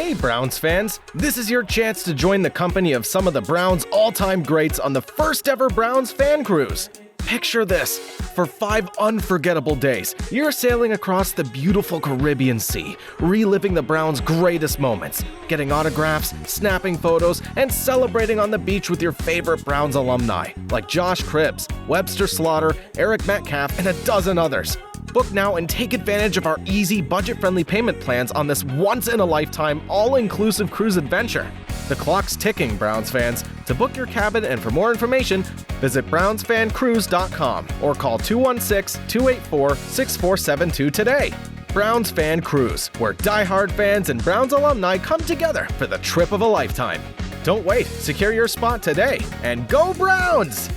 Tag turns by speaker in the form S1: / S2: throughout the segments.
S1: Hey Browns fans, this is your chance to join the company of some of the Browns' all-time greats on the first ever Browns fan cruise. Picture this. For 5 unforgettable days, you're sailing across the beautiful Caribbean Sea, reliving the Browns' greatest moments, getting autographs, snapping photos, and celebrating on the beach with your favorite Browns alumni, like Josh Cribbs, Webster Slaughter, Eric Metcalf, and a dozen others. Book now and take advantage of our easy, budget-friendly payment plans on this once-in-a-lifetime, all-inclusive cruise adventure. The clock's ticking, Browns fans. To book your cabin and for more information, visit brownsfancruise.com or call 216-284-6472 today. Browns Fan Cruise, where diehard fans and Browns alumni come together for the trip of a lifetime. Don't wait. Secure your spot today. And go Browns!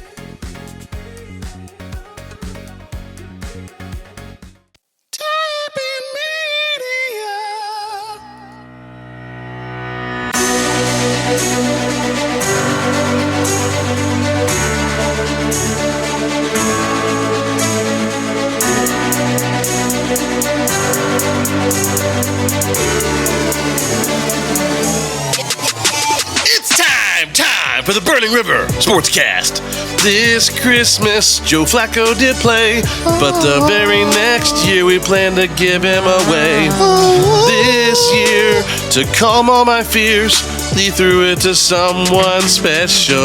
S2: It's time for the Burning River Sportscast. This Christmas, Joe Flacco did play, but the very next year we plan to give him away. This year, to calm all my fears, he threw it to someone special.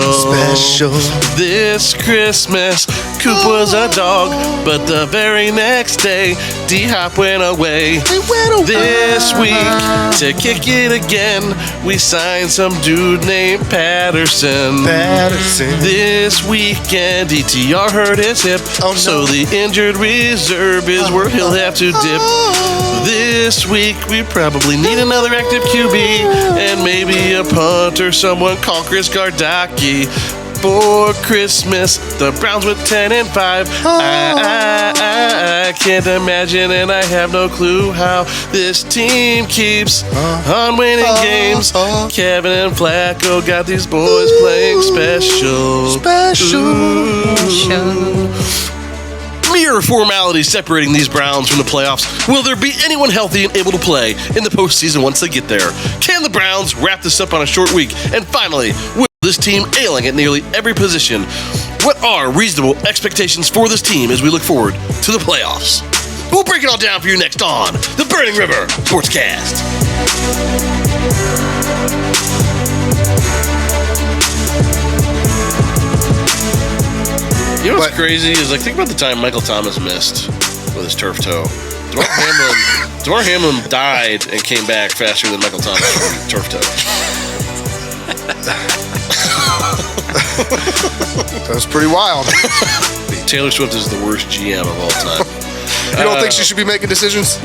S2: This Christmas, Coop was a dog, but the very next day, D-Hop went away. This week, to kick it again, we signed some dude named Patterson. This weekend, DTR hurt his hip, so the injured reserve is where he'll have to dip. This week, we probably need another active QB, and maybe a punter, someone call Chris Gardocki. For Christmas, the Browns went 10-5. I can't imagine, and I have no clue how this team keeps on winning games. Kevin and Flacco got these boys playing special. Mere formalities separating these Browns from the playoffs. Will there be anyone healthy and able to play in the postseason once they get there? Can the Browns wrap this up on a short week? And finally, will this team ailing at nearly every position? What are reasonable expectations for this team as we look forward to the playoffs? We'll break it all down for you next on the Burning River Sportscast. You know what's crazy is, like, think about the time Michael Thomas missed with his turf toe. DeMar Hamlin died and came back faster than Michael Thomas from turf toe.
S3: That was pretty wild.
S2: Taylor Swift is the worst GM of all time.
S3: You don't think she should be making decisions?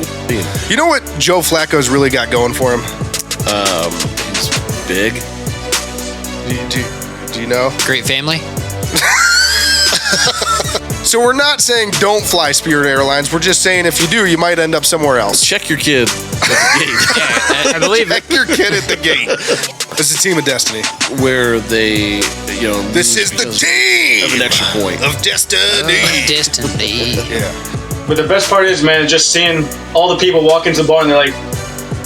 S3: You know what Joe Flacco's really got going for him?
S2: He's big.
S3: Do you know?
S4: Great family.
S3: So we're not saying don't fly Spirit Airlines. We're just saying if you do, you might end up somewhere else.
S2: Check your kid at the gate.
S4: I believe
S3: Check your kid at the gate. It's a team of destiny.
S2: Where they,
S3: This is the team
S2: of an extra point.
S3: of destiny.
S4: Destiny.
S3: Yeah.
S5: But the best part is, man, just seeing all the people walk into the bar and they're like,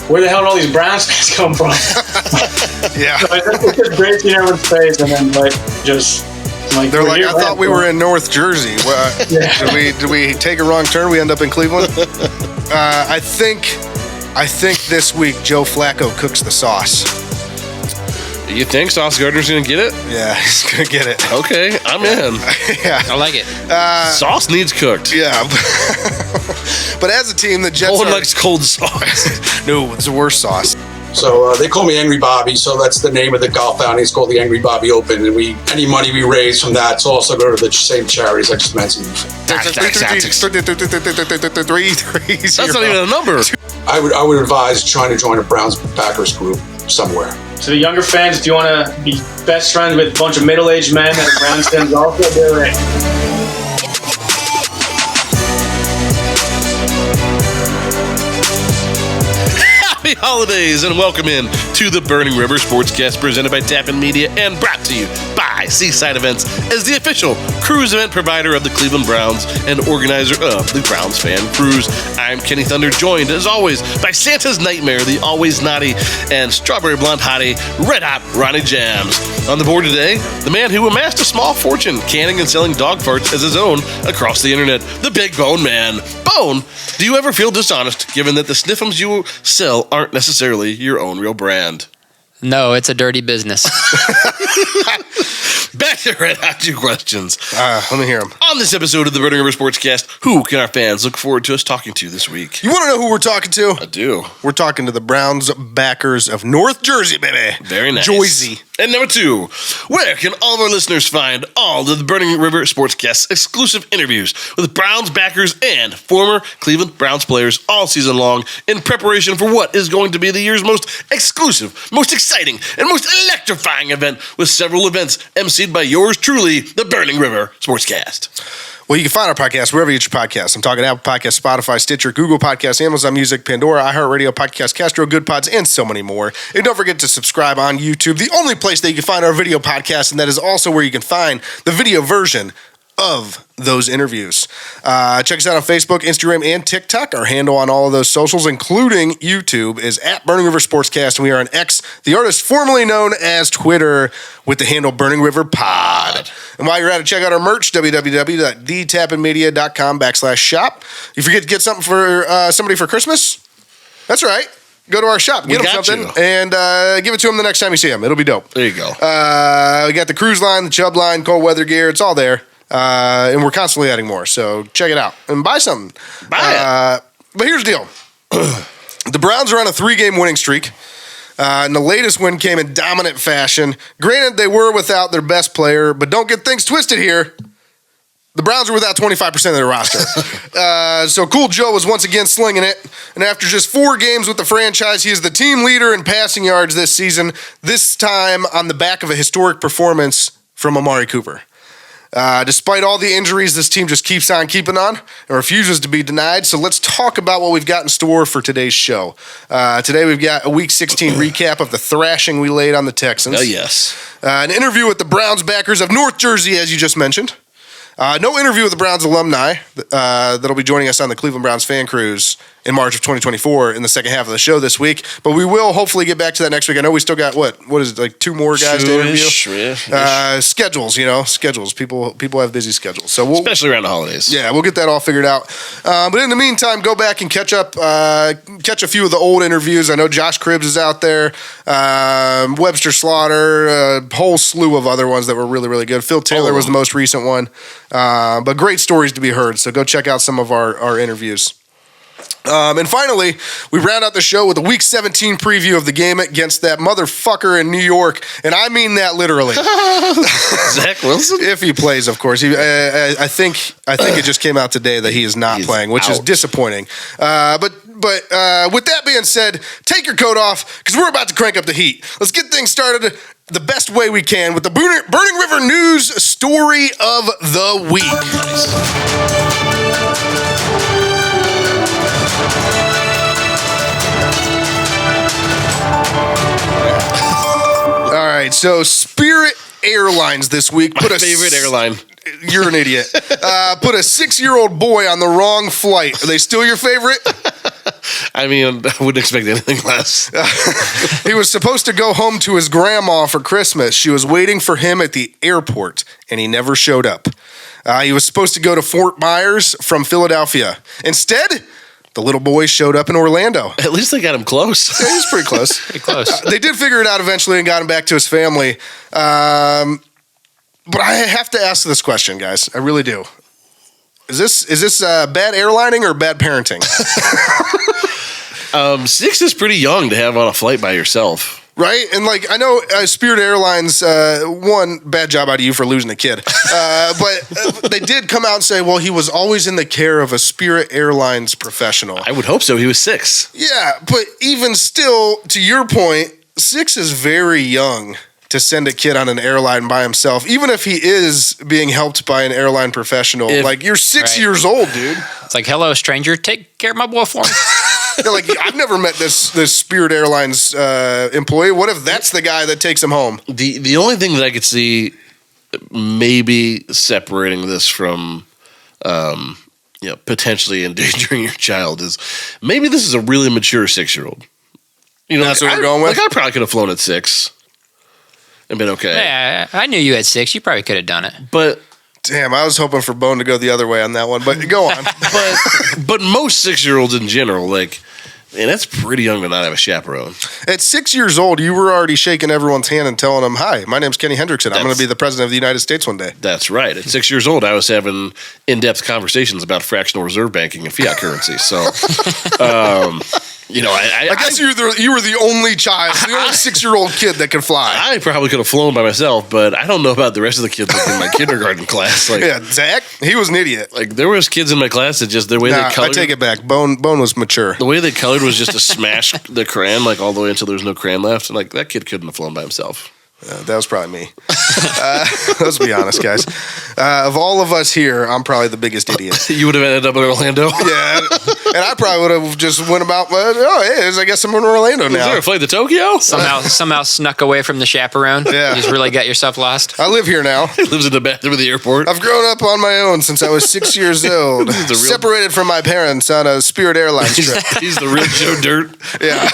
S5: where the hell did all these Browns fans come from?
S3: Yeah.
S5: So it's just great seeing everyone's face, and then, just...
S3: They're like, I thought we were in North Jersey. Did we take a wrong turn? We end up in Cleveland. I think this week Joe Flacco cooks the sauce.
S2: You think Sauce Gardner's gonna get it?
S3: Yeah, he's gonna get it.
S2: Okay, I'm in.
S3: Yeah,
S4: I like it.
S2: Sauce needs cooked.
S3: Yeah, but as a team, the Jets.
S2: No one likes cold sauce.
S3: No, it's the worst sauce.
S6: So they call me Angry Bobby, so that's the name of the golf outing. It's called the Angry Bobby Open, and any money we raise from that to also go to the same charities I just mentioned.
S2: That's not even a number.
S6: I would advise trying to join a Browns backers group somewhere.
S5: To the younger fans, if you want to be best friends with a bunch of middle-aged men at Browns fans also, do it.
S2: Happy holidays and welcome in to the Burning River Sportscast presented by Tappan Media and brought to you by by Seaside Events as the official cruise event provider of the Cleveland Browns and organizer of the Browns Fan Cruise. I'm Kenny Thunder, joined as always by Santa's Nightmare, the always naughty and strawberry blonde hottie, Red Hot Ronnie Jams. On the board today, the man who amassed a small fortune canning and selling dog farts as his own across the internet, the Big Bone Man. Bone, do you ever feel dishonest given that the sniffums you sell aren't necessarily your own real brand?
S4: No, it's a dirty business.
S2: Back to Red Hot 2 questions.
S3: Let me hear them.
S2: On this episode of the Burning River Sportscast, who can our fans look forward to us talking to this week?
S3: You want to know who we're talking to?
S2: I do.
S3: We're talking to the Browns backers of North Jersey, baby.
S2: Very nice.
S3: Jersey.
S2: And number 2, where can all of our listeners find all of the Burning River Sportscast exclusive interviews with Browns backers and former Cleveland Browns players all season long in preparation for what is going to be the year's most exclusive, most exciting, and most electrifying event, with several events emceed by yours truly, the Burning River Sportscast.
S3: Well, you can find our podcast wherever you get your podcasts. I'm talking Apple Podcasts, Spotify, Stitcher, Google Podcasts, Amazon Music, Pandora, iHeartRadio, Podcast Castro, Good Pods, and so many more. And don't forget to subscribe on YouTube, the only place that you can find our video podcast, and that is also where you can find the video version of those interviews. Check us out on Facebook, Instagram, and TikTok. Our handle on all of those socials, including YouTube, is at Burning River Sportscast, and we are on X, the artist formerly known as Twitter, with the handle Burning River Pod. And while you're at it, check out our merch, www.dtappinmedia.com/shop. You forget to get something for somebody for Christmas? That's right. Go to our shop, get them something, and give it to them the next time you see them. It'll be dope.
S2: There you go.
S3: We got the cruise line, the chub line, cold weather gear. It's all there. And we're constantly adding more. So check it out and buy something.
S2: Buy it.
S3: But here's the deal. The Browns are on a 3-game winning streak. And the latest win came in dominant fashion. Granted, they were without their best player, but don't get things twisted here. The Browns are without 25% of their roster. So Cool Joe was once again slinging it. And after just 4 games with the franchise, he is the team leader in passing yards this season, this time on the back of a historic performance from Amari Cooper. Despite all the injuries, this team just keeps on keeping on and refuses to be denied. So let's talk about what we've got in store for today's show. Today we've got a Week 16 recap of the thrashing we laid on the Texans.
S2: Oh, yes.
S3: An interview with the Browns backers of North Jersey, as you just mentioned. No interview with the Browns alumni that'll be joining us on the Cleveland Browns fan cruise in March of 2024 in the second half of the show this week. But we will hopefully get back to that next week. I know we still got, what is it, like 2 more guys to interview? Schedules, schedules. People have busy schedules. So
S2: especially around the holidays.
S3: Yeah, we'll get that all figured out. But in the meantime, go back and catch a few of the old interviews. I know Josh Cribbs is out there, Webster Slaughter, a whole slew of other ones that were really, really good. Phil Taylor was the most recent one. But great stories to be heard. So go check out some of our interviews. And finally, we round out the show with a Week 17 preview of the game against that motherfucker in New York, and I mean that literally.
S2: Zach Wilson?
S3: If he plays, of course. I think it just came out today that he is not playing, which is disappointing. But with that being said, take your coat off because we're about to crank up the heat. Let's get things started the best way we can with the Burning River News Story of the Week. All right, so Spirit Airlines this week
S2: put favorite airline.
S3: You're an idiot. Put a 6-year-old boy on the wrong flight. Are they still your favorite?
S2: I mean, I wouldn't expect anything less.
S3: He was supposed to go home to his grandma for Christmas. She was waiting for him at the airport, and he never showed up. He was supposed to go to Fort Myers from Philadelphia. Instead, the little boy showed up in Orlando.
S2: At least they got him close.
S3: Yeah, he was pretty close.
S4: Pretty close.
S3: They did figure it out eventually and got him back to his family. But I have to ask this question, guys. I really do. Is this bad airlining or bad parenting?
S2: 6 is pretty young to have on a flight by yourself.
S3: Right? And I know Spirit Airlines, one, bad job out of you for losing a kid. But they did come out and say, well, he was always in the care of a Spirit Airlines professional.
S2: I would hope so. He was 6.
S3: Yeah, but even still, to your point, 6 is very young to send a kid on an airline by himself, even if he is being helped by an airline professional. You're 6 years old, dude.
S4: It's like, hello, stranger, take care of my boy for me.
S3: Yeah, I've never met this Spirit Airlines employee. What if that's the guy that takes him home?
S2: The only thing that I could see maybe separating this from, potentially endangering your child is maybe this is a really mature 6-year-old.
S3: That's what we're going with?
S2: Like I probably could have flown at 6 and been okay.
S4: Yeah, I knew you at 6. You probably could have done it.
S2: But
S3: damn, I was hoping for Bone to go the other way on that one, but go on.
S2: but most 6-year-olds in general, like, man, that's pretty young to not have a chaperone.
S3: At 6 years old, you were already shaking everyone's hand and telling them, "Hi, my name's Kenny Hendrickson. I'm going to be the president of the United States one day."
S2: That's right. At 6 years old, I was having in-depth conversations about fractional reserve banking and fiat currency. So, I
S3: guess you were the only child, the only 6-year-old kid that could fly.
S2: I probably could have flown by myself, but I don't know about the rest of the kids in my kindergarten class. Like,
S3: yeah, Zach, he was an idiot.
S2: Like there was kids in my class that just the way they colored.
S3: I take it back. Bone was mature.
S2: The way they colored was just to smash the crayon like all the way until there was no crayon left. And like that kid couldn't have flown by himself.
S3: That was probably me. Let's be honest, guys. Of all of us here, I'm probably the biggest idiot.
S2: You would have ended up in Orlando?
S3: Yeah, and I probably would have just went about, I guess I'm in Orlando now.
S2: Is there a flight to Tokyo?
S4: Somehow snuck away from the chaperone.
S3: Yeah.
S4: You just really got yourself lost.
S3: I live here now.
S2: He lives in the bathroom of the airport.
S3: I've grown up on my own since I was 6 years old. Separated from my parents on a Spirit Airlines trip.
S2: He's the real Joe Dirt.
S3: Yeah.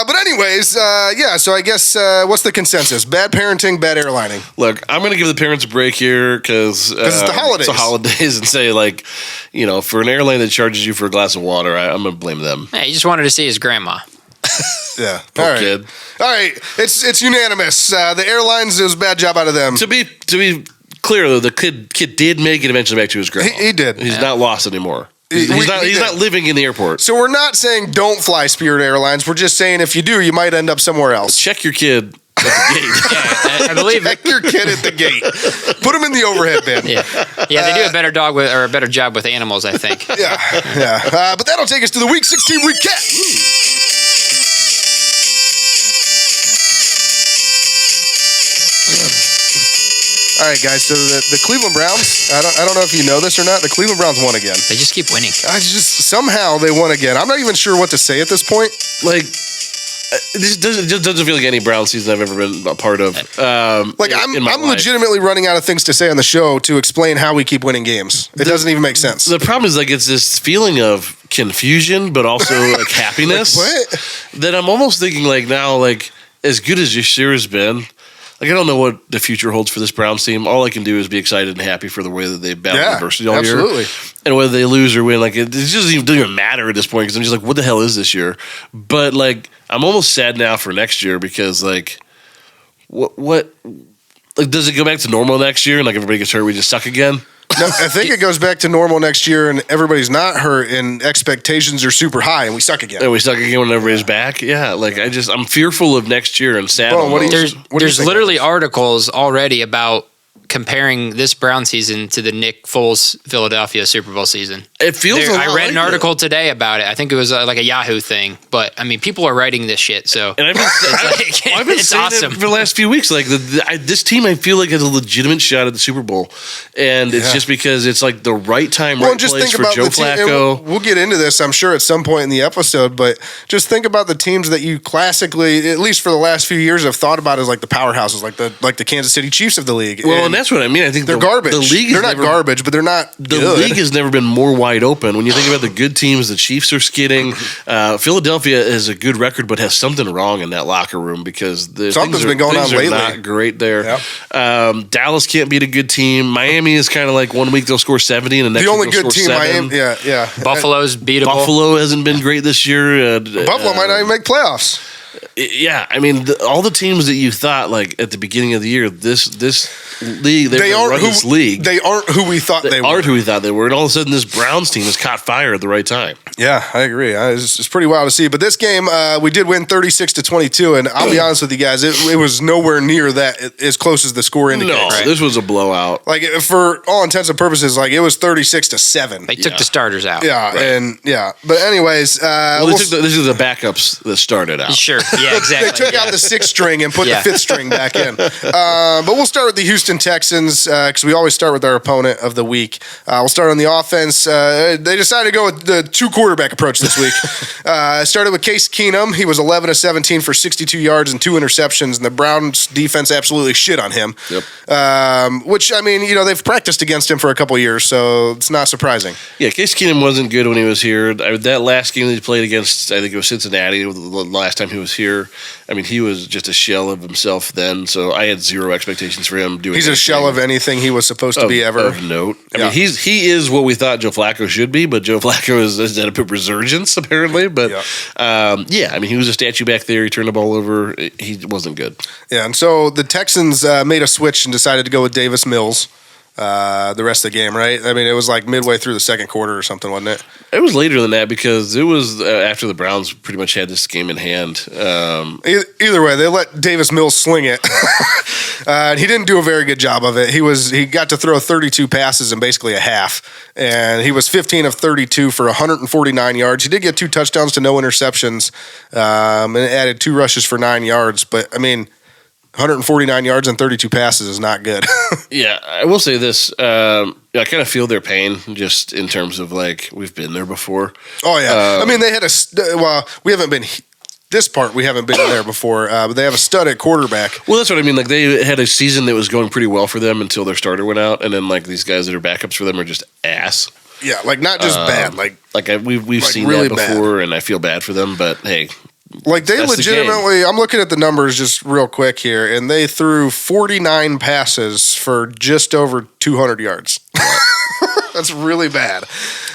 S3: But anyways, so I guess what's the consensus? Bad parenting, bad airlining.
S2: Look, I'm going to give the parents a break here because
S3: it's the holidays.
S2: It's the holidays and say, like, for an airline that charges you for a glass of water, I'm going to blame them.
S4: Hey, he just wanted to see his grandma.
S3: Yeah.
S2: Poor
S3: All right.
S2: kid.
S3: All right. It's unanimous. The airlines, it was a bad job out of them.
S2: To be clear, though, the kid did make it eventually back to his grandma.
S3: He did.
S2: He's not lost anymore. He's not living in the airport.
S3: So we're not saying don't fly Spirit Airlines. We're just saying if you do, you might end up somewhere else.
S2: Check your kid at the gate.
S4: I believe
S3: Check your kid at the gate. Put him in the overhead bin.
S4: Yeah, they do a better job with animals, I think.
S3: Yeah. But that'll take us to the Week 16 recap. All right, guys. So the Cleveland Browns. I don't know if you know this or not. The Cleveland Browns won again.
S4: They just keep winning.
S3: Somehow they won again. I'm not even sure what to say at this point.
S2: Like, this doesn't feel like any Brown season I've ever been a part of.
S3: I'm legitimately running out of things to say on the show to explain how we keep winning games. It doesn't even make sense.
S2: The problem is, like, it's this feeling of confusion, but also like happiness.
S3: Like, what?
S2: That I'm almost thinking, like, now, like, as good as this year has been, like, I don't know what the future holds for this Browns team. All I can do is be excited and happy for the way that they've battled adversity all year. And whether they lose or win, like, it just doesn't even matter at this point because I'm just like, what the hell is this year? But, like, I'm almost sad now for next year because, like, what like, does it go back to normal next year and, like, everybody gets hurt, we just suck again?
S3: No, I think it goes back to normal next year and everybody's not hurt and expectations are super high and we suck again.
S2: And we suck again when everybody's back? Yeah, like, I'm fearful of next year and sad.
S3: Well,
S4: there's literally articles already about comparing this Brown season to the Nick Foles Philadelphia Super Bowl season.
S2: It feels
S4: I read an article today about it. I think it was like a Yahoo thing, but I mean, people are writing this shit. So
S2: and I've been
S4: it's
S2: saying
S4: awesome
S2: it for the last few weeks. Like this team, I feel like has a legitimate shot at the Super Bowl, and it's just because it's like the right time, right place for Joe Flacco.
S3: We'll get into this, I'm sure, at some point in the episode. But just think about the teams that you classically, at least for the last few years, have thought about as like the powerhouses, like the Kansas City Chiefs of the league.
S2: Well, and that's what I mean. I think
S3: they're garbage.
S2: The league
S3: they're not garbage, but they're not.
S2: The league has never been more wide open. When you think about the good teams, the Chiefs are skidding. Philadelphia has a good record, but has something wrong in that locker room because
S3: something's been going on lately.
S2: Not great there.
S3: Yep.
S2: Dallas can't beat a good team. Miami is kind of like 1 week they'll score 70, and the next
S3: the only
S2: week they'll
S3: good
S2: score
S3: team.
S2: 7.
S3: Miami, yeah.
S4: Buffalo's beatable.
S2: Buffalo hasn't been great this year.
S3: Buffalo might not even make playoffs.
S2: Yeah, I mean, all the teams that you thought like at the beginning of the year, this league, they aren't this league.
S3: They aren't who we thought they were.
S2: Aren't who we thought they were, and all of a sudden, this Browns team has caught fire at the right time.
S3: Yeah, I agree. It's pretty wild to see. But this game, we did win 36-22, and I'll be honest with you guys, it was nowhere near that as close as the score indicates.
S2: No, this was a blowout.
S3: Like for all intents and purposes, like it was 36-7.
S4: They took the starters out.
S3: Yeah,
S2: right.
S3: But anyways,
S2: this is the backups that started out.
S4: Sure. Yeah, exactly.
S3: They took out the 6th string and put the 5th string back in. But we'll start with the Houston Texans because we always start with our opponent of the week. We'll start on the offense. They decided to go with the 2-quarterback approach this week. Started with Case Keenum. He was 11 of 17 for 62 yards and 2 interceptions, and the Browns defense absolutely shit on him.
S2: Yep.
S3: Which, I mean, they've practiced against him for a couple of years, so it's not surprising.
S2: Yeah, Case Keenum wasn't good when he was here. That last game that he played against, I think it was Cincinnati, the last time he was here. I mean, he was just a shell of himself then, so I had zero expectations for him doing.
S3: He's a shell of anything he was supposed to be ever.
S2: Of note. I mean, he is what we thought Joe Flacco should be, but Joe Flacco has had a resurgence apparently. But I mean, he was a statue back there. He turned the ball over. He wasn't good.
S3: Yeah, and so the Texans made a switch and decided to go with Davis Mills. The rest of the game, right? I mean, it was like midway through the second quarter or something, wasn't it?
S2: It was later than that because it was after the Browns pretty much had this game in hand.
S3: Either way, they let Davis Mills sling it. And he didn't do a very good job of it. He got to throw 32 passes in basically a half, and he was 15 of 32 for 149 yards. He did get 2 touchdowns to no interceptions, and added 2 rushes for 9 yards. But I mean, 149 yards and 32 passes is not good.
S2: Yeah, I will say this. I kind of feel their pain just in terms of like we've been there before.
S3: Oh, yeah. I mean, they had we haven't been this part. We haven't been there before, but they have a stud at quarterback.
S2: Well, that's what I mean. Like they had a season that was going pretty well for them until their starter went out. And then like these guys that are backups for them are just ass.
S3: Yeah, like not just bad.
S2: We've
S3: like
S2: seen
S3: really
S2: that before
S3: bad.
S2: and I feel bad for them. But hey.
S3: Like they
S2: That's
S3: legitimately, I'm looking at the numbers just real quick here, and they threw 49 passes for just over 200 yards. That's really bad.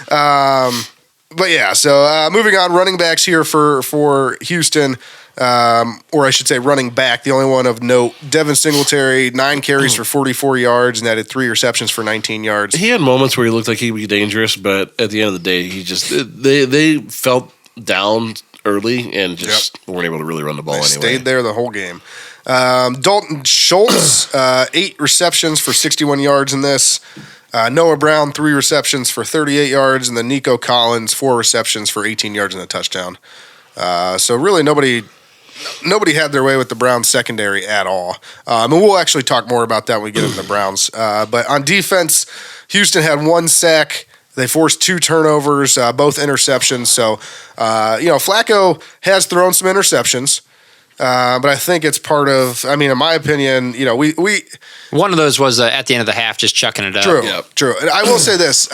S3: But yeah, so moving on, running backs here for Houston, or I should say running back, the only one of note, Devin Singletary, 9 carries for 44 yards and added 3 receptions for 19 yards.
S2: He had moments where he looked like he'd be dangerous, but at the end of the day, they felt down early and just weren't able to really run the ball anyway.
S3: Stayed there the whole game. Dalton Schultz, 8 receptions for 61 yards in this. Noah Brown, 3 receptions for 38 yards, and then Nico Collins, 4 receptions for 18 yards and a touchdown. So really nobody had their way with the Browns secondary at all. And we'll actually talk more about that when we get into the Browns. But on defense, Houston had 1 sack. They forced 2 turnovers, both interceptions. So, Flacco has thrown some interceptions, but I think it's part of. I mean, in my opinion, we
S4: one of those was at the end of the half, just chucking it up.
S3: True. And I will say this: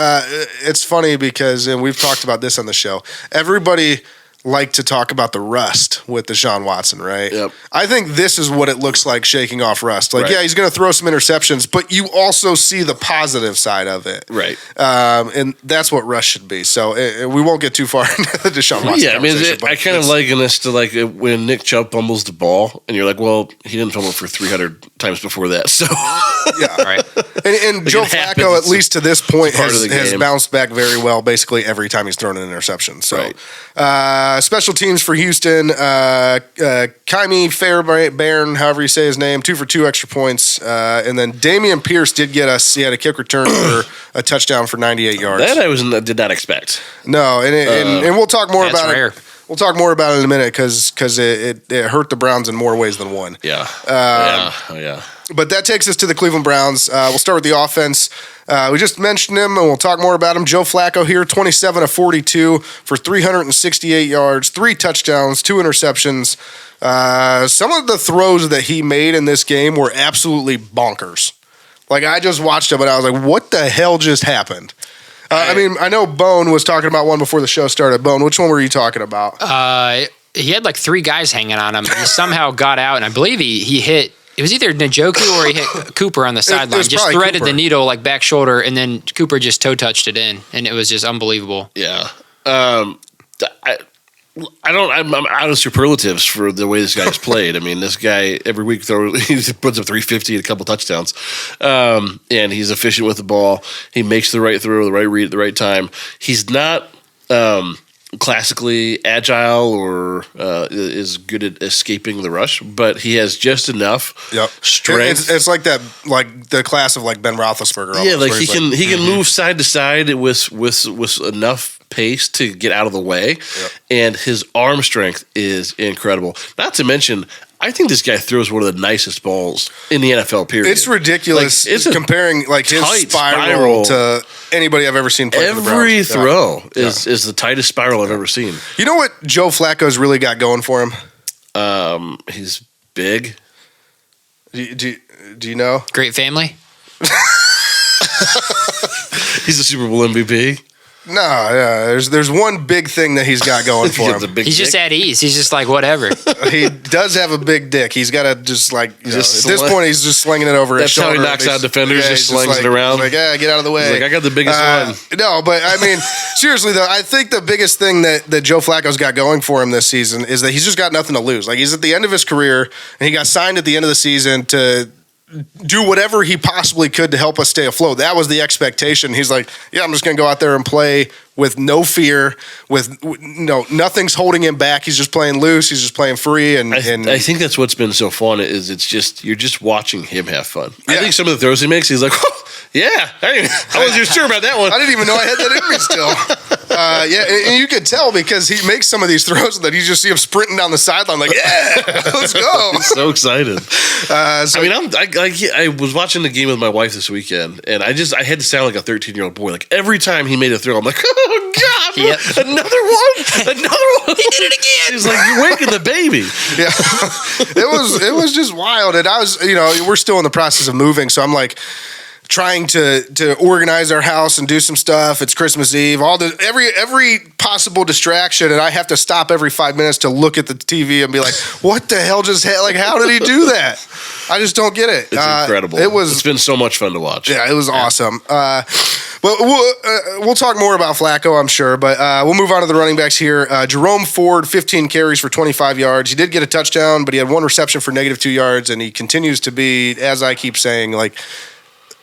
S3: it's funny because, and we've talked about this on the show. Everybody like to talk about the rust with Deshaun Watson, right?
S2: Yep.
S3: I think this is what it looks like shaking off rust. Like,
S2: right.
S3: Yeah, he's going to throw some interceptions, but you also see the positive side of it.
S2: Right.
S3: And that's what rust should be. So we won't get too far into the Deshaun Watson conversation.
S2: I kind of liken this to like when Nick Chubb fumbles the ball, and you're like, well, he didn't fumble for 300 times before that. So,
S3: yeah.
S4: Right.
S3: And
S2: like
S3: Joe Flacco, at least to this point, has
S2: game.
S3: bounced back very well basically every time he's thrown an interception. So,
S2: right.
S3: Special teams for Houston, Kaimi Fairbairn, however you say his name, 2 for 2 extra points. And then Damian Pierce did get us, he had a kick return for a touchdown for 98 yards.
S2: That I did not expect.
S3: No, and we'll talk more about
S4: rare.
S3: it. We'll talk more about it in a minute because it hurt the Browns in more ways than one.
S2: Yeah. Yeah.
S3: But that takes us to the Cleveland Browns. We'll start with the offense. We just mentioned him, and we'll talk more about him. Joe Flacco here, 27 of 42 for 368 yards, 3 touchdowns, 2 interceptions. Some of the throws that he made in this game were absolutely bonkers. Like, I just watched him, and I was like, what the hell just happened? I mean, I know Bone was talking about one before the show started. Bone, which one were you talking about?
S4: He had like 3 guys hanging on him. He somehow got out, and I believe he hit. It was either Njoku or he hit Cooper on the sideline. Just threaded the needle like back shoulder, and then Cooper just toe touched it in, and it was just unbelievable.
S2: Yeah. I'm out of superlatives for the way this guy's played. I mean, this guy every week he puts up 350 and a couple touchdowns, and he's efficient with the ball. He makes the right throw, the right read at the right time. He's not classically agile or is good at escaping the rush, but he has just enough strength.
S3: It's like that, like the class of like Ben Roethlisberger.
S2: Yeah, like he can move side to side with enough pace to get out of the way, and his arm strength is incredible. Not to mention, I think this guy throws one of the nicest balls in the NFL, period.
S3: It's ridiculous it's comparing his spiral to anybody I've ever seen play for the Browns.
S2: Every throw is the tightest spiral I've ever seen.
S3: You know what Joe Flacco's really got going for him?
S2: He's big.
S3: Do you know?
S4: Great family.
S2: He's a Super Bowl MVP.
S3: No, yeah. There's one big thing that he's got going for him.
S4: He's just at ease. He's just like whatever.
S3: He does have a big dick. He's got to just at this point he's just slinging it over his shoulder.
S2: That's how he knocks out defenders. Just slings it around.
S3: He's like, get out of the way.
S2: He's like, I got the biggest one.
S3: No, but I mean, seriously though, I think the biggest thing that Joe Flacco's got going for him this season is that he's just got nothing to lose. Like, he's at the end of his career, and he got signed at the end of the season to do whatever he possibly could to help us stay afloat. That was the expectation. He's like, I'm just going to go out there and play with no fear, with nothing's holding him back. He's just playing loose. He's just playing free. And
S2: I think that's what's been so fun is you're just watching him have fun. I think some of the throws he makes, he's like, I wasn't even sure about that one.
S3: I didn't even know I had that in me still. And you could tell because he makes some of these throws that you just see him sprinting down the sideline like, let's go.
S2: He's so excited. I was watching the game with my wife this weekend, and I had to sound like a 13-year-old boy. Like, every time he made a throw, I'm like, oh, God, another one. He did it again. He's like, you're waking the baby.
S3: Yeah. It was just wild. And I was, we're still in the process of moving, so I'm like, trying to organize our house and do some stuff. It's Christmas Eve. Every possible distraction, and I have to stop every 5 minutes to look at the TV and be like, "What the hell just how did he do that?" I just don't get it.
S2: It's incredible. It's been so much fun to watch.
S3: Yeah, it was awesome. But we'll talk more about Flacco, I'm sure. But we'll move on to the running backs here. Jerome Ford, 15 carries for 25 yards. He did get a touchdown, but he had one reception for -2 yards, and he continues to be, as I keep saying,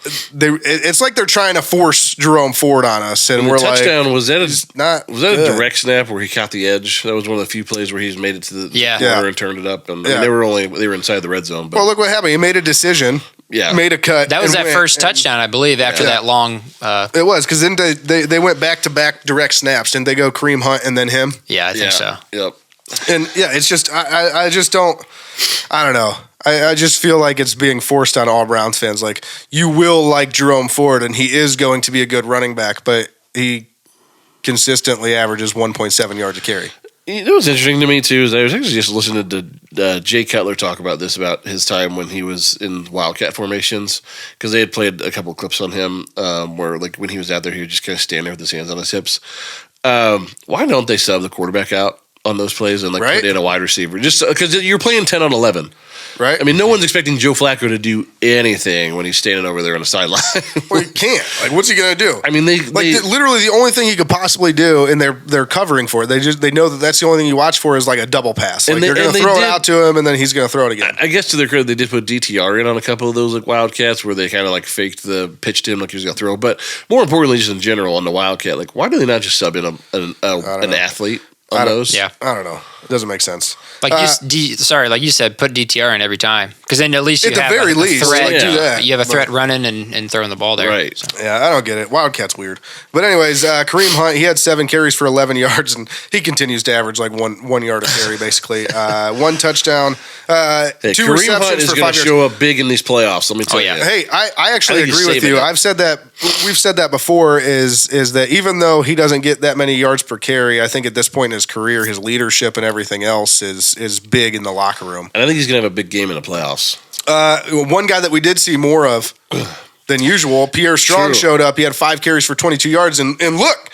S3: it's like they're trying to force Jerome Ford on us, and we're
S2: touchdown,
S3: like,
S2: was that
S3: a
S2: direct snap where he caught the edge? That was one of the few plays where he's made it to the corner and turned it up, and they were inside the red zone. But
S3: well, look what happened. He made a decision. Yeah, made a cut.
S4: That was that first touchdown, I believe, after that long.
S3: It was because then they went back to back direct snaps. Didn't they go Kareem Hunt and then him?
S4: Yeah, I think so.
S2: Yep.
S3: And it's just I just don't. I don't know. I just feel like it's being forced on all Browns fans. Like, you will like Jerome Ford, and he is going to be a good running back, but he consistently averages 1.7 yards a carry.
S2: It was interesting to me, too, is I was actually just listening to Jay Cutler talk about this, about his time when he was in Wildcat formations, because they had played a couple of clips on him where, when he was out there, he would just kind of stand there with his hands on his hips. Why don't they sub the quarterback out on those plays and put in a wide receiver? Just because you're playing 10 on 11. Right. I mean, no one's expecting Joe Flacco to do anything when he's standing over there on the sideline.
S3: Well, he can't. What's he going to do?
S2: I mean, they
S3: literally the only thing he could possibly do, and they're covering for it. They know that that's the only thing you watch for is a double pass. They're going to throw it out to him, and then he's going to throw it again.
S2: I guess to their credit, they did put DTR in on a couple of those Wildcats where they kind of faked the pitch to him like he was going to throw. But more importantly, just in general on the Wildcat, why do they not just sub in an athlete on those?
S3: Yeah, I don't know. It doesn't make sense.
S4: Like you said, put DTR in every time, because then at least you have
S3: a
S4: threat.
S3: Do that,
S4: you have a threat running and throwing the ball there.
S2: Right.
S3: So. Yeah, I don't get it. Wildcat's weird. But anyways, Kareem Hunt, he had 7 carries for 11 yards, and he continues to average 1 yard a carry, basically. 1 touchdown, 2
S2: Kareem
S3: receptions
S2: Hunt is
S3: for 5 yards.
S2: going to show up big in these playoffs. Let me tell you.
S3: Hey, I actually agree with you. I've said that. We've said that before. Is that even though he doesn't get that many yards per carry, I think at this point in his career, his leadership and everything else is big in the locker room.
S2: And I think he's going to have a big game in the playoffs.
S3: One guy that we did see more of than usual, Pierre Strong showed up. He had 5 carries for 22 yards. And look,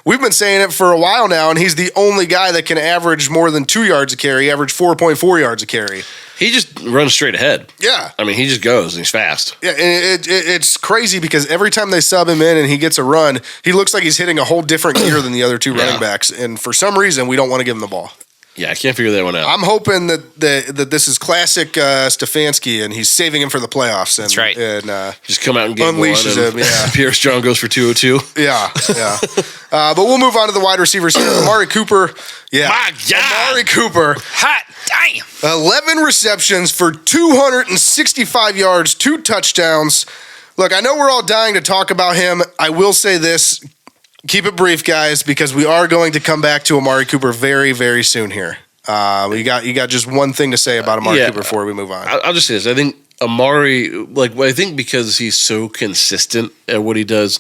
S3: we've been saying it for a while now, and he's the only guy that can average more than 2 yards a carry, average 4.4 yards a carry.
S2: He just runs straight ahead.
S3: Yeah.
S2: I mean, he just goes, and he's fast.
S3: Yeah, and it's crazy because every time they sub him in and he gets a run, he looks like he's hitting a whole different gear than the other 2 running backs. And for some reason, we don't want to give him the ball.
S2: Yeah, I can't figure that one out.
S3: I'm hoping that this is classic Stefanski, and he's saving him for the playoffs. And,
S4: that's right.
S3: And
S2: just come out and get
S3: unleashes him. Yeah.
S2: Pierre Strong goes for 202.
S3: Yeah. But we'll move on to the wide receivers here. Amari Cooper. Yeah.
S2: My God.
S3: Amari Cooper.
S4: Hot damn.
S3: 11 receptions for 265 yards, 2 touchdowns. Look, I know we're all dying to talk about him. I will say this. keep it brief, guys, because we are going to come back to Amari Cooper very, very soon here. You got just one thing to say about Amari Cooper before we move on.
S2: I'll just say this. I think Amari, I think because he's so consistent at what he does,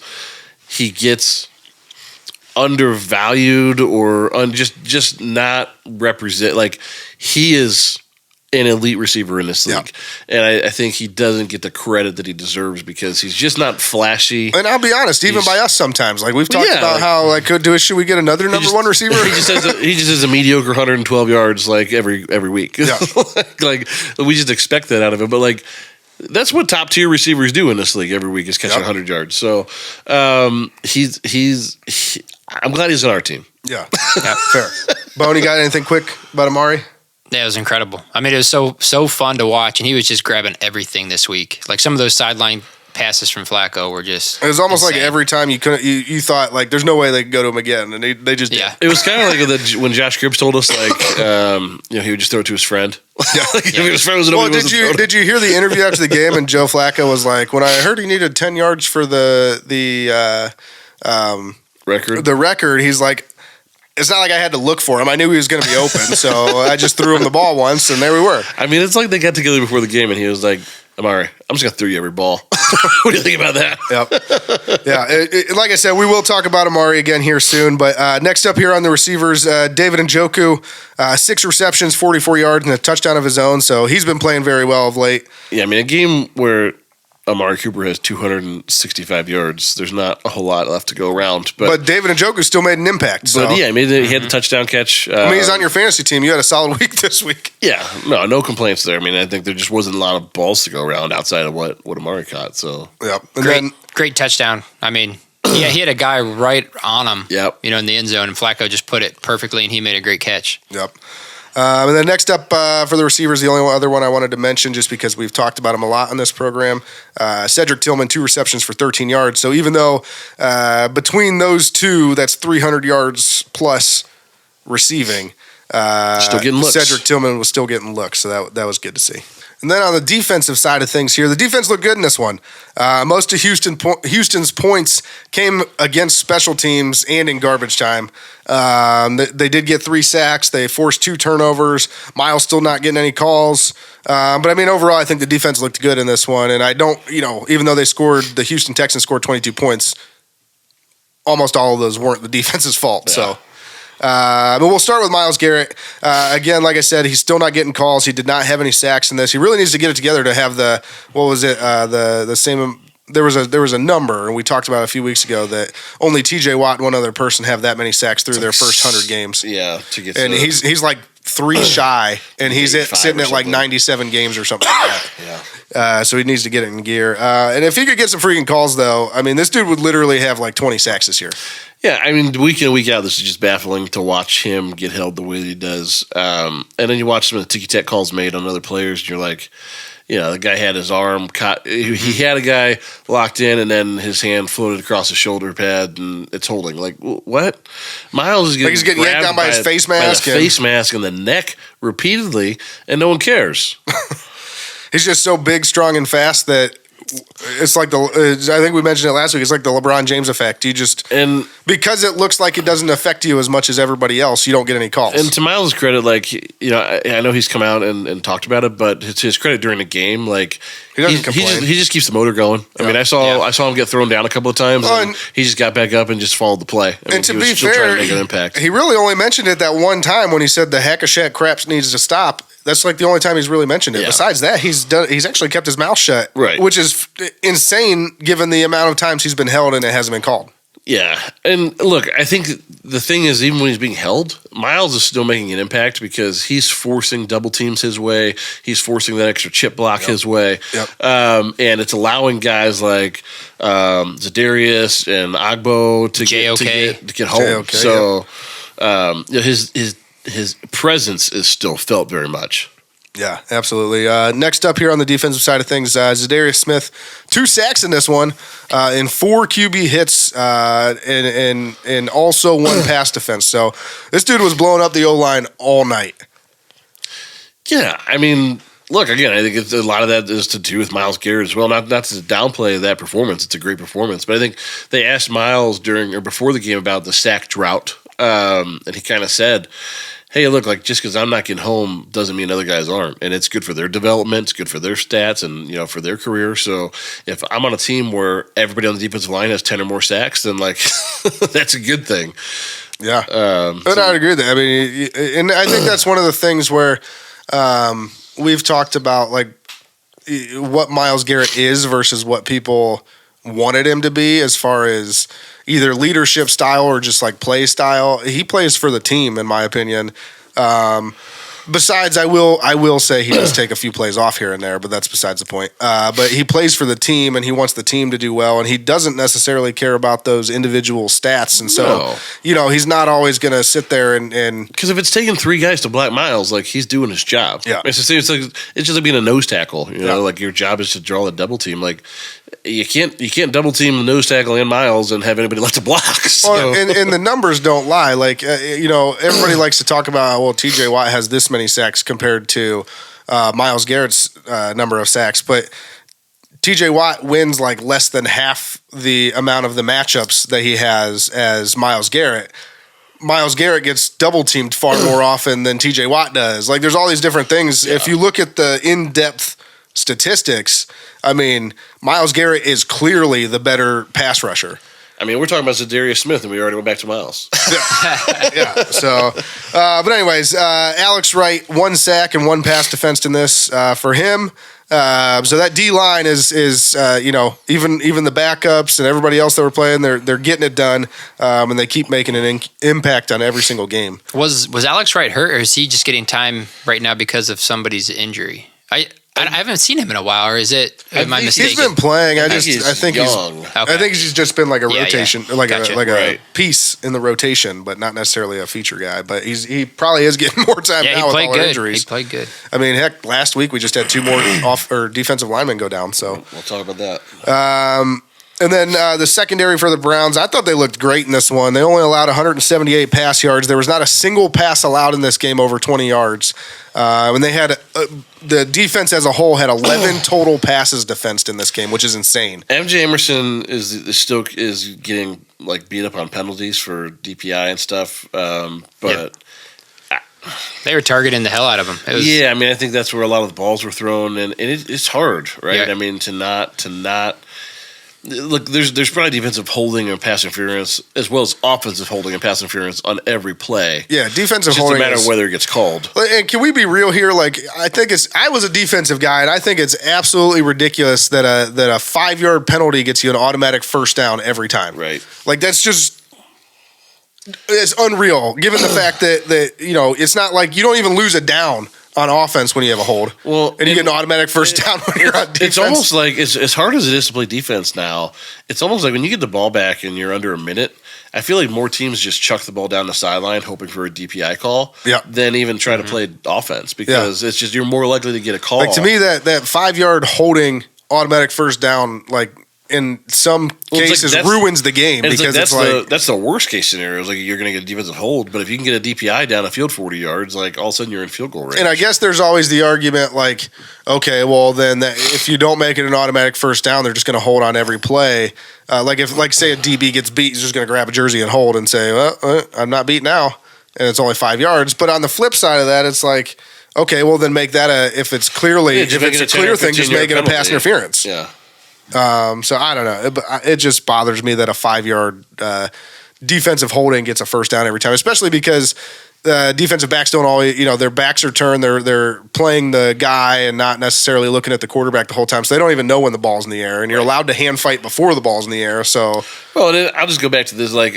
S2: he gets undervalued or just not represent. Like, he is an elite receiver in this league. And I think he doesn't get the credit that he deserves because he's just not flashy.
S3: And I'll be honest, even by us sometimes, like we've talked about how should we get another number one receiver?
S2: He just has a mediocre 112 yards like every week. Yeah. like we just expect that out of him. But like that's what top tier receivers do in this league every week is catching 100 yards. So I'm glad he's on our team.
S3: Yeah. Fair. Boney, got anything quick about Amari?
S4: Yeah, it was incredible. I mean, it was so fun to watch, and he was just grabbing everything this week. Like some of those sideline passes from Flacco were just. It
S3: was almost
S4: insane.
S3: like every time you thought like there's no way they could go to him again, and they just did.
S2: It was kind of like when Josh Gibbs told us he would just throw it to his friend. His friend was
S3: did you hear the interview after the game? And Joe Flacco was like, when I heard he needed 10 yards for the record, he's like. It's not like I had to look for him. I knew he was going to be open, so I just threw him the ball once, and there we were.
S2: I mean, it's like they got together before the game, and he was like, Amari, I'm just going to throw you every ball. What do you think about that?
S3: Yep. Yeah, like I said, we will talk about Amari again here soon, but next up here on the receivers, David Njoku, 6 receptions, 44 yards, and a touchdown of his own, so he's been playing very well of late.
S2: Yeah, I mean, a game where Amari Cooper has 265 yards. There's not a whole lot left to go around. But
S3: David Njoku still made an impact. So.
S2: But yeah, he had the touchdown catch.
S3: He's on your fantasy team. You had a solid week this week.
S2: Yeah, no complaints there. I mean, I think there just wasn't a lot of balls to go around outside of what Amari caught. So
S3: yep.
S4: Great touchdown. I mean, he had a guy right on him.
S2: Yep.
S4: In the end zone, and Flacco just put it perfectly, and he made a great catch.
S3: Yep. And then next up for the receivers, the only other one I wanted to mention, just because we've talked about him a lot on this program, Cedric Tillman, 2 receptions for 13 yards. So even though between those two, that's 300 yards plus receiving,
S2: still getting looks.
S3: Cedric Tillman was still getting looks, so that was good to see. And then on the defensive side of things here, the defense looked good in this one. Most of Houston's points came against special teams and in garbage time. They did get 3 sacks. They forced 2 turnovers. Miles still not getting any calls. But I mean, overall, I think the defense looked good in this one. And I don't, even though the Houston Texans scored 22 points, almost all of those weren't the defense's fault. Yeah. So. But we'll start with Myles Garrett. Again, like I said, he's still not getting calls. He did not have any sacks in this. He really needs to get it together to have the same. There was a number, and we talked about it a few weeks ago that only T.J. Watt and one other person have that many sacks through their first 100 games.
S2: Yeah,
S3: and he's like 3 shy, and he's sitting at like 97 games or something like that. Yeah. So he needs to get it in gear. And if he could get some freaking calls, though, I mean, this dude would literally have like 20 sacks this year.
S2: Yeah, I mean, week in, week out, this is just baffling to watch him get held the way he does. And then you watch some of the ticky-tack calls made on other players, and you're like, the guy had his arm caught. He had a guy locked in, and then his hand floated across his shoulder pad, and it's holding. Like, what? Miles is
S3: he's getting yanked down by his face mask.
S2: Face mask and the neck repeatedly, and no one cares.
S3: He's just so big, strong, and fast that it's like I think we mentioned it last week. It's like the LeBron James effect. Because it looks like it doesn't affect you as much as everybody else, you don't get any calls.
S2: And to Miles' credit, I know he's come out and talked about it, but it's his credit during the game. Like
S3: he doesn't complain.
S2: He just keeps the motor going. I mean, I saw him get thrown down a couple of times, and he just got back up and just followed the play.
S3: And to be fair, trying to make an impact. He really only mentioned it that one time when he said the hack-a-shack crap needs to stop. That's like the only time he's really mentioned it. Yeah. Besides that, he's actually kept his mouth shut,
S2: right?
S3: Which is insane given the amount of times he's been held and it hasn't been called.
S2: Yeah, and look, I think the thing is, even when he's being held, Miles is still making an impact because he's forcing double teams his way. He's forcing that extra chip block his way.
S3: Yep.
S2: And it's allowing guys like Zadarius and Agbo to get home.
S3: JOK,
S2: so his presence is still felt very much.
S3: Yeah, absolutely. Next up here on the defensive side of things, Zadarius Smith, 2 sacks in this one, and 4 QB hits, and also 1 pass defense. So this dude was blowing up the O-line all night.
S2: Yeah, I mean, Look, again, I think a lot of that is to do with Myles Garrett as well. Not to downplay that performance. It's a great performance. But I think they asked Myles during or before the game about the sack drought. And he kind of said, hey, look, like just because I'm not getting home doesn't mean other guys aren't. And it's good for their development. It's good for their stats and, for their career. So if I'm on a team where everybody on the defensive line has 10 or more sacks, then like that's a good thing.
S3: Yeah. But I agree with that. I mean, and I think that's one of the things where we've talked about like what Myles Garrett is versus what people wanted him to be as far as either leadership style or just like play style. He plays for the team, in my opinion. Besides, I will say he does take a few plays off here and there, but that's besides the point. But he plays for the team, and he wants the team to do well, and he doesn't necessarily care about those individual stats. And so, he's not always going to sit there and
S2: because if it's taking 3 guys to block Myles, like he's doing his job.
S3: Yeah,
S2: it's just like being a nose tackle. Like your job is to draw the double team. Like you can't double team the nose tackle and Myles and have anybody left to block. So.
S3: Well, and the numbers don't lie. Like everybody likes to talk about TJ Watt has this many sacks compared to Myles Garrett's number of sacks, but TJ Watt wins like less than half the amount of the matchups that he has as Myles Garrett. Myles Garrett gets double teamed far more often than TJ Watt does. Like there's all these different things. Yeah. If you look at the in-depth statistics, I mean, Myles Garrett is clearly the better pass rusher.
S2: I mean, we're talking about Zadarius Smith, and we already went back to Myles.
S3: Yeah. So, but anyways, Alex Wright, 1 sack and 1 pass defense in this for him. So that D line is even the backups and everybody else that were playing, they're getting it done, and they keep making an impact on every single game.
S4: Was Alex Wright hurt, or is he just getting time right now because of somebody's injury? I haven't seen him in a while, or is it? Am I mistaken?
S3: He's been playing. I think
S2: young.
S3: he's just been like a rotation, like
S2: a
S3: piece in the rotation, but not necessarily a feature guy. But he probably is getting more time now with all the injuries.
S4: He played good.
S3: I mean, heck, last week we just had 2 more defensive linemen go down. So
S2: we'll talk about that.
S3: And then the secondary for the Browns, I thought they looked great in this one. They only allowed 178 pass yards. There was not a single pass allowed in this game over 20 yards. And they had the defense as a whole had 11 total passes defensed in this game, which is insane.
S2: MJ Emerson is still getting like beat up on penalties for DPI and stuff, but.
S4: They were targeting the hell out of him.
S2: I mean, I think that's where a lot of the balls were thrown, and it's hard, right?
S4: Yeah.
S2: I mean, to not look. There's probably defensive holding and pass interference as well as offensive holding and pass interference on every play.
S3: Yeah, defensive
S2: it's
S3: holding.
S2: Just a matter of whether it gets called.
S3: And can we be real here? Like, I was a defensive guy, and I think it's absolutely ridiculous that a 5-yard penalty gets you an automatic first down every time.
S2: Right.
S3: Like that's just. It's unreal, given the fact that it's not like you don't even lose a down on offense when you have a hold.
S2: Well,
S3: and you get an automatic first down when you're on defense.
S2: It's almost like as hard as it is to play defense now. It's almost like when you get the ball back and you're under a minute. I feel like more teams just chuck the ball down the sideline hoping for a DPI call than even try to play offense because it's just you're more likely to get a call.
S3: Like to me, that 5-yard holding automatic first down, like in some cases, ruins the game because
S2: that's the worst case scenario. It's like you're going to get a defensive hold, but if you can get a DPI down the field 40 yards, like all of a sudden you're in field goal range.
S3: And I guess there's always the argument, like, okay, well then if you don't make it an automatic first down, they're just going to hold on every play. Like if say a DB gets beat, he's just going to grab a jersey and hold and say, well, I'm not beat now, and it's only 5 yards. But on the flip side of that, it's like, okay, well then make that if it's a clear thing, just make it a pass interference.
S2: Yeah.
S3: So I don't know. It just bothers me that a 5-yard defensive holding gets a first down every time, especially because defensive backs don't always, their backs are turned. They're playing the guy and not necessarily looking at the quarterback the whole time. So they don't even know when the ball's in the air, and you're allowed to hand fight before the ball's in the air. So,
S2: well, I'll just go back to this. Like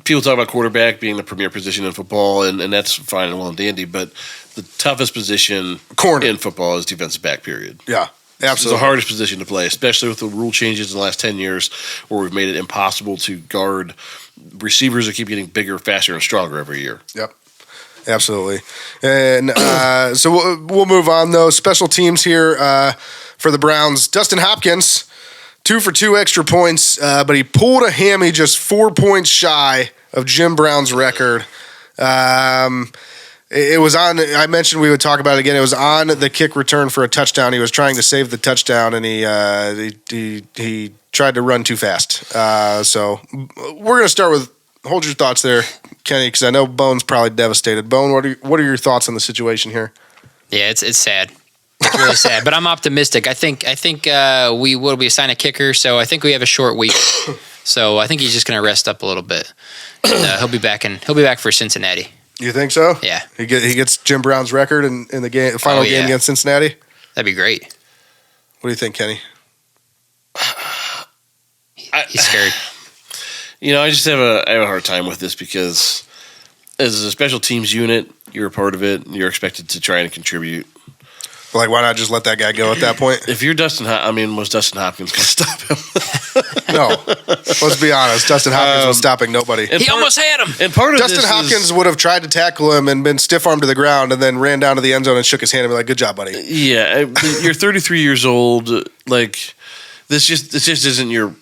S2: people talk about quarterback being the premier position in football, and that's fine and well and dandy. But the toughest position in football is defensive back. Period.
S3: Yeah. Absolutely.
S2: It's the hardest position to play, especially with the rule changes in the last 10 years where we've made it impossible to guard receivers that keep getting bigger, faster, and stronger every year.
S3: Yep. Absolutely. And so we'll move on, though. Special teams here for the Browns. Dustin Hopkins, 2 for 2 extra points, but he pulled a hammy just 4 points shy of Jim Brown's record. It was on. I mentioned we would talk about it again. It was on the kick return for a touchdown. He was trying to save the touchdown, and he tried to run too fast. So we're gonna start with. Hold your thoughts there, Kenny, because I know Bone's probably devastated. Bone, what are your thoughts on the situation here?
S4: Yeah, it's sad. It's really sad, but I'm optimistic. I think we assign a kicker, so I think we have a short week. So I think he's just gonna rest up a little bit. And, he'll be back for Cincinnati.
S3: You think so?
S4: Yeah.
S3: He gets Jim Brown's record in the game, the final game against Cincinnati.
S4: That'd be great.
S3: What do you think, Kenny?
S4: He's scared.
S2: I just have a hard time with this because as a special teams unit, you're a part of it. You're expected to try and contribute.
S3: Like, why not just let that guy go at that point?
S2: If you're was Dustin Hopkins going to stop him?
S3: No. Let's be honest. Dustin Hopkins was stopping nobody.
S4: He almost had him.
S2: And part of
S3: Dustin Hopkins would have tried to tackle him and been stiff-armed to the ground and then ran down to the end zone and shook his hand and be like, good job, buddy.
S2: Yeah. You're 33 years old. Like, this just isn't your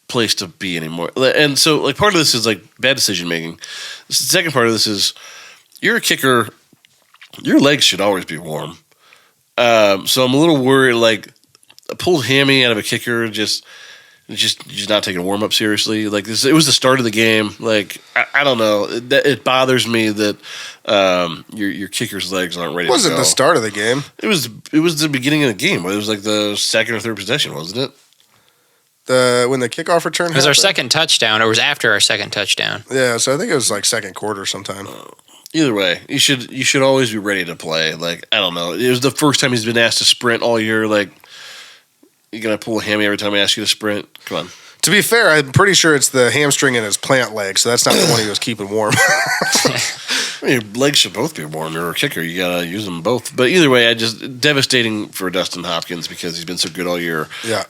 S2: place to be anymore. And so, like, part of this is, like, bad decision-making. The second part of this is you're a kicker. Your legs should always be warm. So I'm a little worried, like a pulled hammy out of a kicker, just not taking a warm up seriously. Like this, it was the start of the game. Like I don't know, it bothers me that your kicker's legs aren't ready. It
S3: wasn't the start of the game.
S2: It was the beginning of the game. It was like the second or third possession, wasn't it?
S3: When the kickoff return.
S4: It was our second touchdown, or it was after our second touchdown.
S3: Yeah, so I think it was like second quarter sometime.
S2: Either way, you should always be ready to play. Like, I don't know. It was the first time he's been asked to sprint all year. Like, you're going to pull a hammy every time I ask you to sprint? Come on.
S3: To be fair, I'm pretty sure it's the hamstring in his plant leg, so that's not the one he was keeping warm.
S2: Your legs should both be warm. You're a kicker. You got to use them both. But either way, devastating for Dustin Hopkins because he's been so good all year.
S3: Yeah.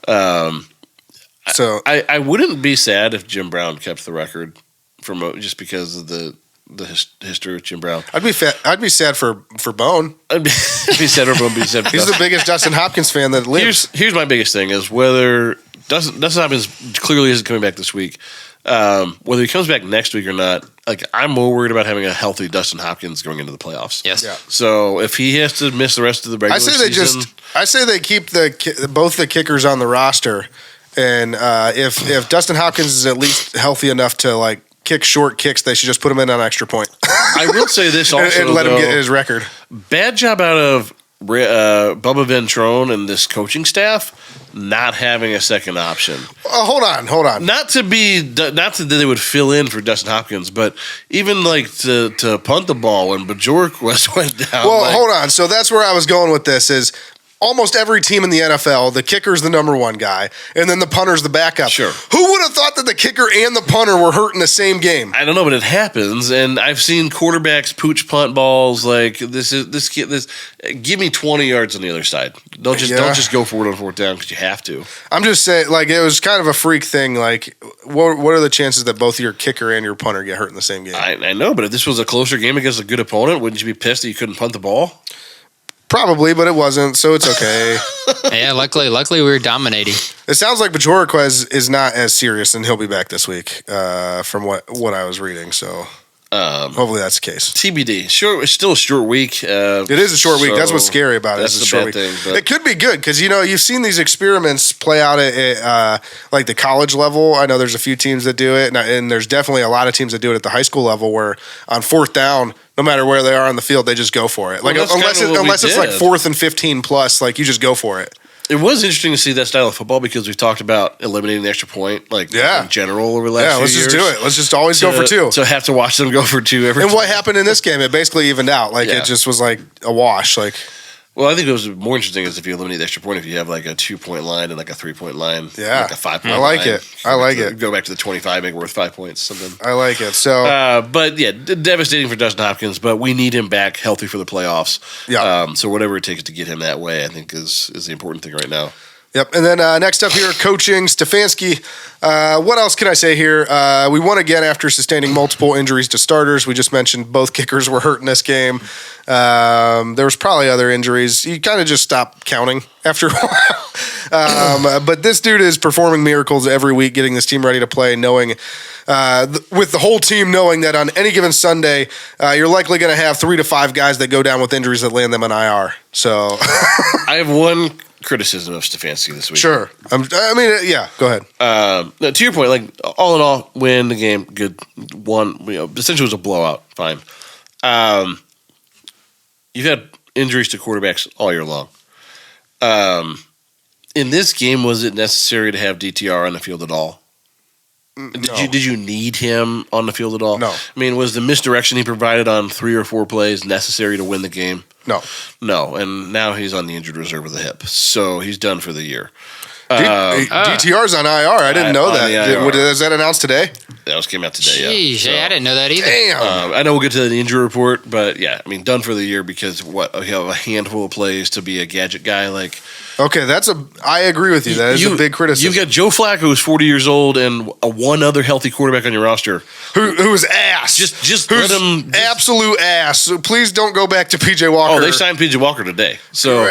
S2: So I wouldn't be sad if Jim Brown kept the record just because of the history with Jim Brown.
S3: I'd be sad for Bone.
S2: I'd be sad for Bone. He's
S3: the biggest Dustin Hopkins fan that lives.
S2: Here's my biggest thing is whether Dustin Hopkins clearly isn't coming back this week. Whether he comes back next week or not, like I'm more worried about having a healthy Dustin Hopkins going into the playoffs.
S4: Yes.
S3: Yeah.
S2: So if he has to miss the rest of the regular season,
S3: I say they keep both the kickers on the roster, and if Dustin Hopkins is at least healthy enough to like kick short kicks, they should just put him in on extra point.
S2: I will say this also,
S3: and let him get his record.
S2: Bad job out of Bubba Ventrone and this coaching staff not having a second option.
S3: Hold on.
S2: Not that they would fill in for Dustin Hopkins, but even like to punt the ball when Bajork went down.
S3: Well, hold on. So that's where I was going with this is almost every team in the NFL, the kicker's the number one guy, and then the punter's the backup.
S2: Sure.
S3: Who would have thought that the kicker and the punter were hurt in the same game?
S2: I don't know, but it happens, and I've seen quarterbacks pooch punt balls. Like this. Give me 20 yards on the other side. Don't just go for it on fourth down because you have to. I'm
S3: just saying, like it was kind of a freak thing. Like, what are the chances that both your kicker and your punter get hurt in the same game?
S2: I know, but if this was a closer game against a good opponent, wouldn't you be pissed that you couldn't punt the ball?
S3: Probably, but it wasn't, so it's okay.
S4: Yeah, luckily we were dominating.
S3: It sounds like Bajorquez is not as serious, and he'll be back this week, from what I was reading. So hopefully that's the case.
S2: TBD. Sure, it's still a short week.
S3: It is a short week. That's what's scary about it.
S2: That's
S3: it's a
S2: the
S3: short
S2: bad
S3: week.
S2: thing. But
S3: it could be good because you've seen these experiments play out at like the college level. I know there's a few teams that do it, and there's definitely a lot of teams that do it at the high school level. Where on fourth down, no matter where they are on the field, they just go for it. Like unless it's like 4th and 15 plus, like you just go for it.
S2: It was interesting to see that style of football because we've talked about eliminating the extra point, like in general over the last few years.
S3: Let's just do it. Let's just always go for two.
S2: So have to watch them go for two every time.
S3: And what happened in this game? It basically evened out. Like it just was like a wash. Like.
S2: Well, I think it was more interesting is if you eliminate the extra point, if you have like a 2-point line and like a 3-point line, like a 5-point line.
S3: I like it.
S2: Go back to the 25, make it worth 5 points, something.
S3: I like it. So,
S2: but yeah, devastating for Dustin Hopkins, but we need him back healthy for the playoffs.
S3: Yeah.
S2: So whatever it takes to get him that way, I think is the important thing right now.
S3: Yep. And then next up here, coaching, Stefanski. What else can I say here? We won again after sustaining multiple injuries to starters. We just mentioned both kickers were hurt in this game. There was probably other injuries. You kind of just stop counting after a But this dude is performing miracles every week, getting this team ready to play, knowing with the whole team knowing that on any given Sunday, you're likely going to have 3 to 5 guys that go down with injuries that land them on IR. So
S2: I have one criticism of Stefanski this week.
S3: Sure. Go ahead.
S2: No, to your point, like all in all, win the game, good. One, essentially it was a blowout. Fine. You've had injuries to quarterbacks all year long. In this game, was it necessary to have DTR on the field at all?
S3: No.
S2: Did you need him on the field at all?
S3: No.
S2: I mean, was the misdirection he provided on 3 or 4 plays necessary to win the game?
S3: No.
S2: And now he's on the injured reserve with a hip, so he's done for the year.
S3: DTR's on IR. I didn't know that. Is that announced today?
S2: That came out today.
S4: Jeez,
S2: yeah.
S4: I didn't know that either.
S3: Damn.
S2: I know we'll get to the injury report, but yeah, I mean, done for the year because you have a handful of plays to be a gadget guy. Like,
S3: okay, I agree with you. That is a big criticism.
S2: You've got Joe Flacco, who's 40 years old, and one other healthy quarterback on your roster
S3: who is ass.
S2: Just let him
S3: absolute ass. So please don't go back to PJ Walker.
S2: Oh, they signed PJ Walker today. So,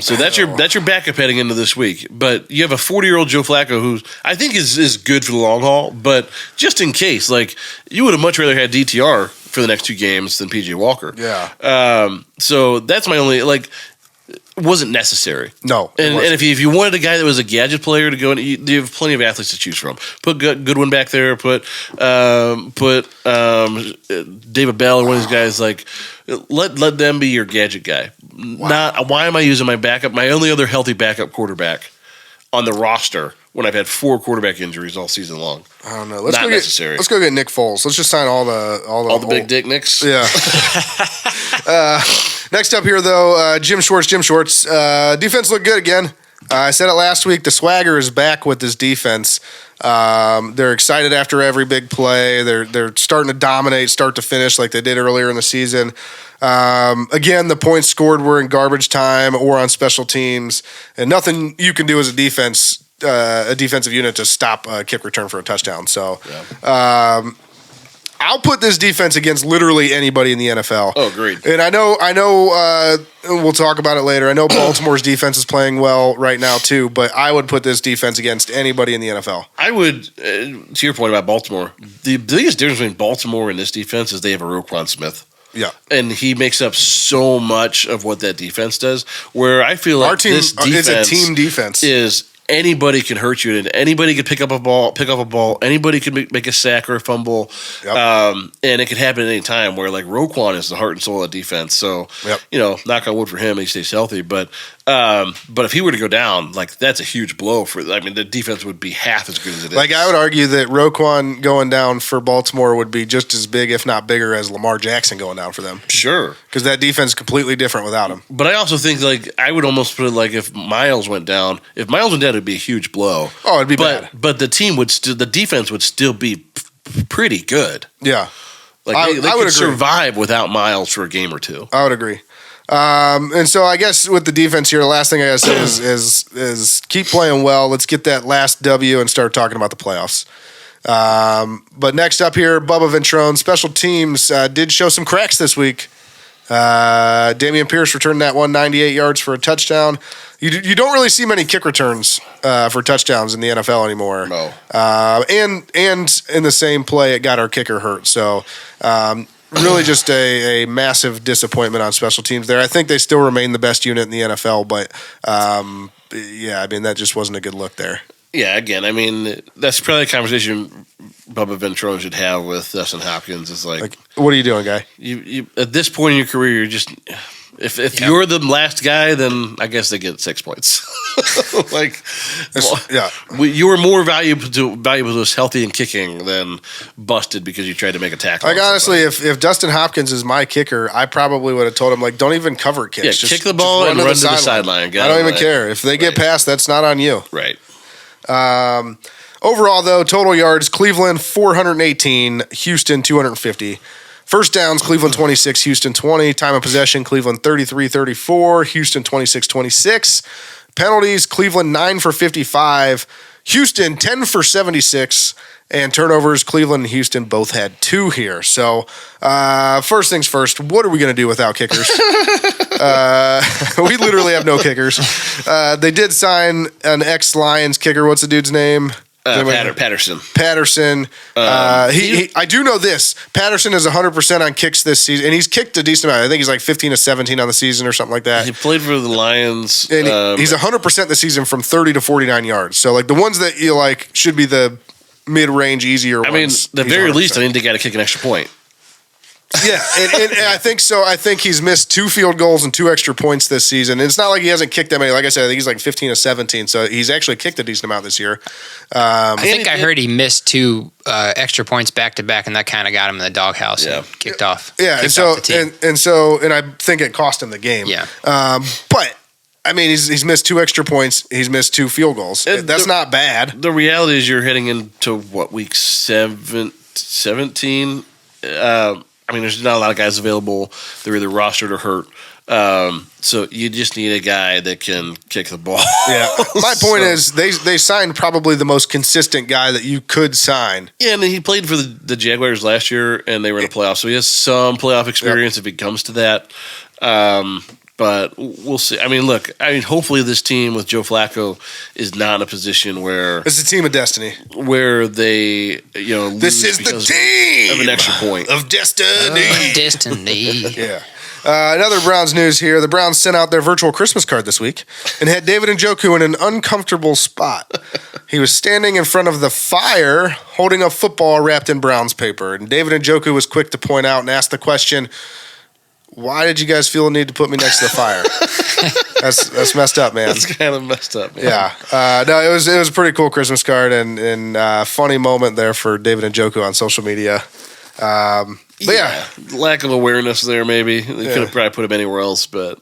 S2: so that's your backup heading into this week. But you have a 40-year-old Joe Flacco who I think is good for the long haul. But just in case, like you would have much rather had DTR for the next 2 games than PJ Walker.
S3: Yeah.
S2: So that's my only it wasn't necessary.
S3: No.
S2: And if you wanted a guy that was a gadget player to go in, you have plenty of athletes to choose from. Put Goodwin back there. Put David Bell or one of these guys. Like let them be your gadget guy. Wow. Why am I using my only other healthy backup quarterback on the roster when I've had 4 quarterback injuries all season long?
S3: I don't know.
S2: Necessary.
S3: Let's go get Nick Foles. Let's just sign all the
S2: big dick Nicks.
S3: Yeah. Next up here, though, Jim Schwartz. Defense looked good again. I said it last week. The swagger is back with this defense. They're excited after every big play. They're starting to dominate, start to finish, like they did earlier in the season. Again, the points scored were in garbage time or on special teams, and nothing you can do as a defensive unit to stop a kick return for a touchdown. So, I'll put this defense against literally anybody in the NFL.
S2: Oh, agreed.
S3: And I know. We'll talk about it later. I know Baltimore's defense is playing well right now too, but I would put this defense against anybody in the NFL.
S2: I would. To your point about Baltimore, the biggest difference between Baltimore and this defense is they have a Roquan Smith.
S3: Yeah,
S2: and he makes up so much of what that defense does. Where I feel like
S3: our team,
S2: this defense
S3: it's a team defense.
S2: Is anybody can hurt you, and anybody can pick up a ball, anybody can make a sack or a fumble, and it can happen at any time. Where like Roquan is the heart and soul of defense. So knock on wood for him, he stays healthy. But if he were to go down, like that's a huge blow for. I mean, the defense would be half as good as it is.
S3: Like I would argue that Roquan going down for Baltimore would be just as big, if not bigger, as Lamar Jackson going down for them.
S2: Sure,
S3: because that defense is completely different without him.
S2: But I also think like I would almost put it like if Miles went down, it'd be a huge blow.
S3: Oh, it'd be bad.
S2: But the defense would still be pretty good.
S3: Yeah,
S2: like they could survive without Miles for a game or 2.
S3: I would agree. And so I guess with the defense here, the last thing I gotta say is keep playing well. Let's get that last W and start talking about the playoffs. But next up here, Bubba Ventrone. Special teams did show some cracks this week. Damian Pierce returned that 198 yards for a touchdown. You don't really see many kick returns for touchdowns in the NFL anymore.
S2: No.
S3: And in the same play, it got our kicker hurt. So really just a massive disappointment on special teams there. I think they still remain the best unit in the NFL, but that just wasn't a good look there.
S2: Yeah, again, I mean, that's probably a conversation Bubba Ventrone should have with Dustin Hopkins. Is like,
S3: what are you doing, guy?
S2: You at this point in your career, you're just if you're the last guy, then I guess they get 6 points. You were more valuable to us healthy and kicking than busted because you tried to make a tackle.
S3: Like honestly, if Dustin Hopkins is my kicker, I probably would have told him like, don't even cover kicks.
S2: Yeah, just kick the ball and run to the sideline.
S3: I don't even care if they get past. That's not on you.
S2: Right.
S3: Overall, though, total yards, Cleveland 418, Houston 250. First downs, Cleveland 26, Houston 20. Time of possession, Cleveland 33-34, Houston 26-26. Penalties, Cleveland 9 for 55, Houston, 10 for 76. And turnovers, Cleveland and Houston both had 2 here. So, first things first, what are we going to do without kickers? We literally have no kickers. They did sign an ex-Lions kicker. What's the dude's name?
S2: Patterson.
S3: I do know this. Patterson is 100% on kicks this season, and he's kicked a decent amount. I think he's like 15 to 17 on the season or something like that.
S2: He played for the Lions.
S3: And he's 100% this season from 30 to 49 yards. So, like, the ones that you like should be the mid-range, easier ones.
S2: I mean, the very least, I think they got to kick an extra point.
S3: Yeah, and I think so. I think he's missed 2 field goals and 2 extra points this season. And it's not like he hasn't kicked that many. Like I said, I think he's like 15 to 17. So he's actually kicked a decent amount this year.
S4: I think I heard he missed 2 extra points back to back, and that kind of got him in the doghouse and kicked off.
S3: Yeah, and I think it cost him the game.
S4: Yeah,
S3: but. I mean, he's missed 2 extra points. He's missed 2 field goals. That's not bad.
S2: The reality is you're heading into, week 17? I mean, there's not a lot of guys available. They're either rostered or hurt. So you just need a guy that can kick the ball.
S3: Yeah. My point is they signed probably the most consistent guy that you could sign.
S2: Yeah, and he played for the Jaguars last year, and they were in the playoffs. So he has some playoff experience if it comes to that. But we'll see. I mean, look. Hopefully this team with Joe Flacco is not in a position where
S3: it's a team of destiny,
S2: where they, lose
S3: this is the team
S2: of an extra point
S3: of destiny.
S4: Yeah.
S3: Another Browns news here. The Browns sent out their virtual Christmas card this week and had David Njoku in an uncomfortable spot. He was standing in front of the fire holding a football wrapped in Browns paper. And David Njoku was quick to point out and ask the question, why did you guys feel the need to put me next to the fire? That's messed up, man.
S2: That's kind of messed up, man.
S3: Yeah. No, it was a pretty cool Christmas card and funny moment there for David Njoku on social media. But yeah,
S2: lack of awareness there. Maybe they could have probably put him anywhere else, but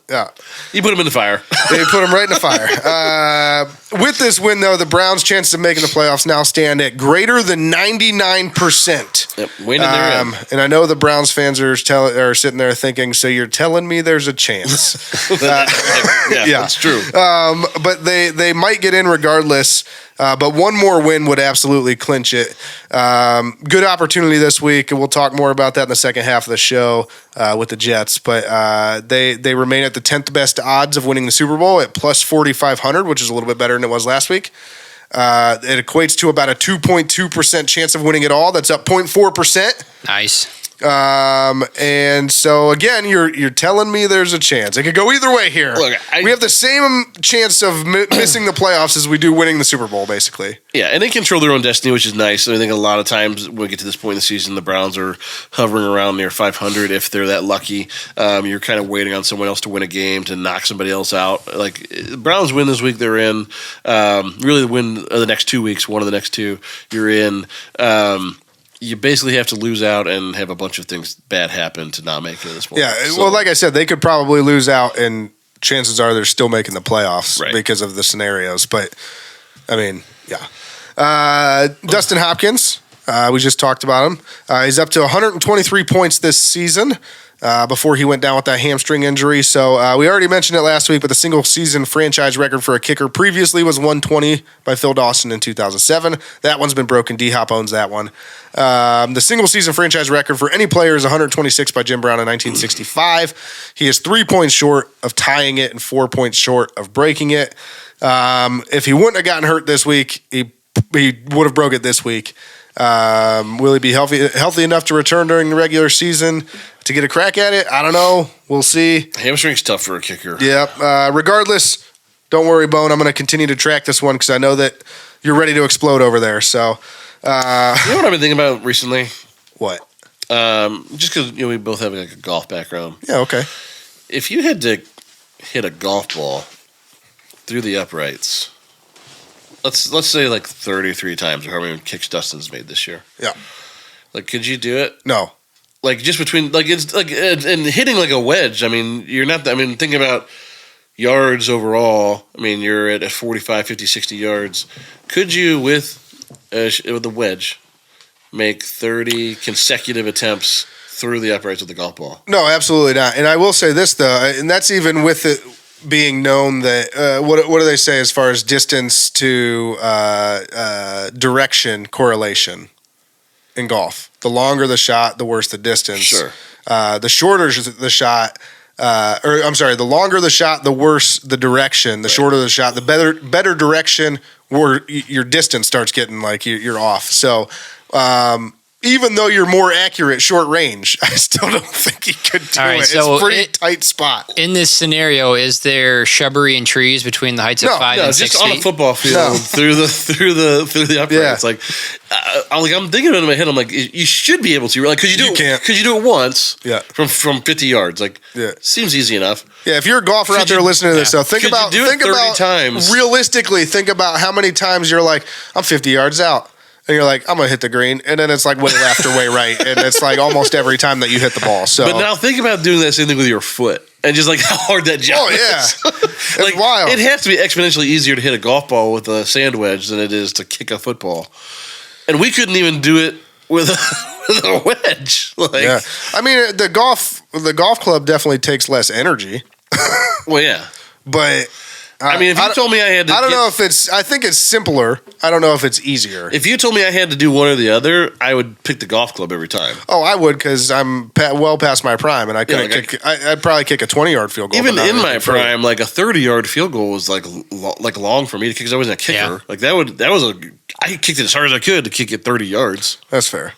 S2: you put him in the fire.
S3: They put him right in the fire. With this win, though, the Browns' chances of making the playoffs now stand at greater than 99%.
S2: Yep, winning their end.
S3: And I know the Browns fans are sitting there thinking, "So you're telling me there's a chance?"
S2: That's true.
S3: But they might get in regardless. But one more win would absolutely clinch it. Good opportunity this week, and we'll talk more about that in the second half of the show with the Jets. But they remain at the 10th best odds of winning the Super Bowl at plus 4,500, which is a little bit better than it was last week. It equates to about a 2.2% chance of winning it all. That's up 0.4%.
S4: Nice.
S3: And so again, you're telling me there's a chance. It could go either way here.
S2: Look,
S3: we have the same chance of missing the playoffs as we do winning the Super Bowl, basically.
S2: Yeah, and they control their own destiny, which is nice. I think a lot of times when we get to this point in the season, the Browns are hovering around near 500 if they're that lucky. You're kind of waiting on someone else to win a game to knock somebody else out. Like the Browns win this week, they're in. Really win the next 2 weeks, one of the next 2, you're in. You basically have to lose out and have a bunch of things bad happen to not make it at this point.
S3: Yeah, well, like I said, they could probably lose out, and chances are they're still making the playoffs because of the scenarios. But, I mean, yeah. Dustin Hopkins, we just talked about him. He's up to 123 points this season before he went down with that hamstring injury. So we already mentioned it last week, but the single-season franchise record for a kicker previously was 120 by Phil Dawson in 2007. That one's been broken. D-Hop owns that one. The single-season franchise record for any player is 126 by Jim Brown in 1965. He is 3 points short of tying it and 4 points short of breaking it. If he wouldn't have gotten hurt this week, he would have broke it this week. Will he be healthy enough to return during the regular season to get a crack at it? I don't know. We'll see.
S2: Hamstring's tough for a kicker.
S3: Yep. Regardless, don't worry, Bone. I'm going to continue to track this one because I know that you're ready to explode over there. So,
S2: you know what I've been thinking about recently?
S3: What?
S2: Just because we both have like a golf background.
S3: Yeah. Okay.
S2: If you had to hit a golf ball through the uprights, let's say like 33 times, or however many kicks Dustin's made this year.
S3: Yeah.
S2: Like, could you do it?
S3: No.
S2: Like, just between, like, it's like, and hitting like a wedge. I mean, you're not, thinking about yards overall. I mean, you're at 45, 50, 60 yards. Could you, with a wedge, make 30 consecutive attempts through the uprights with the golf ball?
S3: No, absolutely not. And I will say this, though, and that's even with it. being known that what do they say as far as distance to direction correlation in golf? The longer the shot, the worse the distance.
S2: Sure.
S3: The shorter the shot, the longer the shot, the worse the direction. The shorter the shot, the better direction, where your distance starts getting like you're off. So. Even though you're more accurate short range, I still don't think he could do it. So it's a pretty tight spot.
S4: In this scenario, is there shrubbery and trees between the heights of 5 and 6 feet?
S2: No, just on a football field through the upright. Yeah. It's like, I'm thinking about it in my head. I'm like, you should be able to, like, because you do it once. Yeah. From 50 yards, like, seems easy enough.
S3: Yeah, if you're a golfer out there listening to this, so think about
S2: 30 times.
S3: Realistically, think about how many times you're like, I'm 50 yards out. And you're like, I'm going to hit the green. And then it's like way left or way right. And it's like almost every time that you hit the ball. So,
S2: but now think about doing that same thing with your foot and just like how hard that jump is.
S3: It's
S2: like,
S3: wild.
S2: It has to be exponentially easier to hit a golf ball with a sand wedge than it is to kick a football. And we couldn't even do it with a wedge. Like,
S3: yeah. I mean, the golf club definitely takes less energy.
S2: Well, yeah.
S3: But...
S2: I mean, if you told me I had to...
S3: I don't know if it's... I think it's simpler. I don't know if it's easier.
S2: If you told me I had to do one or the other, I would pick the golf club every time.
S3: Oh, I would, because I'm well past my prime, and I couldn't I'd probably kick a 20-yard field goal.
S2: Even in my prime, like a 30-yard field goal was like long for me to kick because I wasn't a kicker. Yeah. Like I kicked it as hard as I could to kick it 30 yards.
S3: That's fair.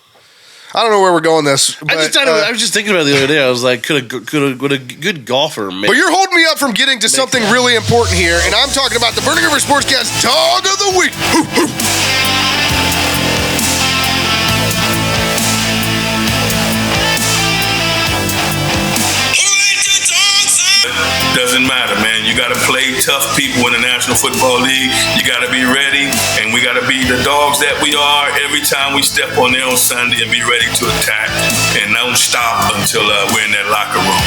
S3: I don't know where we're going this. But,
S2: I was just thinking about it the other day. I was like, could a good golfer make...
S3: But you're holding me up from getting to something really important here, and I'm talking about the Burning River Sportscast Dog of the Week.
S7: Doesn't matter, man. You got to play tough people in the National Football League. You got to be ready, and we got to be the dogs that we are every time we step on there on Sunday and be ready to attack and don't stop until we're in that locker room.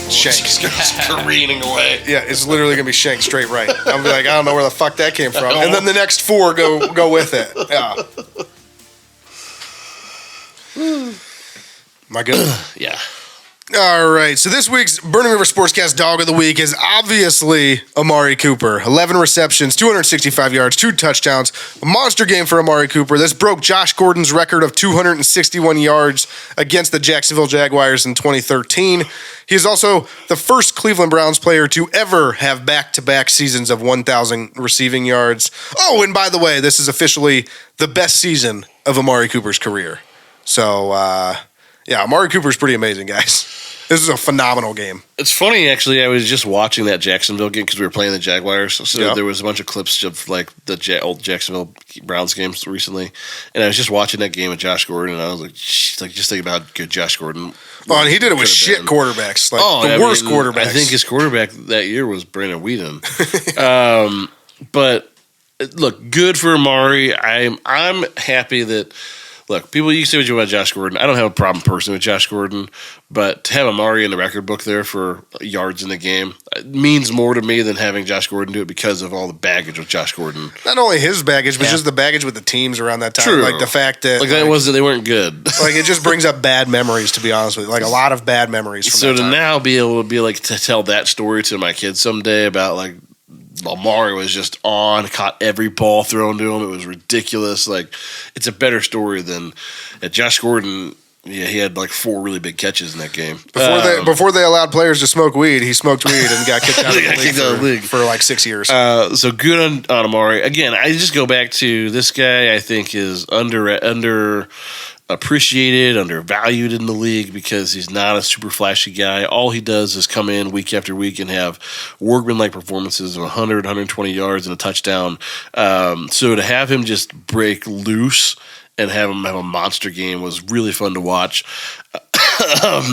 S3: Shanks
S2: careening away.
S3: Yeah, it's literally gonna be shank straight right. I'll be like, I don't know where the fuck that came from, and then the next 4 go with it. Yeah. Am I good?
S2: Yeah.
S3: All right, so this week's Burning River Sportscast Dog of the Week is obviously Amari Cooper. 11 receptions, 265 yards, 2 touchdowns. A monster game for Amari Cooper. This broke Josh Gordon's record of 261 yards against the Jacksonville Jaguars in 2013. He is also the first Cleveland Browns player to ever have back-to-back seasons of 1,000 receiving yards. Oh, and by the way, this is officially the best season of Amari Cooper's career. So, yeah, Amari Cooper's pretty amazing, guys. This is a phenomenal game.
S2: It's funny, actually. I was just watching that Jacksonville game because we were playing the Jaguars. So there was a bunch of clips of like the old Jacksonville Browns games recently, and I was just watching that game with Josh Gordon, and I was like, just think about good Josh Gordon.
S3: Oh, and he did it with shit quarterbacks, like the worst quarterbacks.
S2: I think his quarterback that year was Brandon Whedon. But look, good for Amari. I'm happy that. Look, people, you can say what you want about Josh Gordon. I don't have a problem personally with Josh Gordon, but to have Amari in the record book there for yards in the game means more to me than having Josh Gordon do it because of all the baggage with Josh Gordon.
S3: Not only his baggage, but just the baggage with the teams around that time.
S2: True.
S3: Like the fact that
S2: that was that they weren't good.
S3: Like it just brings up bad memories, to be honest with you. Like a lot of bad memories from that time.
S2: Now be able to be like to tell that story to my kids someday about like Amari was just caught every ball thrown to him. It was ridiculous. Like, it's a better story than Josh Gordon. Yeah, he had like 4 really big catches in that game.
S3: Before they allowed players to smoke weed, he smoked weed and got kicked out of the league for like 6 years.
S2: So good on Amari. Again, I just go back to this guy. I think is under appreciated, undervalued in the league because he's not a super flashy guy. All he does is come in week after week and have workman-like performances of 100, 120 yards and a touchdown. So to have him just break loose and have him have a monster game was really fun to watch.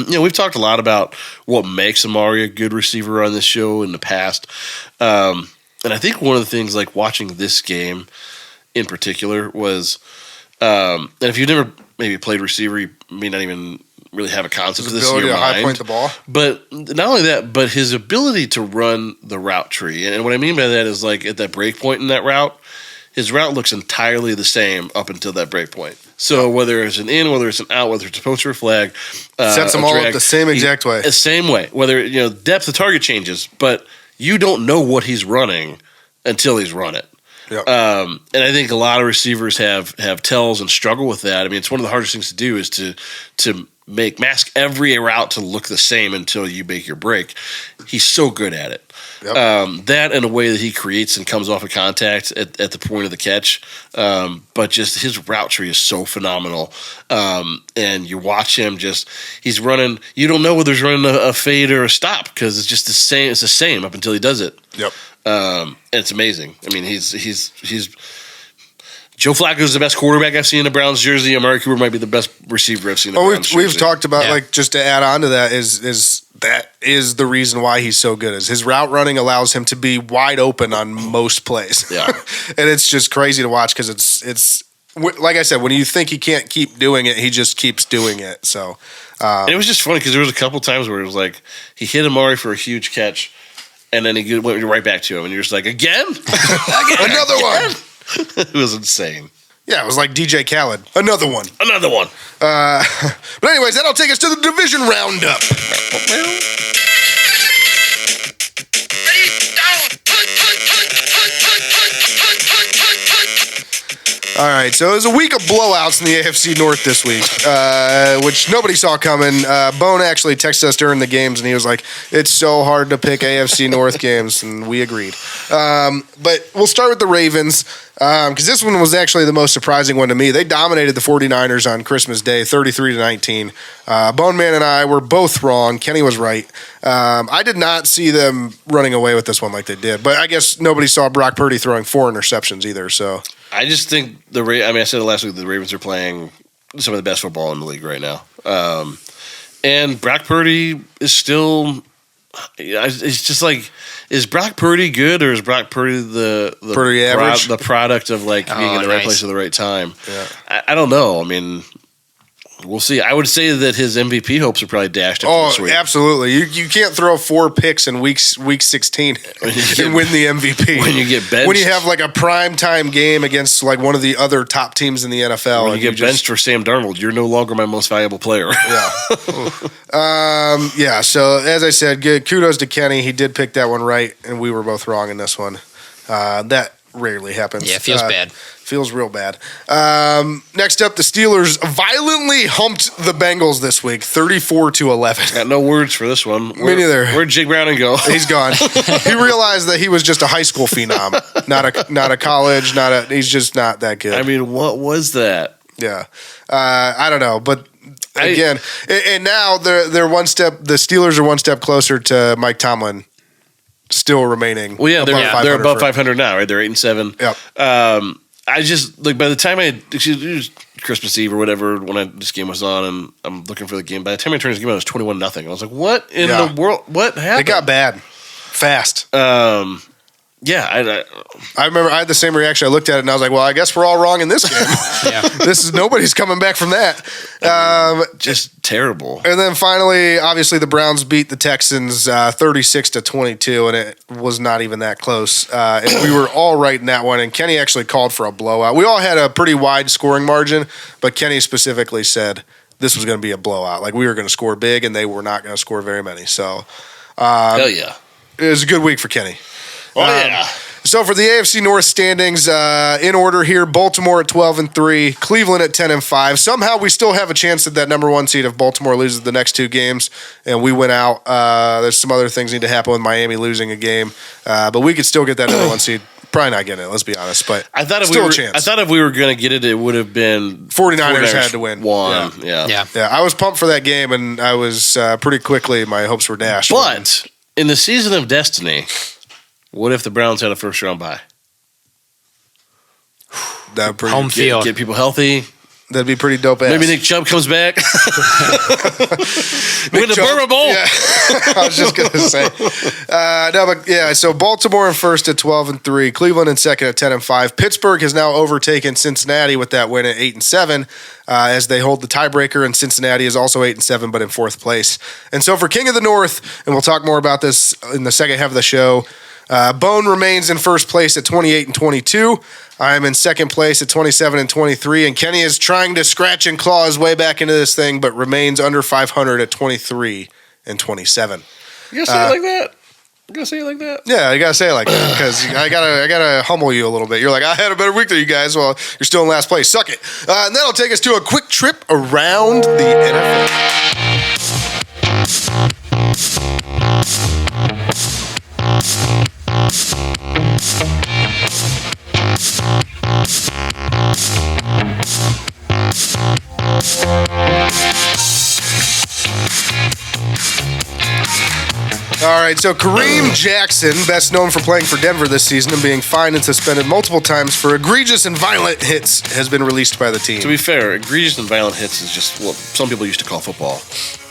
S2: We've talked a lot about what makes Amari a good receiver on this show in the past. And I think one of the things, like watching this game in particular, was and if you've never maybe played receiver, you may not even really have a concept of
S3: His
S2: this in
S3: ability
S2: your
S3: to
S2: mind.
S3: high point the ball.
S2: But not only that, but his ability to run the route tree. And what I mean by that is like at that break point in that route, his route looks entirely the same up until that break point. So whether it's an in, whether it's an out, whether it's a post or a flag,
S3: sets them all up the same exact way.
S2: The same way. Whether depth of target changes, but you don't know what he's running until he's run it.
S3: Yep.
S2: And I think a lot of receivers have tells and struggle with that. I mean, it's one of the hardest things to do is to mask every route to look the same until you make your break. He's so good at it. Yep. That and the way that he creates and comes off of contact at the point of the catch. But just his route tree is so phenomenal. And you watch him he's running. You don't know whether he's running a fade or a stop because it's just the same. It's the same up until he does it.
S3: Yep.
S2: And it's amazing. I mean, he's Joe Flacco is the best quarterback I've seen in the Browns jersey. Amari Cooper might be the best receiver I've seen in the Browns jersey.
S3: We've talked about just to add on to that is that is the reason why he's so good. Is his route running allows him to be wide open on most plays.
S2: Yeah,
S3: and it's just crazy to watch because it's like I said, when you think he can't keep doing it, he just keeps doing it. So
S2: and it was just funny because there was a couple times where it was like he hit Amari for a huge catch. And then he went right back to him, and you're just like, again?
S3: Another one.
S2: It was insane.
S3: Yeah, it was like DJ Khaled. Another one. But anyways, that'll take us to the division roundup. All right, so it was a week of blowouts in the AFC North this week, which nobody saw coming. Bone actually texted us during the games, and he was like, it's so hard to pick AFC North games, and we agreed. But we'll start with the Ravens, because this one was actually the most surprising one to me. They dominated the 49ers on Christmas Day, 33-19. Bone Man and I were both wrong. Kenny was right. I did not see them running away with this one like they did, but I guess nobody saw Brock Purdy throwing 4 interceptions either, so...
S2: I just think I said it last week, the Ravens are playing some of the best football in the league right now. And Brock Purdy is still, it's just like, is Brock Purdy good or is Brock Purdy the
S3: Purdy average?
S2: The product of like being in the right place at the right time?
S3: Yeah.
S2: I don't know. I mean, we'll see. I would say that his MVP hopes are probably dashed after this week.
S3: Absolutely. You can't throw 4 picks in week 16 and win the MVP.
S2: When you get benched.
S3: When you have like a primetime game against like one of the other top teams in the NFL.
S2: When you get benched for Sam Darnold, you're no longer my most valuable player.
S3: Yeah. So as I said, good kudos to Kenny. He did pick that one right, and we were both wrong in this one. That rarely happens.
S4: Yeah, it feels bad.
S3: Feels real bad. Next up, the Steelers violently humped the Bengals this week, 34-11.
S2: Got no words for this one.
S3: Me neither.
S2: Where'd Jake Browning go?
S3: He's gone. He realized that he was just a high school phenom, not a college, he's just not that good.
S2: I mean, what was that?
S3: Yeah. I don't know, but again, and now they're one step. The Steelers are one step closer to Mike Tomlin still remaining.
S2: Well, yeah, they're above 500 now, right? They're 8-7.
S3: Yep.
S2: I just like by the time it was Christmas Eve or whatever when this game was on, and I'm looking for the game. By the time I turned this game on, it was 21-0. I was like, "What in the world? What happened?"
S3: It got bad fast.
S2: Yeah,
S3: I remember I had the same reaction. I looked at it and I was like, "Well, I guess we're all wrong in this game." Nobody's coming back from that.
S2: Just terrible.
S3: And then finally, obviously, the Browns beat the Texans 36-22, and it was not even that close. And we were all right in that one. And Kenny actually called for a blowout. We all had a pretty wide scoring margin, but Kenny specifically said this was going to be a blowout. Like we were going to score big, and they were not going to score very many. So,
S2: hell yeah,
S3: it was a good week for Kenny.
S2: Oh, yeah.
S3: So for the AFC North standings, in order here, Baltimore at 12-3, Cleveland at 10-5. Somehow we still have a chance at that number 1 seed if Baltimore loses the next 2 games, and we went out. There's some other things need to happen with Miami losing a game, but we could still get that number 1 seed. Probably not getting it, let's be honest, but
S2: I thought if we were going to get it, it would have been
S3: 49ers had to win.
S2: Yeah.
S3: I was pumped for that game, and I was pretty quickly, my hopes were dashed.
S2: But in the season of destiny, what if the Browns had a first round bye?
S3: That
S4: home field.
S2: Get people healthy.
S3: That'd be pretty dope ass.
S2: Maybe Nick Chubb comes back. Win the Burma Bowl.
S3: Yeah. I was just going to say. So Baltimore in first at 12-3. Cleveland in second at 10-5. Pittsburgh has now overtaken Cincinnati with that win at 8-7 as they hold the tiebreaker, and Cincinnati is also 8-7 but in fourth place. And so for King of the North, and we'll talk more about this in the second half of the show, Bone remains in first place at 28-22. I am in second place at 27-23, and Kenny is trying to scratch and claw his way back into this thing, but remains under 500 at 23-27.
S2: You gotta say it like that. You gotta say it like that.
S3: Yeah, I gotta say it like that because I gotta humble you a little bit. You're like, I had a better week than you guys. Well, you're still in last place. Suck it. And that'll take us to a quick trip around the NFL. All right, so Kareem Jackson, best known for playing for Denver this season and being fined and suspended multiple times for egregious and violent hits, has been released by the team.
S2: To be fair, egregious and violent hits is just what some people used to call football.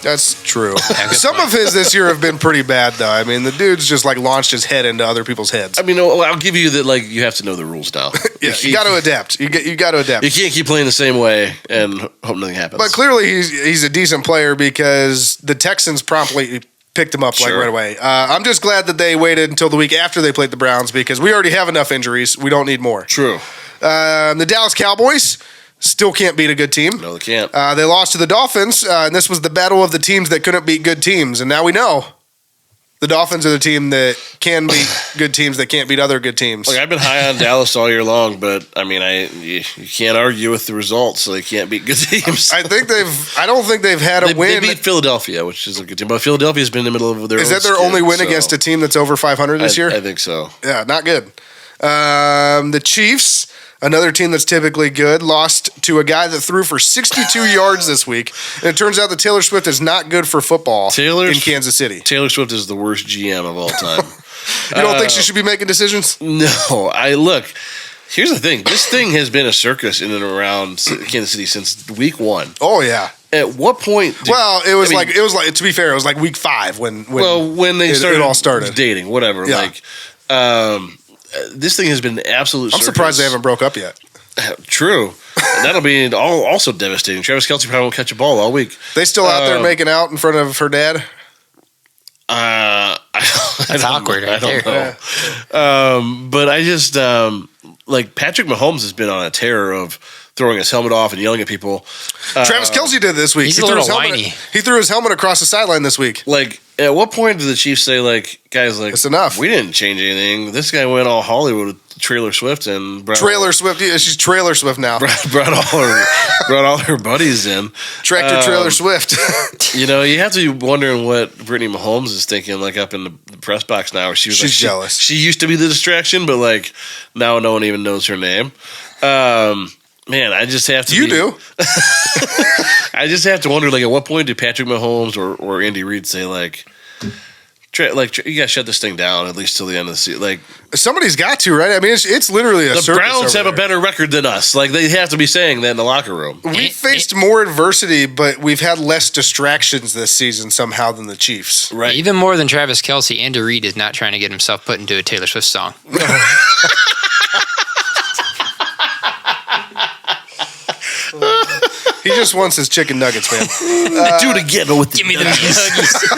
S3: That's true. Some of his this year have been pretty bad, though. I mean, the dude's just like launched his head into other people's heads.
S2: I mean, I'll give you that. Like, you have to know the rules now.
S3: Yeah, you got to adapt. You got to adapt.
S2: You can't keep playing the same way and hope nothing happens.
S3: But clearly, he's a decent player because the Texans promptly picked him up right away. I'm just glad that they waited until the week after they played the Browns because we already have enough injuries. We don't need more.
S2: True.
S3: The Dallas Cowboys still can't beat a good team.
S2: No, they can't.
S3: They lost to the Dolphins, and this was the battle of the teams that couldn't beat good teams. And now we know the Dolphins are the team that can beat good teams that can't beat other good teams.
S2: Look, I've been high on Dallas all year long, but I mean, you can't argue with the results. So they can't beat good teams.
S3: I don't think they've had a win.
S2: They beat Philadelphia, which is a good team, but Philadelphia's been in the middle of their.
S3: Is that their only win against a team that's over 500 this year?
S2: I think so.
S3: Yeah, not good. The Chiefs, another team that's typically good, lost to a guy that threw for 62 yards this week. And it turns out that Taylor Swift is not good for football in Kansas City.
S2: Taylor Swift is the worst GM of all time.
S3: You don't think she should be making decisions?
S2: No. Look, here's the thing. This thing has been a circus in and around Kansas City since week 1.
S3: Oh, yeah.
S2: At what point?
S3: It was like to be fair, it was like week 5 when
S2: they
S3: it all started
S2: dating, whatever.
S3: Yeah.
S2: This thing has been absolute.
S3: I'm surprised they haven't broke up yet.
S2: True. That'll be also devastating. Travis Kelce probably won't catch a ball all week.
S3: They still out there making out in front of her dad?
S4: That's awkward.
S2: I don't know. But I just Patrick Mahomes has been on a tear of throwing his helmet off and yelling at people.
S3: Travis Kelce did this week.
S4: He's a little whiny.
S3: He threw his helmet across the sideline this week.
S2: Like, at what point did the Chiefs say, guys,
S3: it's enough?
S2: We didn't change anything. This guy went all Hollywood with Trailer Swift and
S3: Swift. Yeah, she's Trailer Swift now.
S2: Brought all her buddies in.
S3: Tractor Trailer Swift.
S2: You have to be wondering what Brittany Mahomes is thinking, up in the press box now. Where she's
S3: jealous.
S2: She used to be the distraction, but now no one even knows her name. Man, I just have to.
S3: You do.
S2: I just have to wonder, at what point did Patrick Mahomes or Andy Reid say, you got to shut this thing down at least till the end of the season?
S3: Somebody's got to, right? I mean, it's literally a circus.
S2: The Browns have a better record than us. They have to be saying that in the locker room.
S3: We've faced more adversity, but we've had less distractions this season somehow than the Chiefs.
S2: Right.
S4: Even more than Travis Kelce, Andy Reid is not trying to get himself put into a Taylor Swift song.
S3: He just wants his chicken nuggets, man.
S2: Do it again with
S4: Give me the nuggets.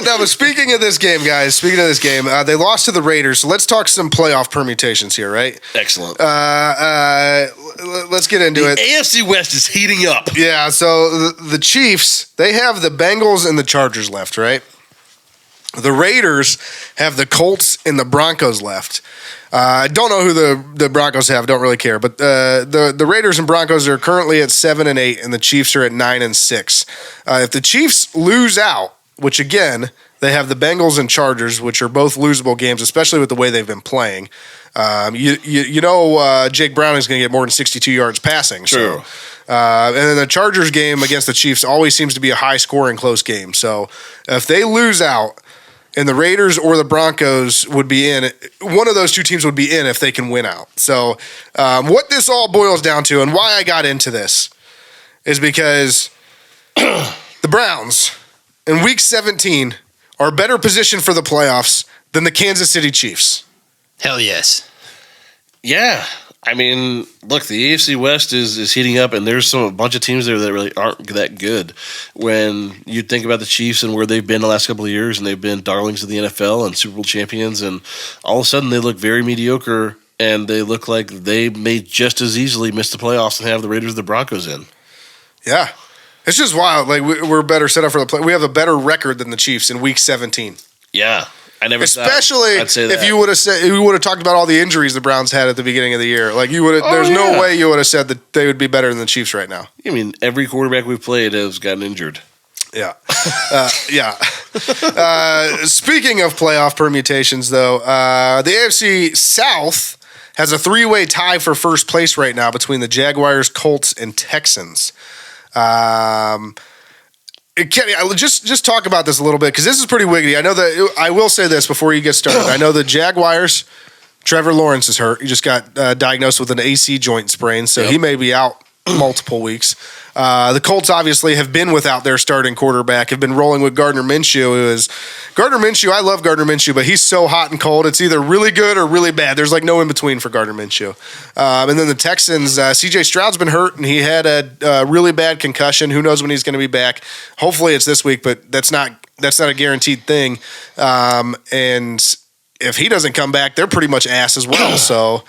S3: No, but speaking of this game, guys, they lost to the Raiders. So let's talk some playoff permutations here, right?
S2: Excellent.
S3: Let's get into it.
S2: The AFC West is heating up.
S3: Yeah, so the Chiefs, they have the Bengals and the Chargers left, right? The Raiders have the Colts and the Broncos left. I don't know who the Broncos have. Don't really care. But the Raiders and Broncos are currently at 7-8, and the Chiefs are at 9-6. If the Chiefs lose out, which again they have the Bengals and Chargers, which are both losable games, especially with the way they've been playing. Jake Browning is going to get more than 62 yards passing.
S2: True.
S3: And then the Chargers game against the Chiefs always seems to be a high-scoring, close game. So if they lose out, and the Raiders or the Broncos would be in. One of those two teams would be in if they can win out. So what this all boils down to and why I got into this is because the Browns in Week 17 are better positioned for the playoffs than the Kansas City Chiefs.
S4: Hell yes.
S2: Yeah. I mean, look, the AFC West is heating up, and there's a bunch of teams there that really aren't that good. When you think about the Chiefs and where they've been the last couple of years, and they've been darlings of the NFL and Super Bowl champions, and all of a sudden they look very mediocre, and they look like they may just as easily miss the playoffs and have the Raiders or the Broncos in.
S3: Yeah. It's just wild. Like, we're better set up for the play. We have a better record than the Chiefs in Week 17.
S2: Yeah. I never
S3: Especially
S2: I'd say that.
S3: if you would have talked about all the injuries the Browns had at the beginning of the year. Like you would have. There's no way you would have said that they would be better than the Chiefs right now.
S2: I mean, every quarterback we've played has gotten injured.
S3: Yeah, yeah. Speaking of playoff permutations, though, the AFC South has a 3-way tie for first place right now between the Jaguars, Colts, and Texans. Kenny, just talk about this a little bit because this is pretty wiggity. I know that I will say this before you get started. I know the Jaguars, Trevor Lawrence is hurt. He just got diagnosed with an AC joint sprain, so he may be out multiple weeks. The Colts obviously have been without their starting quarterback, have been rolling with Gardner Minshew. I love Gardner Minshew, but he's so hot and cold. It's either really good or really bad. There's like no in between for Gardner Minshew. And then the Texans, CJ Stroud's been hurt, and he had a really bad concussion. Who knows when he's going to be back? Hopefully it's this week, but that's not a guaranteed thing. And if he doesn't come back, they're pretty much ass as well. So,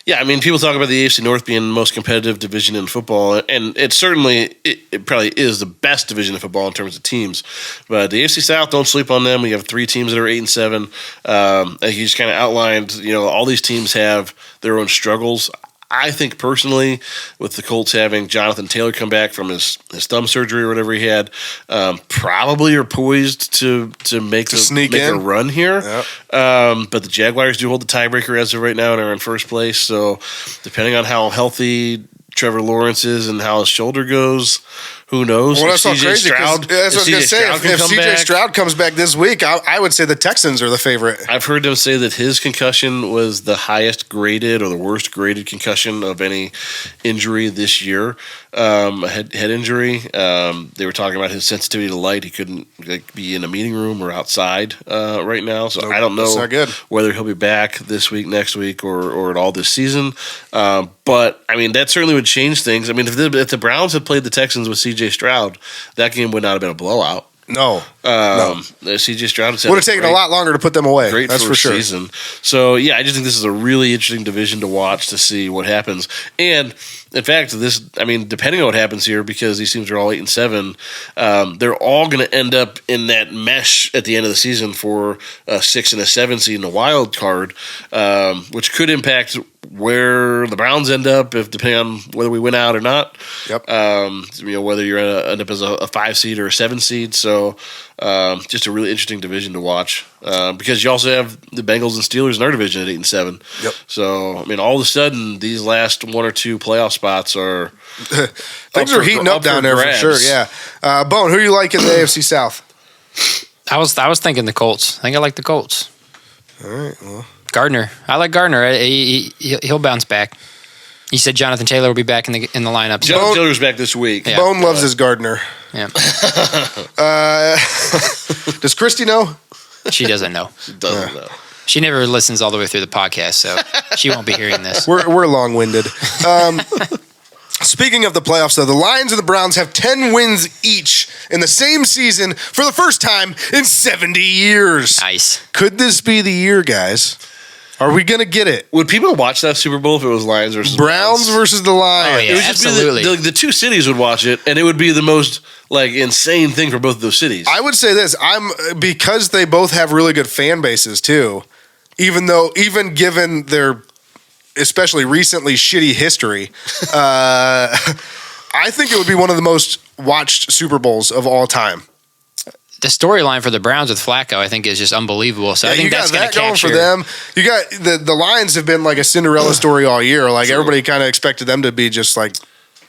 S2: yeah, I mean, people talk about the AFC North being the most competitive division in football, and it probably is the best division of football in terms of teams. But the AFC South, don't sleep on them. We have 3 teams that are 8-7. As you just kind of outlined, all these teams have their own struggles. I think personally, with the Colts having Jonathan Taylor come back from his thumb surgery or whatever he had, probably are poised to make a run here. Yep. But the Jaguars do hold the tiebreaker as of right now and are in first place. So depending on how healthy Trevor Lawrence is and how his shoulder goes, who knows?
S3: Well, that's all crazy. That's what I was going to say. If CJ Stroud comes back this week, I would say the Texans are the favorite.
S2: I've heard them say that his concussion was the highest graded or the worst graded concussion of any injury this year, a head injury. They were talking about his sensitivity to light. He couldn't be in a meeting room or outside right now. So I don't know whether he'll be back this week, next week, or at all this season. But, I mean, that certainly would change things. I mean, if the Browns had played the Texans with CJ Stroud, that game would not have been a blowout.
S3: No.
S2: CJ Stroud
S3: would have taken a lot longer to put them away.
S2: Great that's for sure. Season. So, yeah, I just think this is a really interesting division to watch to see what happens. And, in fact, depending on what happens here, because these teams are all 8-7, they're all going to end up in that mesh at the end of the season for a 6 and a 7 seed in a wild card, which could impact where the Browns end up, depending on whether we win out or not.
S3: Yep.
S2: Whether you're end up as a 5 seed or a 7 seed. So, just a really interesting division to watch because you also have the Bengals and Steelers in our division at 8-7.
S3: Yep.
S2: So, I mean, all of a sudden, these last 1 or 2 playoff spots are
S3: things are heating up down there for sure. Yeah. Bone, who do you like in the AFC South?
S4: I was thinking the Colts. I think I like the Colts.
S3: All right. Well,
S4: Gardner. I like Gardner. He'll bounce back. He said Jonathan Taylor will be back in the lineup.
S2: Jonathan Taylor's back this week.
S3: Yeah. Bone loves his Gardner.
S4: Yeah.
S3: Does Christy know?
S4: She doesn't know.
S2: She doesn't know.
S4: She never listens all the way through the podcast, so she won't be hearing this.
S3: We're long-winded. Speaking of the playoffs, though, the Lions and the Browns have 10 wins each in the same season for the first time in 70 years.
S4: Nice.
S3: Could this be the year, guys? Are we going to get it?
S2: Would people watch that Super Bowl if it was Lions versus
S3: Browns versus the Lions?
S4: Oh, yeah,
S2: it would
S4: absolutely.
S2: Just be the 2 cities would watch it, and it would be the most insane thing for both of those cities.
S3: I would say this: because they both have really good fan bases too. Even given their especially recently shitty history, I think it would be one of the most watched Super Bowls of all time.
S4: The storyline for the Browns with Flacco, I think, is just unbelievable. So I think that's going to capture.
S3: For them. You got the Lions have been like a Cinderella story all year. Like everybody kind of expected them to be just like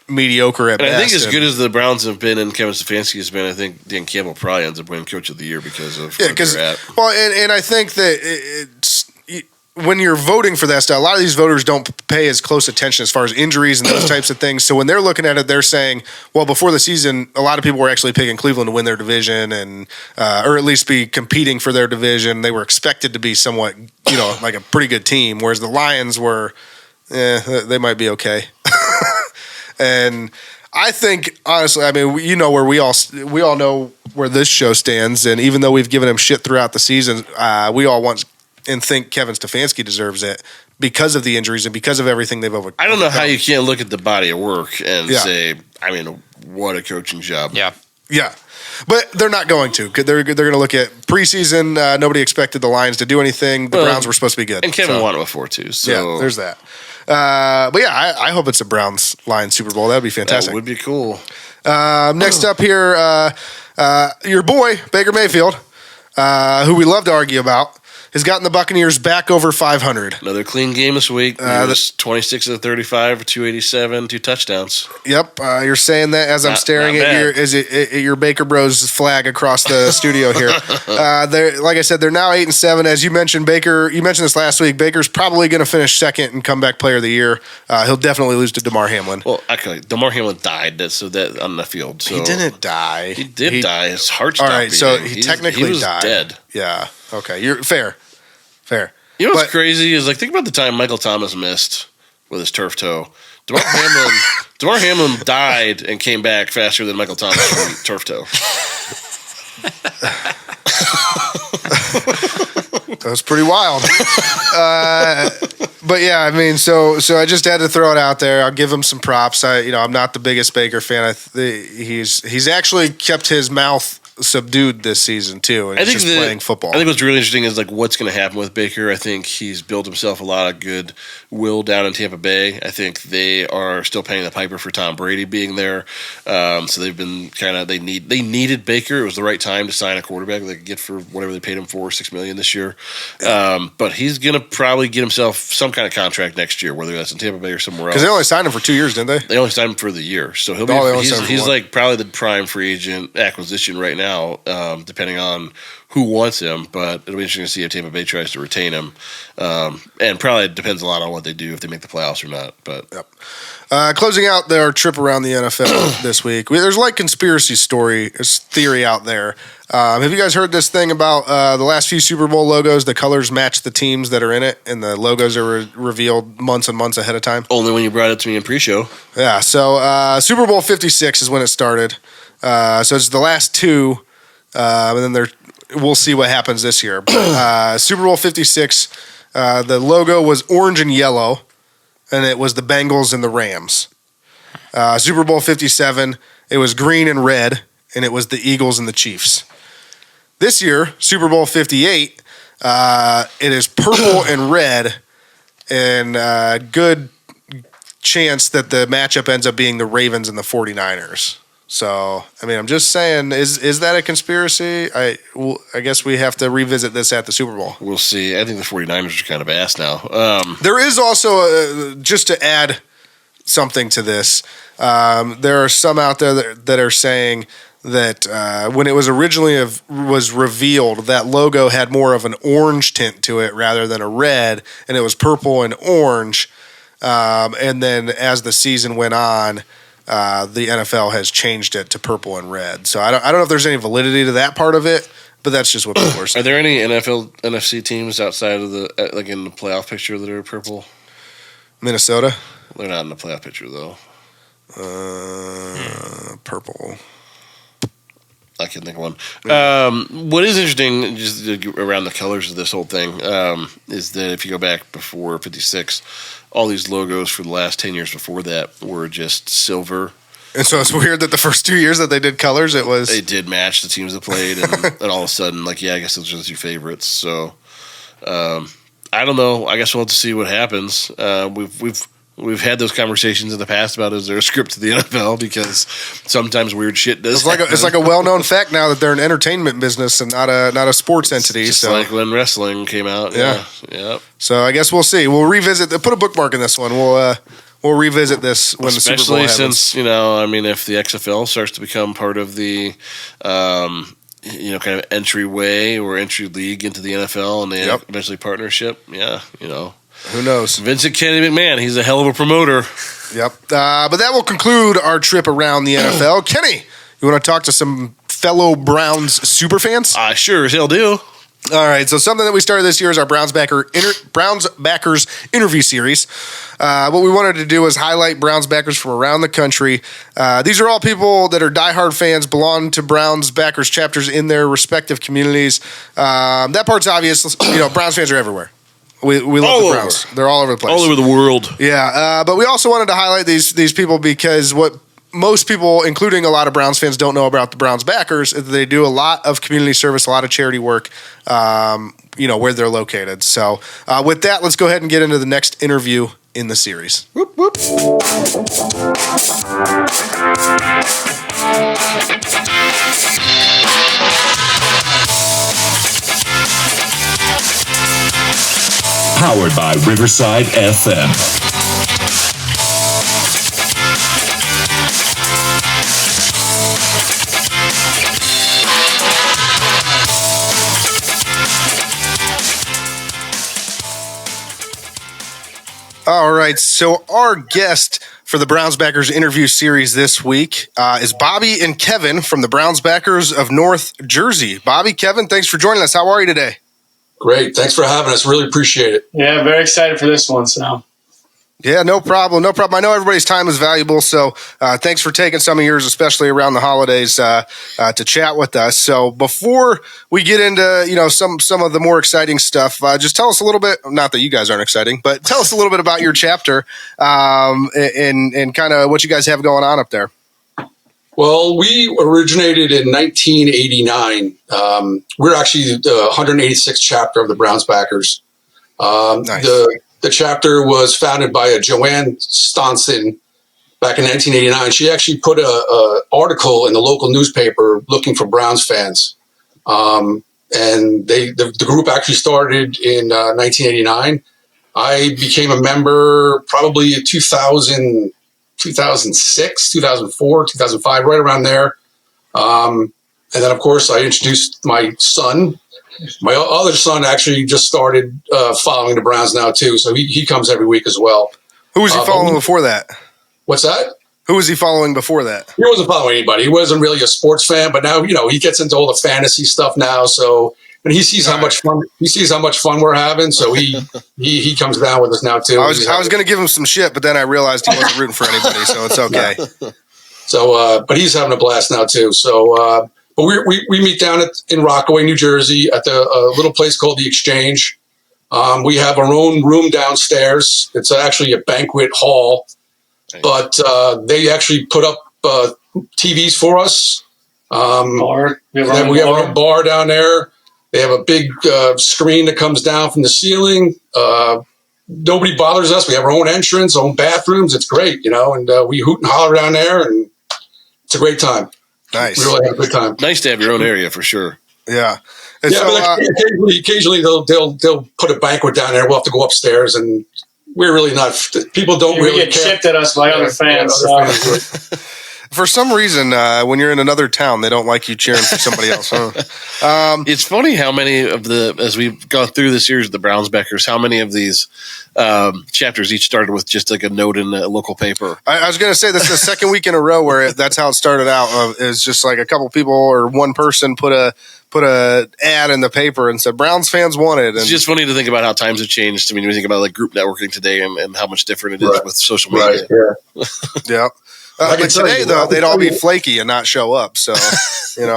S3: mediocre at best.
S2: I think as good as the Browns have been and Kevin Stefanski has been, I think Dan Campbell probably ends up winning Coach of the Year because of where they're at.
S3: Well, and I think that it's when you're voting for that stuff, a lot of these voters don't pay as close attention as far as injuries and those types of things. So when they're looking at it, they're saying, well, before the season, a lot of people were actually picking Cleveland to win their division and or at least be competing for their division. They were expected to be somewhat, like a pretty good team, whereas the Lions were, they might be okay. And I think, honestly, I mean, where we all know where this show stands, and even though we've given him shit throughout the season, we all want and think Kevin Stefanski deserves it because of the injuries and because of everything they've overcome.
S2: I don't know how you can't look at the body of work and say, I mean, what a coaching job.
S4: Yeah.
S3: Yeah. But they're not going to. They're going to look at preseason. Nobody expected the Lions to do anything. The Browns were supposed to be good.
S2: And Kevin won it before, too. So.
S3: Yeah, there's that. But yeah, I hope it's a Browns-Lions Super Bowl. That would be fantastic.
S2: That would be cool.
S3: Next up here, your boy, Baker Mayfield, who we love to argue about, has gotten the Buccaneers back over 500.
S2: Another clean game this week. It was 26 of 35 for 287, 2 touchdowns.
S3: Yep, you're saying that as I'm staring at your Baker Bros flag across the studio here. Like I said, they're now 8-7. As you mentioned, you mentioned this last week. Baker's probably going to finish second and comeback player of the year. He'll definitely lose to DeMar Hamlin.
S2: Well, actually, DeMar Hamlin died on the field. So
S3: he didn't die.
S2: He did die. His heart stopped.
S3: All right, so he technically
S2: was
S3: died.
S2: Dead.
S3: Yeah. Okay. You're fair.
S2: You know what's crazy is think about the time Michael Thomas missed with his turf toe. DeMar Hamlin died and came back faster than Michael Thomas from turf toe.
S3: That was pretty wild. But yeah, I mean, so I just had to throw it out there. I'll give him some props. I'm not the biggest Baker fan. He's actually kept his mouth subdued this season too, and he's just playing football.
S2: I think what's really interesting is what's going to happen with Baker. I think he's built himself a lot of good will down in Tampa Bay. I think they are still paying the piper for Tom Brady being there. So they've been they needed Baker. It was the right time to sign a quarterback they could get for whatever they paid him for, $6 million this year. But he's going to probably get himself some kind of contract next year, whether that's in Tampa Bay or somewhere else.
S3: Because they only signed him for 2 years, didn't they?
S2: They only signed him for the year, so he'll he's probably the prime free agent acquisition right now. Depending on who wants him, but it'll be interesting to see if Tampa Bay tries to retain him, and probably depends a lot on what they do if they make the playoffs or not. But
S3: closing out their trip around the NFL this week, there's conspiracy theory out there. Have you guys heard this thing about the last few Super Bowl logos? The colors match the teams that are in it, and the logos are revealed months and months ahead of time.
S2: Only when you brought it to me in pre-show.
S3: Yeah. So Super Bowl 56 is when it started. So it's the last two, and then we'll see what happens this year. But, Super Bowl 56, the logo was orange and yellow, and it was the Bengals and the Rams. Super Bowl 57, it was green and red, and it was the Eagles and the Chiefs. This year, Super Bowl 58, it is purple and red, and good chance that the matchup ends up being the Ravens and the 49ers. So, I mean, I'm just saying, is that a conspiracy? I guess we have to revisit this at the Super Bowl.
S2: We'll see. I think the 49ers are kind of ass now.
S3: There is also, just to add something to this, there are some out there that are saying that when it was originally was revealed, that logo had more of an orange tint to it rather than a red, and it was purple and orange. And then as the season went on, the NFL has changed it to purple and red. So I don't know if there's any validity to that part of it, but that's just what people are saying.
S2: Are there any NFC teams outside of the in the playoff picture that are purple?
S3: Minnesota?
S2: They're not in the playoff picture though.
S3: Purple.
S2: I can think of one. What is interesting, just around the colors of this whole thing, is that if you go back before 56, all these logos for the last 10 years before that were just silver.
S3: And so it's weird that the first 2 years that they did colors, they
S2: did match the teams that played, and all of a sudden, I guess those are the two favorites. So I don't know. I guess we'll have to see what happens. We've had those conversations in the past about is there a script to the NFL, because sometimes weird shit does.
S3: It's like a well-known fact now that they're an entertainment business and not a sports entity.
S2: Just like when wrestling came out.
S3: Yeah.
S2: Yep.
S3: So I guess we'll see. We'll revisit. Put a bookmark in this one. We'll we'll revisit this when the Super Bowl happens.
S2: Especially since, if the XFL starts to become part of the, kind of entryway or entry league into the NFL and the eventually partnership. Yeah,
S3: Who knows?
S2: Vincent Kennedy McMahon, he's a hell of a promoter.
S3: Yep. But that will conclude our trip around the NFL. Kenny, you want to talk to some fellow Browns superfans?
S2: I sure as hell do.
S3: All right, so something that we started this year is our Browns Backers interview series. What we wanted to do was highlight Browns backers from around the country. These are all people that are diehard fans, belong to Browns backers chapters in their respective communities. That part's obvious. Browns fans are everywhere. We love the Browns. They're all over the place.
S2: All over the world.
S3: Yeah, but we also wanted to highlight these people because what most people, including a lot of Browns fans, don't know about the Browns backers is that they do a lot of community service, a lot of charity work, where they're located. So with that, let's go ahead and get into the next interview in the series. Whoop, whoop.
S8: Powered by Riverside FM.
S3: All right, so our guest for the Browns Backers interview series this week is Bobby and Kevin from the Browns Backers of North Jersey. Bobby, Kevin, thanks for joining us. How are you today?
S6: Great. Thanks for having us. Really appreciate it.
S5: Yeah, very excited for this one. So.
S3: Yeah, no problem. I know everybody's time is valuable, so thanks for taking some of yours, especially around the holidays, to chat with us. So before we get into some of the more exciting stuff, just tell us a little bit. Not that you guys aren't exciting, but tell us a little bit about your chapter and kind of what you guys have going on up there.
S6: Well, we originated in 1989. We're actually the 186th chapter of the Browns Backers.
S3: Nice.
S6: The chapter was founded by a Joanne Stonson back in 1989. She actually put a article in the local newspaper looking for Browns fans. And the group actually started in 1989. I became a member probably in 2006, 2004, 2005, right around there. And then, of course, I introduced my son. My other son actually just started following the Browns now, too. So he comes every week as well.
S3: Who was he following before that?
S6: What's that?
S3: Who was he following before that?
S6: He wasn't following anybody. He wasn't really a sports fan, but now, he gets into all the fantasy stuff now. So, and he sees how much fun we're having. So he comes down with us now, too.
S3: I was going to give him some shit, but then I realized he wasn't rooting for anybody. So it's okay.
S6: So, but he's having a blast now, too. So, but we meet down in Rockaway, New Jersey, at the little place called the Exchange. We have our own room downstairs. It's actually a banquet hall, but they actually put up TVs for us.
S5: Bar.
S6: We have our bar down there. They have a big screen that comes down from the ceiling. Nobody bothers us. We have our own entrance, own bathrooms. It's great, and we hoot and holler down there, and it's a great time.
S3: Nice.
S6: We really have a good time.
S2: Nice to have your own area for sure.
S3: Yeah.
S6: And so, occasionally they'll put a banquet down there. We'll have to go upstairs, and we're really not. People don't really
S5: get chipped at us by other fans.
S3: For some reason, when you're in another town, they don't like you cheering for somebody else. Huh?
S2: It's funny how many of as we've gone through the series of the Browns Backers, how many of these chapters each started with just like a note in a local paper.
S3: I was going to say this is the second week in a row where that's how it started out. It's just like a couple people or one person put a ad in the paper and said Browns fans wanted. And
S2: it's just funny to think about how times have changed. I mean, when you think about like group networking today and how much different it is with social media.
S6: Right.
S3: Yeah. But today, though, they'd all be flaky and not show up. So,
S6: And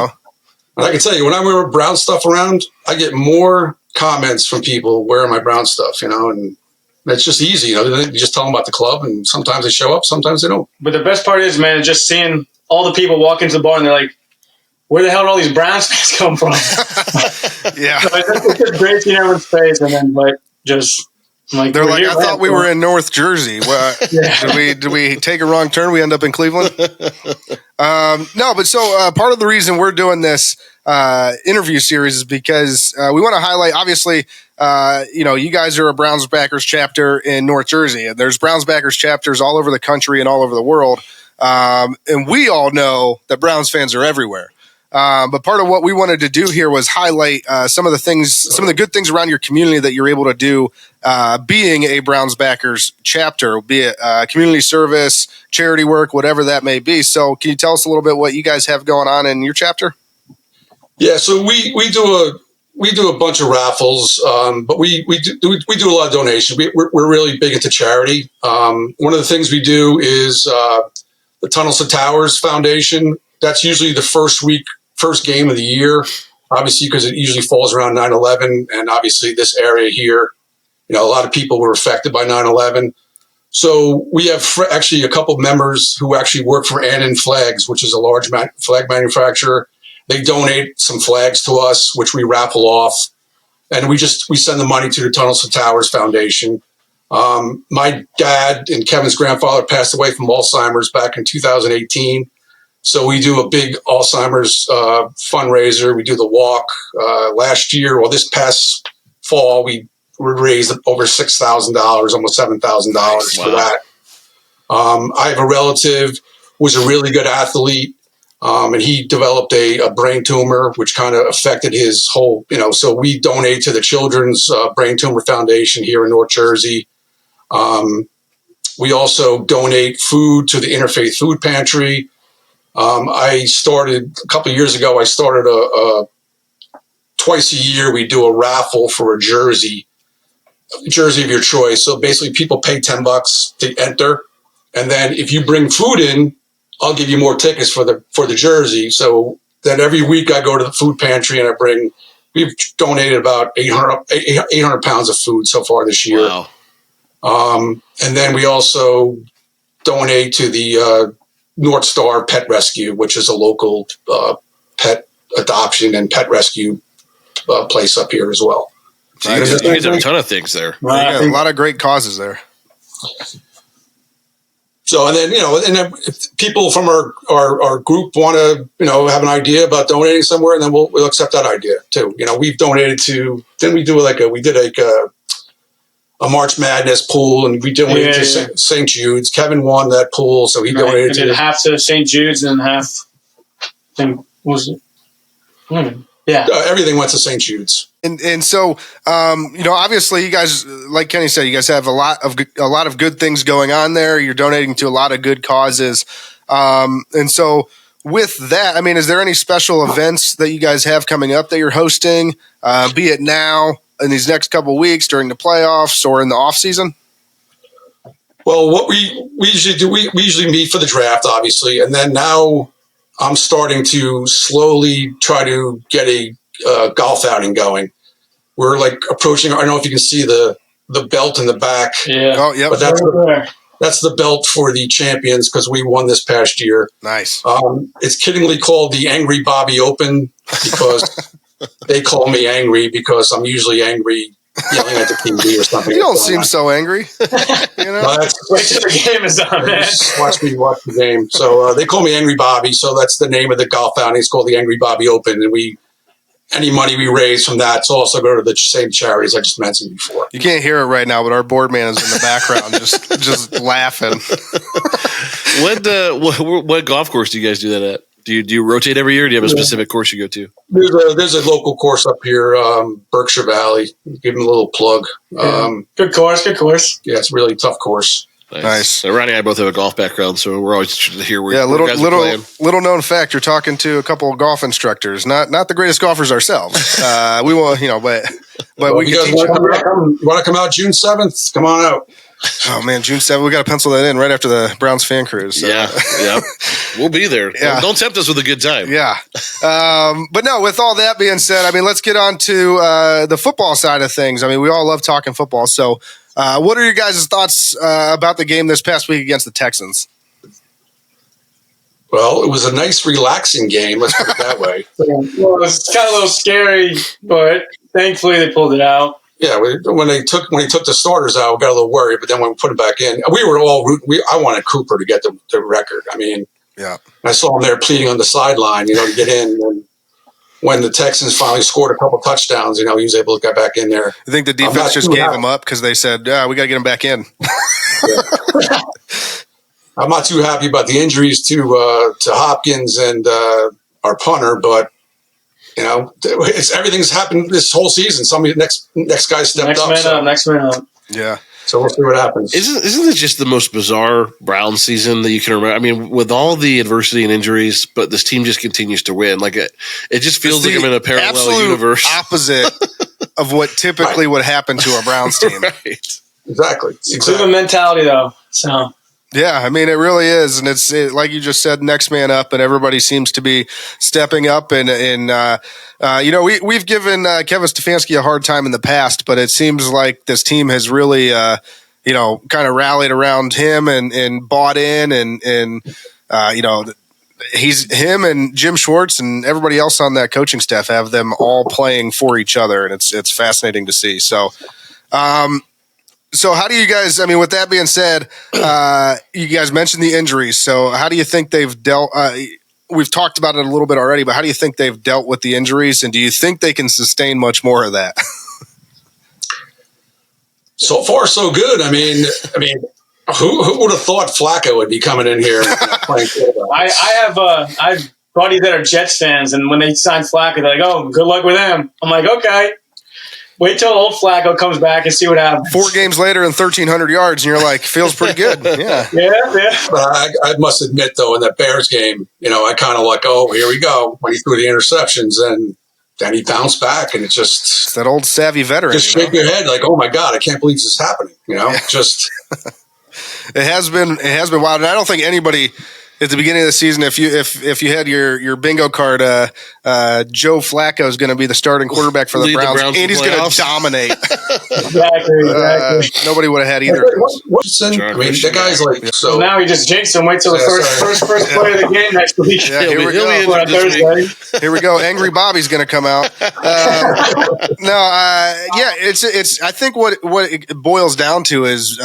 S6: I can tell you, when I wear Brown stuff around, I get more comments from people wearing my Brown stuff, and it's just easy. You just tell them about the club, and sometimes they show up, sometimes they don't.
S5: But the best part is, man, just seeing all the people walk into the bar and they're like, where the hell did all these Browns fans come from?
S3: Yeah.
S5: So it's just great seeing everyone's face, and then, just...
S3: They're like, I thought we were in North Jersey. Did we take a wrong turn? We end up in Cleveland? No, but so part of the reason we're doing this interview series is because we want to highlight, obviously, you guys are a Browns backers chapter in North Jersey, and there's Browns backers chapters all over the country and all over the world. And we all know that Browns fans are everywhere. But part of what we wanted to do here was highlight some of the good things around your community that you're able to do being a Browns backers chapter, be it community service, charity work, whatever that may be. So can you tell us a little bit what you guys have going on in your chapter?
S6: Yeah, so we do a bunch of raffles, but we do a lot of donations. We're really big into charity. One of the things we do is the Tunnels to Towers Foundation. That's usually the first game of the year, obviously, because it usually falls around 9/11. And obviously this area here, a lot of people were affected by 9/11. So we have actually a couple of members who actually work for Annnndddd Flags, which is a large flag manufacturer. They donate some flags to us, which we raffle off. And we send the money to the Tunnels to Towers Foundation. My dad and Kevin's grandfather passed away from Alzheimer's back in 2018. So we do a big Alzheimer's fundraiser. We do the walk. This past fall, we raised over $6,000, almost $7,000 for that. I have a relative who was a really good athlete, and he developed a brain tumor, which kind of affected his whole, so we donate to the Children's Brain Tumor Foundation here in North Jersey. We also donate food to the Interfaith Food Pantry. I started a couple of years ago. I started a twice a year. We do a raffle for a jersey of your choice. So basically, people pay $10 to enter, and then if you bring food in, I'll give you more tickets for the jersey. So then every week I go to the food pantry and we've donated about 800 pounds of food so far this year.
S2: Wow.
S6: And then we also donate to the North Star Pet Rescue, which is a local pet adoption and pet rescue place up here as well.
S2: You guys have a ton of things there.
S3: Yeah, a lot of great causes there.
S6: So, and then, if people from our group want to, have an idea about donating somewhere, and then we'll accept that idea too. We've donated to, then we did a March Madness pool, and we donated to St. Jude's. Kevin won that pool, so he donated
S5: to half to St. Jude's and half.
S6: Everything went to St. Jude's.
S3: And so, obviously, you guys, like Kenny said, you guys have a lot of good things going on there. You're donating to a lot of good causes, and so with that, I mean, is there any special events that you guys have coming up that you're hosting, be it now, in these next couple of weeks, during the playoffs, or in the off season?
S6: Well, what we usually do, we usually meet for the draft, obviously, and then now I'm starting to slowly try to get a golf outing going. We're like approaching. I don't know if you can see the belt in the back.
S5: Yeah.
S3: Oh, yep.
S6: But that's the belt for the champions because we won this past year.
S3: Nice.
S6: It's kiddingly called the Angry Bobby Open because they call me angry because I'm usually angry yelling at the TV or something.
S3: You don't seem so angry.
S5: Wait till the game is on, man.
S6: Watch the game. So they call me Angry Bobby. So that's the name of the golf outing. It's called the Angry Bobby Open, and any money we raise from that to also go to the same charities I just mentioned before.
S3: You can't hear it right now, but our board man is in the background just laughing.
S2: What golf course do you guys do that at? Do you rotate every year? Or do you have a specific course you go to?
S6: There's a local course up here, Berkshire Valley. Give them a little plug.
S5: Good course.
S6: Yeah, it's a really tough course.
S3: Nice.
S2: So Ronnie and I both have a golf background, so we're always interested to hear where you guys are playing.
S3: Little known fact: you're talking to a couple of golf instructors, not the greatest golfers ourselves. We will, but we
S6: you
S3: can
S6: guys
S3: teach.
S6: want to come out June 7th? Come on out.
S3: Oh man, June 7th. We got to pencil that in right after the Browns fan cruise. So.
S2: Yeah, we'll be there. Yeah. Don't tempt us with a good time.
S3: Yeah, but no. With all that being said, I mean, let's get on to the football side of things. I mean, we all love talking football. So, what are your guys' thoughts about the game this past week against the Texans?
S6: Well, it was a nice, relaxing game. Let's put it that way.
S5: Well, it was kind of a little scary, but thankfully they pulled it out.
S6: Yeah, when he took the starters out, we got a little worried. But then when we put it back in, we were all rooting. I wanted Cooper to get the record. I mean,
S3: yeah,
S6: I saw him there pleading on the sideline, to get in. And when the Texans finally scored a couple touchdowns, he was able to get back in there.
S3: I think the defense just gave him up because they said, we got to get him back in.
S6: I'm not too happy about the injuries to Hopkins and our punter, but everything's happened this whole season. Somebody next guy stepped up.
S5: Next man up.
S3: Yeah.
S6: So we'll see what happens.
S2: Isn't it just the most bizarre Brown season that you can remember? I mean, with all the adversity and injuries, but this team just continues to win. Like it just feels like I'm in a parallel universe.
S3: Opposite of what typically would happen to a Browns team.
S2: Right.
S6: Exactly.
S5: Cleveland mentality, though. So.
S3: Yeah, I mean, it really is. And it's like you just said, next man up, and everybody seems to be stepping up. And we've given Kevin Stefanski a hard time in the past, but it seems like this team has really, kind of rallied around him and bought in. And he's him and Jim Schwartz and everybody else on that coaching staff have them all playing for each other. And it's fascinating to see. So, So how do you guys, I mean, with that being said, you guys mentioned the injuries. So how do you think they've dealt, we've talked about it a little bit already, but how do you think they've dealt with the injuries? And do you think they can sustain much more of that?
S6: So far, so good. I mean, who would have thought Flacco would be coming in here?
S5: I have buddies that are Jets fans, and when they sign Flacco, they're like, "Oh, good luck with him." I'm like, "Okay, wait till old Flacco comes back and see what happens."
S3: 4 games later and 1,300 yards, and you're like, "Feels pretty good." Yeah.
S6: But I must admit, though, in that Bears game, I kind of like, "Oh, here we go." When he threw the interceptions, and then he bounced back, and it's
S3: that old savvy veteran.
S6: Just shake your head like, "Oh my God, I can't believe this is happening." Just.
S3: It has been wild, and I don't think anybody at the beginning of the season, if you had your bingo card, Joe Flacco is going to be the starting quarterback for the Browns and he's going to dominate.
S5: Exactly.
S3: Nobody would have had either.
S6: That guy's like so.
S5: Now he just jinxed him. Wait till the first play of the game next week.
S3: Yeah, here we go. Here we go. Angry Bobby's going to come out. It's. I think what it boils down to is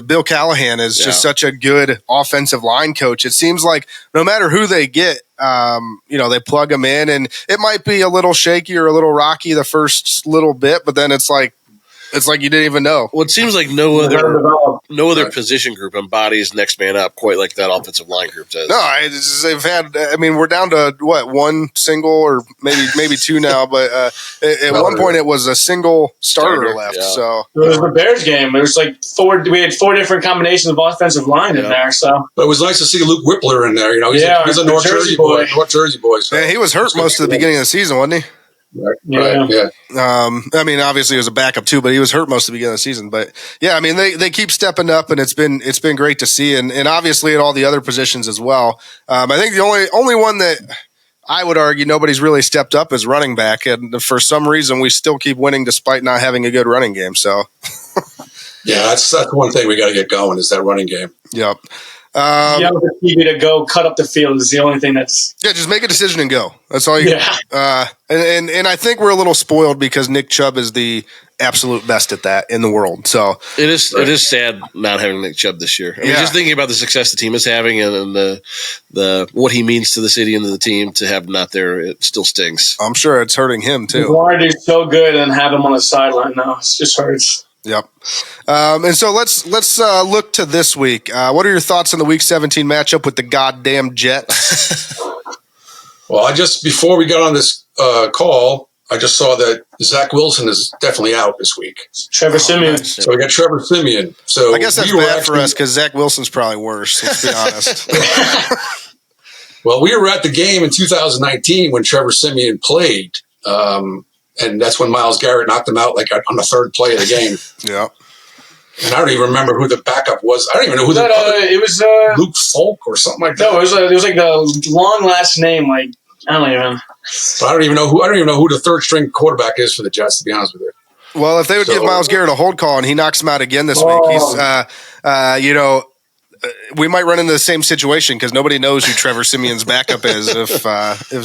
S3: Bill Callahan is just such a good offensive line coach. It seems like no matter who they get, they plug them in, and it might be a little shaky or a little rocky the first little bit, but then it's like you didn't even know.
S2: Well, it seems like no other position group embodies next man up quite like that offensive line group does.
S3: No, they've had. I mean, we're down to one single or maybe two now, but at one point it was a single starter left. Yeah. So
S5: it was the Bears game. It was like we had 4 different combinations of offensive line in there. So,
S6: but it was nice to see Luke Whippler in there. He's a North Jersey boy. So.
S3: Yeah, he was hurt most of the beginning of the season, wasn't he?
S6: Right. Yeah.
S3: I mean, obviously it was a backup too, but he was hurt most of the beginning of the season. But yeah, I mean, they keep stepping up, and it's been great to see, and obviously at all the other positions as well. I think the only one that I would argue nobody's really stepped up is running back, and for some reason we still keep winning despite not having a good running game. So
S6: yeah, that's one thing we got to get going is that running game.
S3: Yep.
S5: TV to go cut up the field is the only thing that's
S3: just make a decision and go. That's all you and I think we're a little spoiled because Nick Chubb is the absolute best at that in the world. So
S2: it is sad not having Nick Chubb this year. I mean, just thinking about the success the team is having and the what he means to the city and to the team to have him not there, it still stings.
S3: I'm sure it's hurting him too.
S5: Why do so good and have him on the sideline now? It just hurts.
S3: Yep. And so let's look to this week. What are your thoughts on the Week 17 matchup with the goddamn Jets?
S6: Well, before we got on this call, I just saw that Zach Wilson is definitely out this week.
S5: Trevor Siemian.
S6: So we got Trevor Siemian. So
S3: I guess that's bad for us because Zach Wilson's probably worse. Let's be honest.
S6: Well, we were at the game in 2019 when Trevor Siemian played. And that's when Myles Garrett knocked him out like on the 3rd play of the game.
S3: Yeah.
S6: And I don't even remember who the backup was. I don't even know who
S5: it was.
S6: Luke Falk or something like that.
S5: No, it was like the long last name. Like I don't even.
S6: But I don't even know who the 3rd string quarterback is for the Jets. To be honest with you.
S3: Well, if they would give Myles Garrett a hold call and he knocks him out again this week, he's we might run into the same situation because nobody knows who Trevor Siemian's backup is if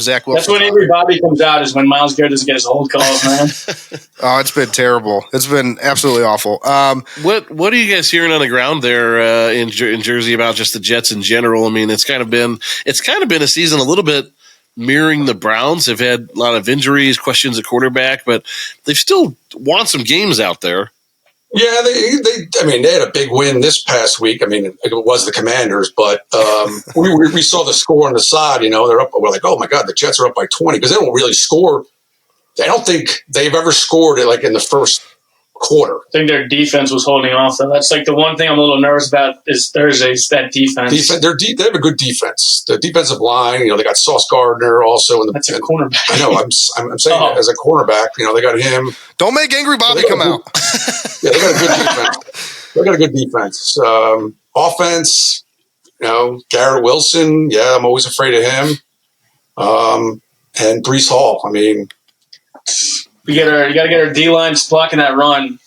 S3: Zach Wilson.
S5: That's when Avery Bobby comes out is when Myles Garrett doesn't get his hold calls, man.
S3: Oh, it's been terrible. It's been absolutely awful.
S2: What are you guys hearing on the ground there in Jersey about just the Jets in general? I mean, it's kind of been a season a little bit mirroring the Browns. They've had a lot of injuries, questions at quarterback, but they've still won some games out there.
S6: Yeah, they had a big win this past week. I mean, it was the Commanders, but we saw the score on the side. They're up. We're like, oh my God, the Jets are up by 20 because they don't really score. I don't think they've ever scored it like in the first quarter.
S5: I think their defense was holding off. So that's like the one thing I'm a little nervous about is Thursday's that defense.
S6: They have a good defense. The defensive line, they got Sauce Gardner also.
S5: That's a cornerback.
S6: I know. I'm saying as a cornerback, they got him.
S3: Don't make Angry Bobby come out.
S6: Yeah, they got a good defense. They got a good defense. Offense, Garrett Wilson. Yeah, I'm always afraid of him. And Breece Hall. I mean,
S5: you got to get our D-line blocking that run.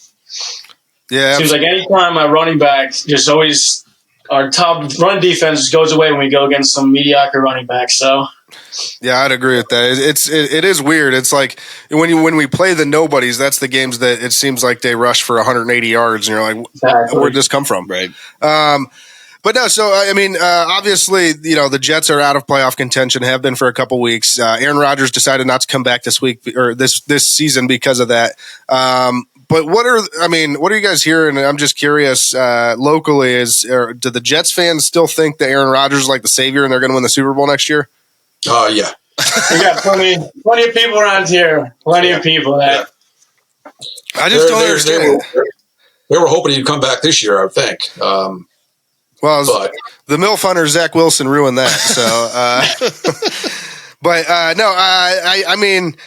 S3: Yeah.
S5: Seems like anytime our running backs, just always our top run defense goes away when we go against some mediocre running backs. So.
S3: Yeah, I'd agree with that. It is weird. It's like when we play the nobodies, that's the games that it seems like they rush for 180 yards, and you're like,
S5: exactly.
S3: Where'd this come from?
S2: Right.
S3: But no, so I mean, obviously, the Jets are out of playoff contention, have been for a couple weeks. Aaron Rodgers decided not to come back this week or this season because of that. But what are you guys hearing? I'm just curious. Locally, do the Jets fans still think that Aaron Rodgers is like the savior and they're going to win the Super Bowl next year?
S6: Yeah.
S5: We got plenty of people around here. Plenty of people that.
S3: I just don't understand.
S6: They were hoping he'd come back this year, I think.
S3: The MILF hunter Zach Wilson ruined that. So, I mean,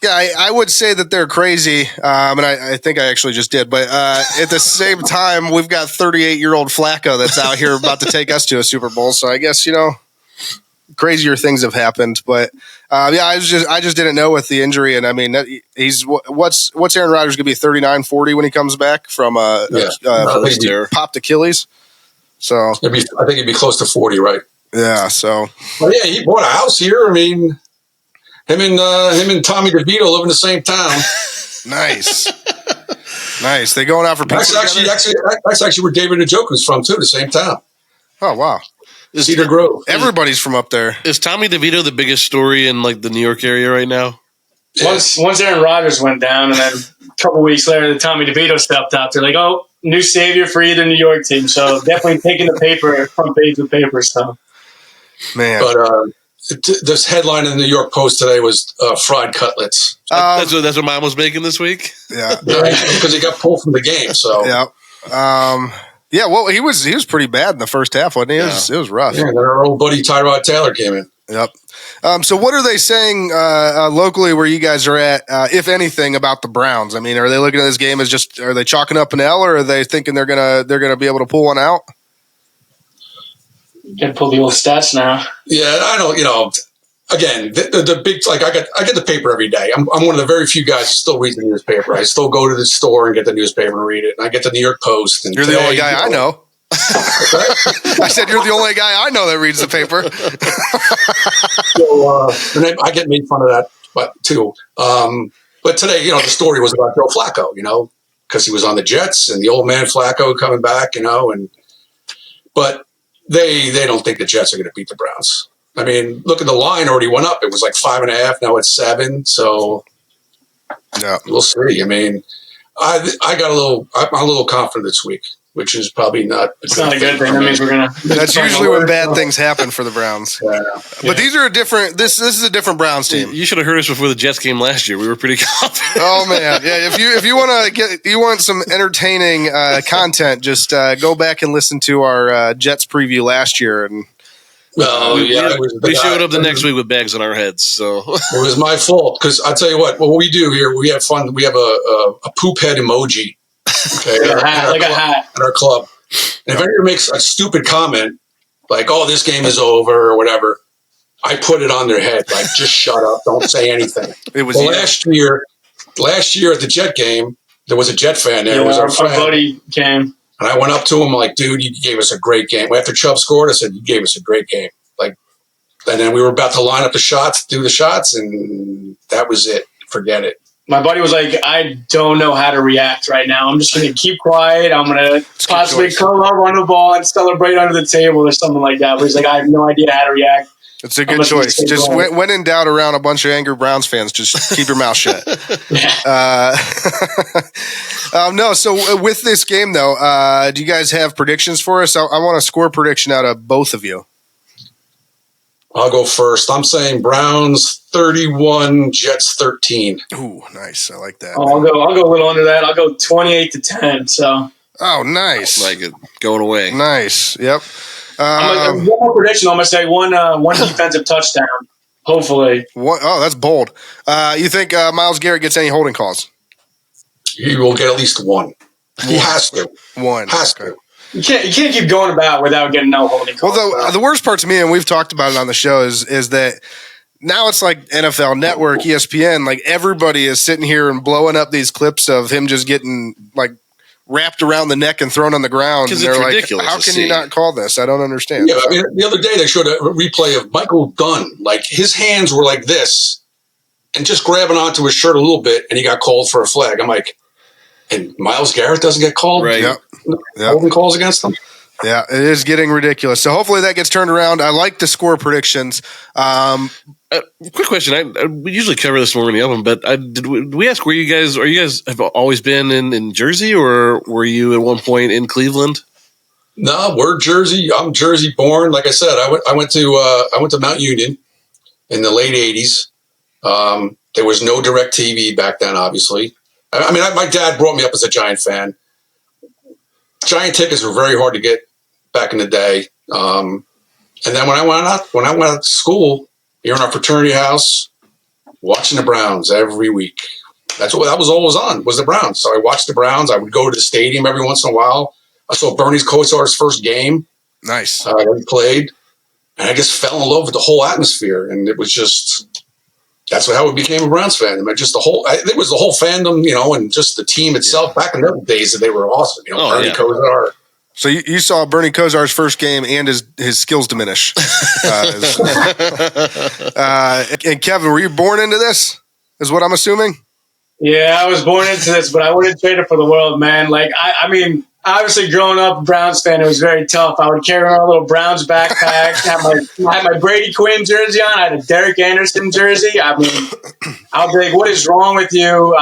S3: yeah, I would say that they're crazy, and I think I actually just did. But at the same time, we've got 38-year-old Flacco that's out here about to take us to a Super Bowl. So I guess crazier things have happened. But I just didn't know with the injury, and I mean, he's what's Aaron Rodgers going to be 39, 40 when he comes back from popped Achilles. So
S6: I think he'd be close to 40, right?
S3: Yeah. So,
S6: well, yeah, he bought a house here. I mean, him and Tommy DeVito live in the same town.
S3: Nice. They going out for pizza?
S6: That's actually where David Njoku's from too. The same town.
S3: Oh wow.
S6: Cedar Grove.
S3: Everybody's from up there.
S2: Is Tommy DeVito the biggest story in like the New York area right now?
S5: Once Aaron Rodgers went down, and then a couple weeks later, the Tommy DeVito stepped up. They're like, "Oh, new savior for either New York team." So definitely taking the front page of paper. So,
S3: man.
S6: But this headline in the New York Post today was fried cutlets.
S2: That's what Mom was making this week.
S3: Yeah,
S6: because he got pulled from the game. So
S3: yeah. Yeah, well, he was pretty bad in the first half, wasn't he? It was rough.
S6: Yeah, and our old buddy Tyrod Taylor came in.
S3: Yep. So what are they saying locally where you guys are at, if anything, about the Browns? I mean, are they looking at this game as are they chalking up an L, or are they thinking they're gonna be able to pull one out?
S5: Got to pull the old stats now.
S6: Yeah, I don't. Again, the big I get the paper every day. I'm one of the very few guys who still reads the newspaper. I still go to the store and get the newspaper and read it. And I get the New York Post. And
S3: you're the only guy I know. I said you're the only guy I know that reads the paper.
S6: So, and I get made fun of that too. But today, the story was about Joe Flacco, because he was on the Jets and the old man Flacco coming back, but they don't think the Jets are going to beat the Browns. I mean, look at the line already went up. It was like 5.5. Now it's 7. So
S3: yeah,
S6: we'll see. I mean, I'm a little confident this week, which is probably not.
S5: It's not a good thing. That means we're gonna.
S3: That's usually when bad things happen for the Browns.
S6: Yeah.
S3: But these are a different. This is a different Browns team.
S2: You should have heard us before the Jets game last year. We were pretty confident.
S3: Oh man, yeah. If you want some entertaining content, just go back and listen to our Jets preview last year and.
S2: We showed up the next week with bags on our heads, so
S6: it was my fault. Because I'll tell you what we do here, we have fun. We have a poop head emoji, okay,
S5: like a hat
S6: at our club. And if anyone makes a stupid comment like, "Oh, this game is over" or whatever, I put it on their head, like, "Just shut up, don't say anything."
S3: It was
S6: last year at the Jet game. There was a Jet fan there.
S5: Yeah,
S6: it was our friend.
S5: buddy came.
S6: And I went up to him like, "Dude, you gave us a great game." After Chubb scored, I said, "You gave us a great game." And then we were about to line up do the shots, and that was it. Forget it.
S5: My buddy was like, "I don't know how to react right now. I'm just going to keep quiet. I'm going to possibly curl up, run the ball, and celebrate under the table or something like that." But he's like, "I have no idea how to react."
S3: It's a good choice. Just when in doubt around a bunch of angry Browns fans, just keep your mouth shut. No, so with this game, though, do you guys have predictions for us? I want a score prediction out of both of you.
S6: I'll go first. I'm saying Browns 31, Jets 13.
S3: Ooh, nice. I like that.
S5: I'll go a little under that. I'll go 28-10. So.
S3: Oh, nice.
S2: Like it going away.
S3: Nice. Yep.
S5: One more prediction. I'm going to say one defensive touchdown. Hopefully.
S3: Oh, that's bold. You think Myles Garrett gets any holding calls?
S6: He will get at least one. He has to.
S3: One.
S6: Has to.
S5: You can't keep going about without getting no holding calls.
S3: Well, the worst part to me, and we've talked about it on the show, is that now it's like NFL Network, ESPN, like everybody is sitting here and blowing up these clips of him just getting like wrapped around the neck and thrown on the ground. And they're like, how can you not call this? I don't understand.
S6: Yeah, I mean, the other day they showed a replay of Michael Dunn. Like his hands were like this and just grabbing onto his shirt a little bit, and he got called for a flag. I'm like, and Myles Garrett doesn't get called?
S3: Right. Yep.
S6: Holding calls against him?
S3: Yeah, it is getting ridiculous. So hopefully that gets turned around. I like the score predictions.
S2: Quick question. We usually cover this more in the open, but did we ask where you guys have always been in Jersey, or were you at one point in Cleveland?
S6: No, we're Jersey. I'm Jersey born. Like I said, I went to Mount Union in the late 80s. There was no direct TV back then, obviously. I mean, my dad brought me up as a Giant fan. Giant tickets were very hard to get back in the day. And then when I went out to school, here in our fraternity house, watching the Browns every week. That was all was on, was the Browns. So I watched the Browns. I would go to the stadium every once in a while. I saw Bernie Kosar's first game.
S3: Nice.
S6: He played. And I just fell in love with the whole atmosphere. And it was just, that's how I became a Browns fan. I mean, just it was the whole fandom, and just the team itself. Back in those days, that they were awesome. Bernie Kosar. So
S3: you saw Bernie Kosar's first game and his skills diminish. And Kevin, were you born into this? Is what I'm assuming?
S5: Yeah, I was born into this, but I wouldn't trade it for the world, man. Like, I mean, obviously growing up a Browns fan, it was very tough. I would carry around a little Browns backpack, have my Brady Quinn jersey on, I had a Derek Anderson jersey. I mean, I'll be like, what is wrong with you?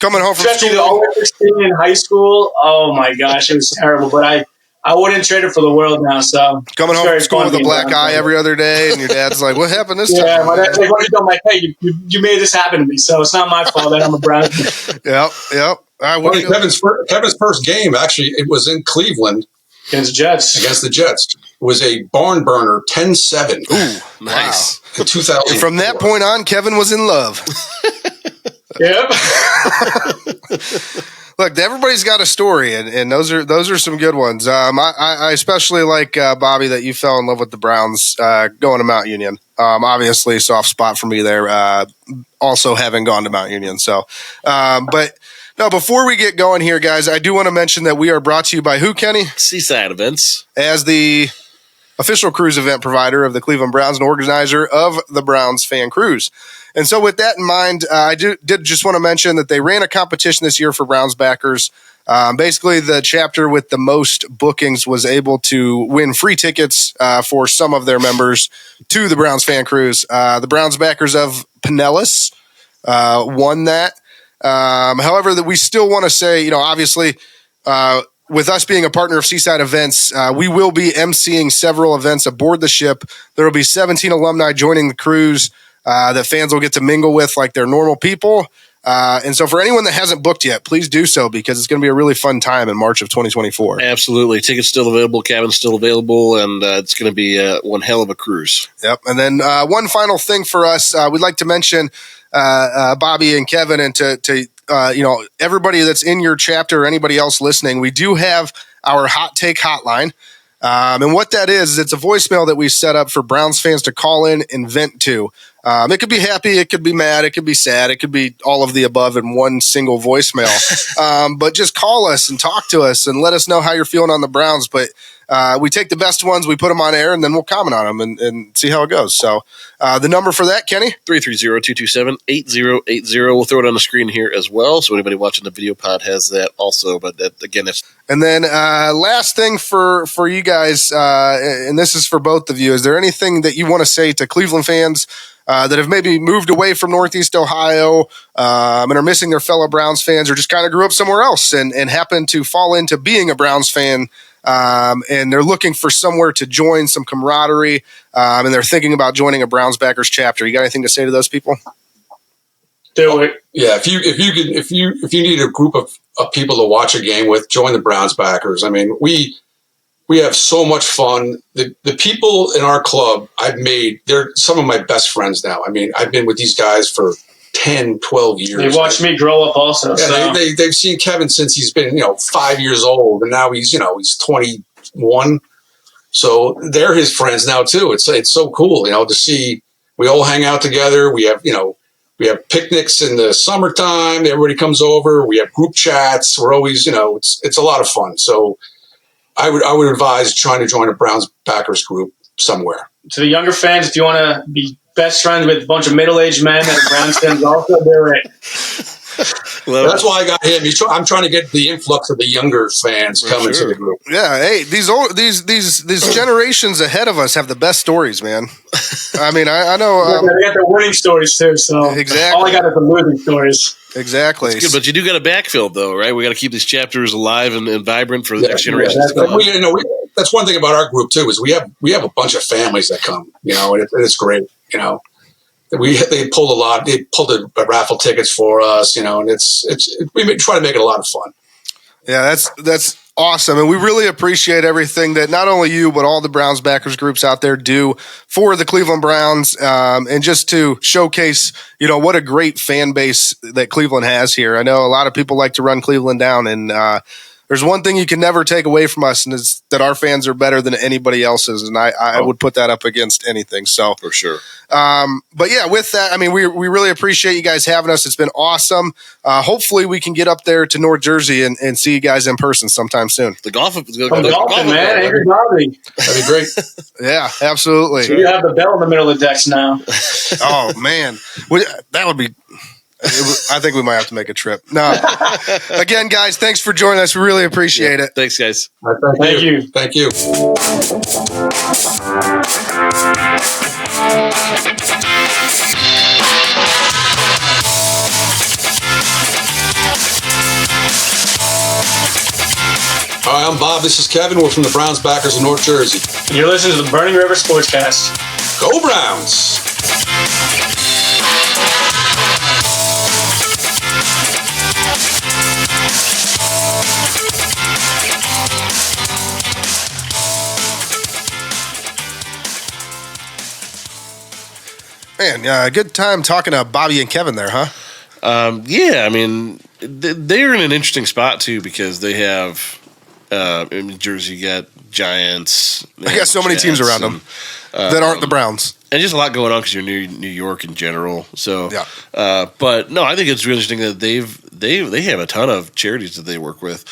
S3: Coming home from
S5: especially
S3: school.
S5: the Olympics team in high school. Oh my gosh, it was terrible. But I wouldn't trade it for the world now. So
S3: coming home from school with a black eye every other day, and your dad's like, "What happened this time?"
S5: Yeah, my dad's like, "What are you doing?" I'm like, "Hey, you made this happen to me, so it's not my fault that I'm a Browns fan."
S3: Yep. All right,
S6: Kevin's first game, actually, it was in Cleveland
S5: against the
S6: Jets. It was a barn burner, 10-7.
S3: Ooh, nice.
S6: Wow. In 2000.
S3: And from that point on, Kevin was in love.
S5: Yep.
S3: Look, everybody's got a story, and those are some good ones. I especially like Bobby, that you fell in love with the Browns going to Mount Union. Obviously, soft spot for me there. Also, having gone to Mount Union. So, but no. Before we get going here, guys, I do want to mention that we are brought to you by who, Kenny?
S2: Seaside Events,
S3: as the official cruise event provider of the Cleveland Browns and organizer of the Browns Fan Cruise. And so with that in mind, I did just want to mention that they ran a competition this year for Browns backers. Basically, the chapter with the most bookings was able to win free tickets for some of their members to the Browns Fan Cruise. The Browns backers of Pinellas won that. However, that we still want to say, obviously, with us being a partner of Seaside Events, we will be emceeing several events aboard the ship. There will be 17 alumni joining the cruise that fans will get to mingle with like they're normal people. And so for anyone that hasn't booked yet, please do so, because it's going to be a really fun time in March of 2024.
S2: Absolutely. Tickets still available, cabins still available, and it's going to be one hell of a cruise.
S3: Yep. And then one final thing for us, we'd like to mention Bobby and Kevin, and to everybody that's in your chapter or anybody else listening, we do have our Hot Take Hotline. And what that is, it's a voicemail that we set up for Browns fans to call in and vent to. It could be happy, it could be mad, it could be sad, it could be all of the above in one single voicemail. But just call us and talk to us and let us know how you're feeling on the Browns. But we take the best ones, we put them on air, and then we'll comment on them and see how it goes. So the number for that, Kenny?
S2: 330-227-8080. We'll throw it on the screen here as well, so anybody watching the video pod has that also. But that, again, it's
S3: And then last thing for you guys, and this is for both of you, is there anything that you want to say to Cleveland fans that have maybe moved away from Northeast Ohio and are missing their fellow Browns fans, or just kind of grew up somewhere else and happen to fall into being a Browns fan, and they're looking for somewhere to join, some camaraderie, and they're thinking about joining a Browns backers chapter? You got anything to say to those people?
S5: Do it.
S6: Yeah, if you need a group of people to watch a game with, join the Browns backers. I mean, we have so much fun. The people in our club they're some of my best friends now. I mean, I've been with these guys for 10, 12 years.
S5: They watched me grow up also.
S6: Yeah,
S5: so.
S6: they've seen Kevin since he's been 5 years old, and now he's 21. So they're his friends now too. It's so cool, to see. We all hang out together. We have We have picnics in the summertime. Everybody comes over. We have group chats. We're always, it's a lot of fun. So I would advise trying to join a Browns backers group somewhere.
S5: To the younger fans, if you want to be best friends with a bunch of middle-aged men and Browns fans, also do it.
S6: That's why I got him. I'm trying to get the influx of the younger fans coming to the group.
S3: Yeah, hey, these generations ahead of us have the best stories, man. I mean, I know
S5: they got the winning stories too. So
S3: exactly,
S5: all I got is the losing stories.
S3: Exactly.
S2: That's good, but you do got to backfill, though, right? We got to keep these chapters alive and vibrant for the next generation.
S6: That's one thing about our group too, is we have a bunch of families that come, and it's great, They pulled a lot. They pulled the raffle tickets for us, and we try to make it a lot of fun.
S3: Yeah, that's awesome, and we really appreciate everything that not only you but all the Browns backers groups out there do for the Cleveland Browns, and just to showcase, what a great fan base that Cleveland has here. I know a lot of people like to run Cleveland down, and there's one thing you can never take away from us, and it's that our fans are better than anybody else's, and I would put that up against anything. So
S2: for sure.
S3: But yeah, with that, I mean, we really appreciate you guys having us. It's been awesome. Hopefully, we can get up there to North Jersey and see you guys in person sometime soon.
S2: The golf,
S5: man. That'd
S6: be great.
S3: Yeah, absolutely.
S5: So you have the bell in the middle of the decks now.
S3: Oh man, that would be. I think we might have to make a trip. No. Again, guys, thanks for joining us. We really appreciate it.
S2: Thanks, guys.
S5: Thank you.
S6: Thank you. Hi, I'm Bob. This is Kevin. We're from the Browns backers in North Jersey.
S5: And you're listening to the Burning River Sportscast.
S6: Go Browns!
S3: Man, good time talking to Bobby and Kevin there, huh?
S2: Yeah, I mean, they're in an interesting spot, too, because they have in Jersey, you got Giants.
S3: I got so many teams around them that aren't the Browns.
S2: And just a lot going on because you're near New York in general. So,
S3: yeah.
S2: But no, I think it's really interesting that they have a ton of charities that they work with.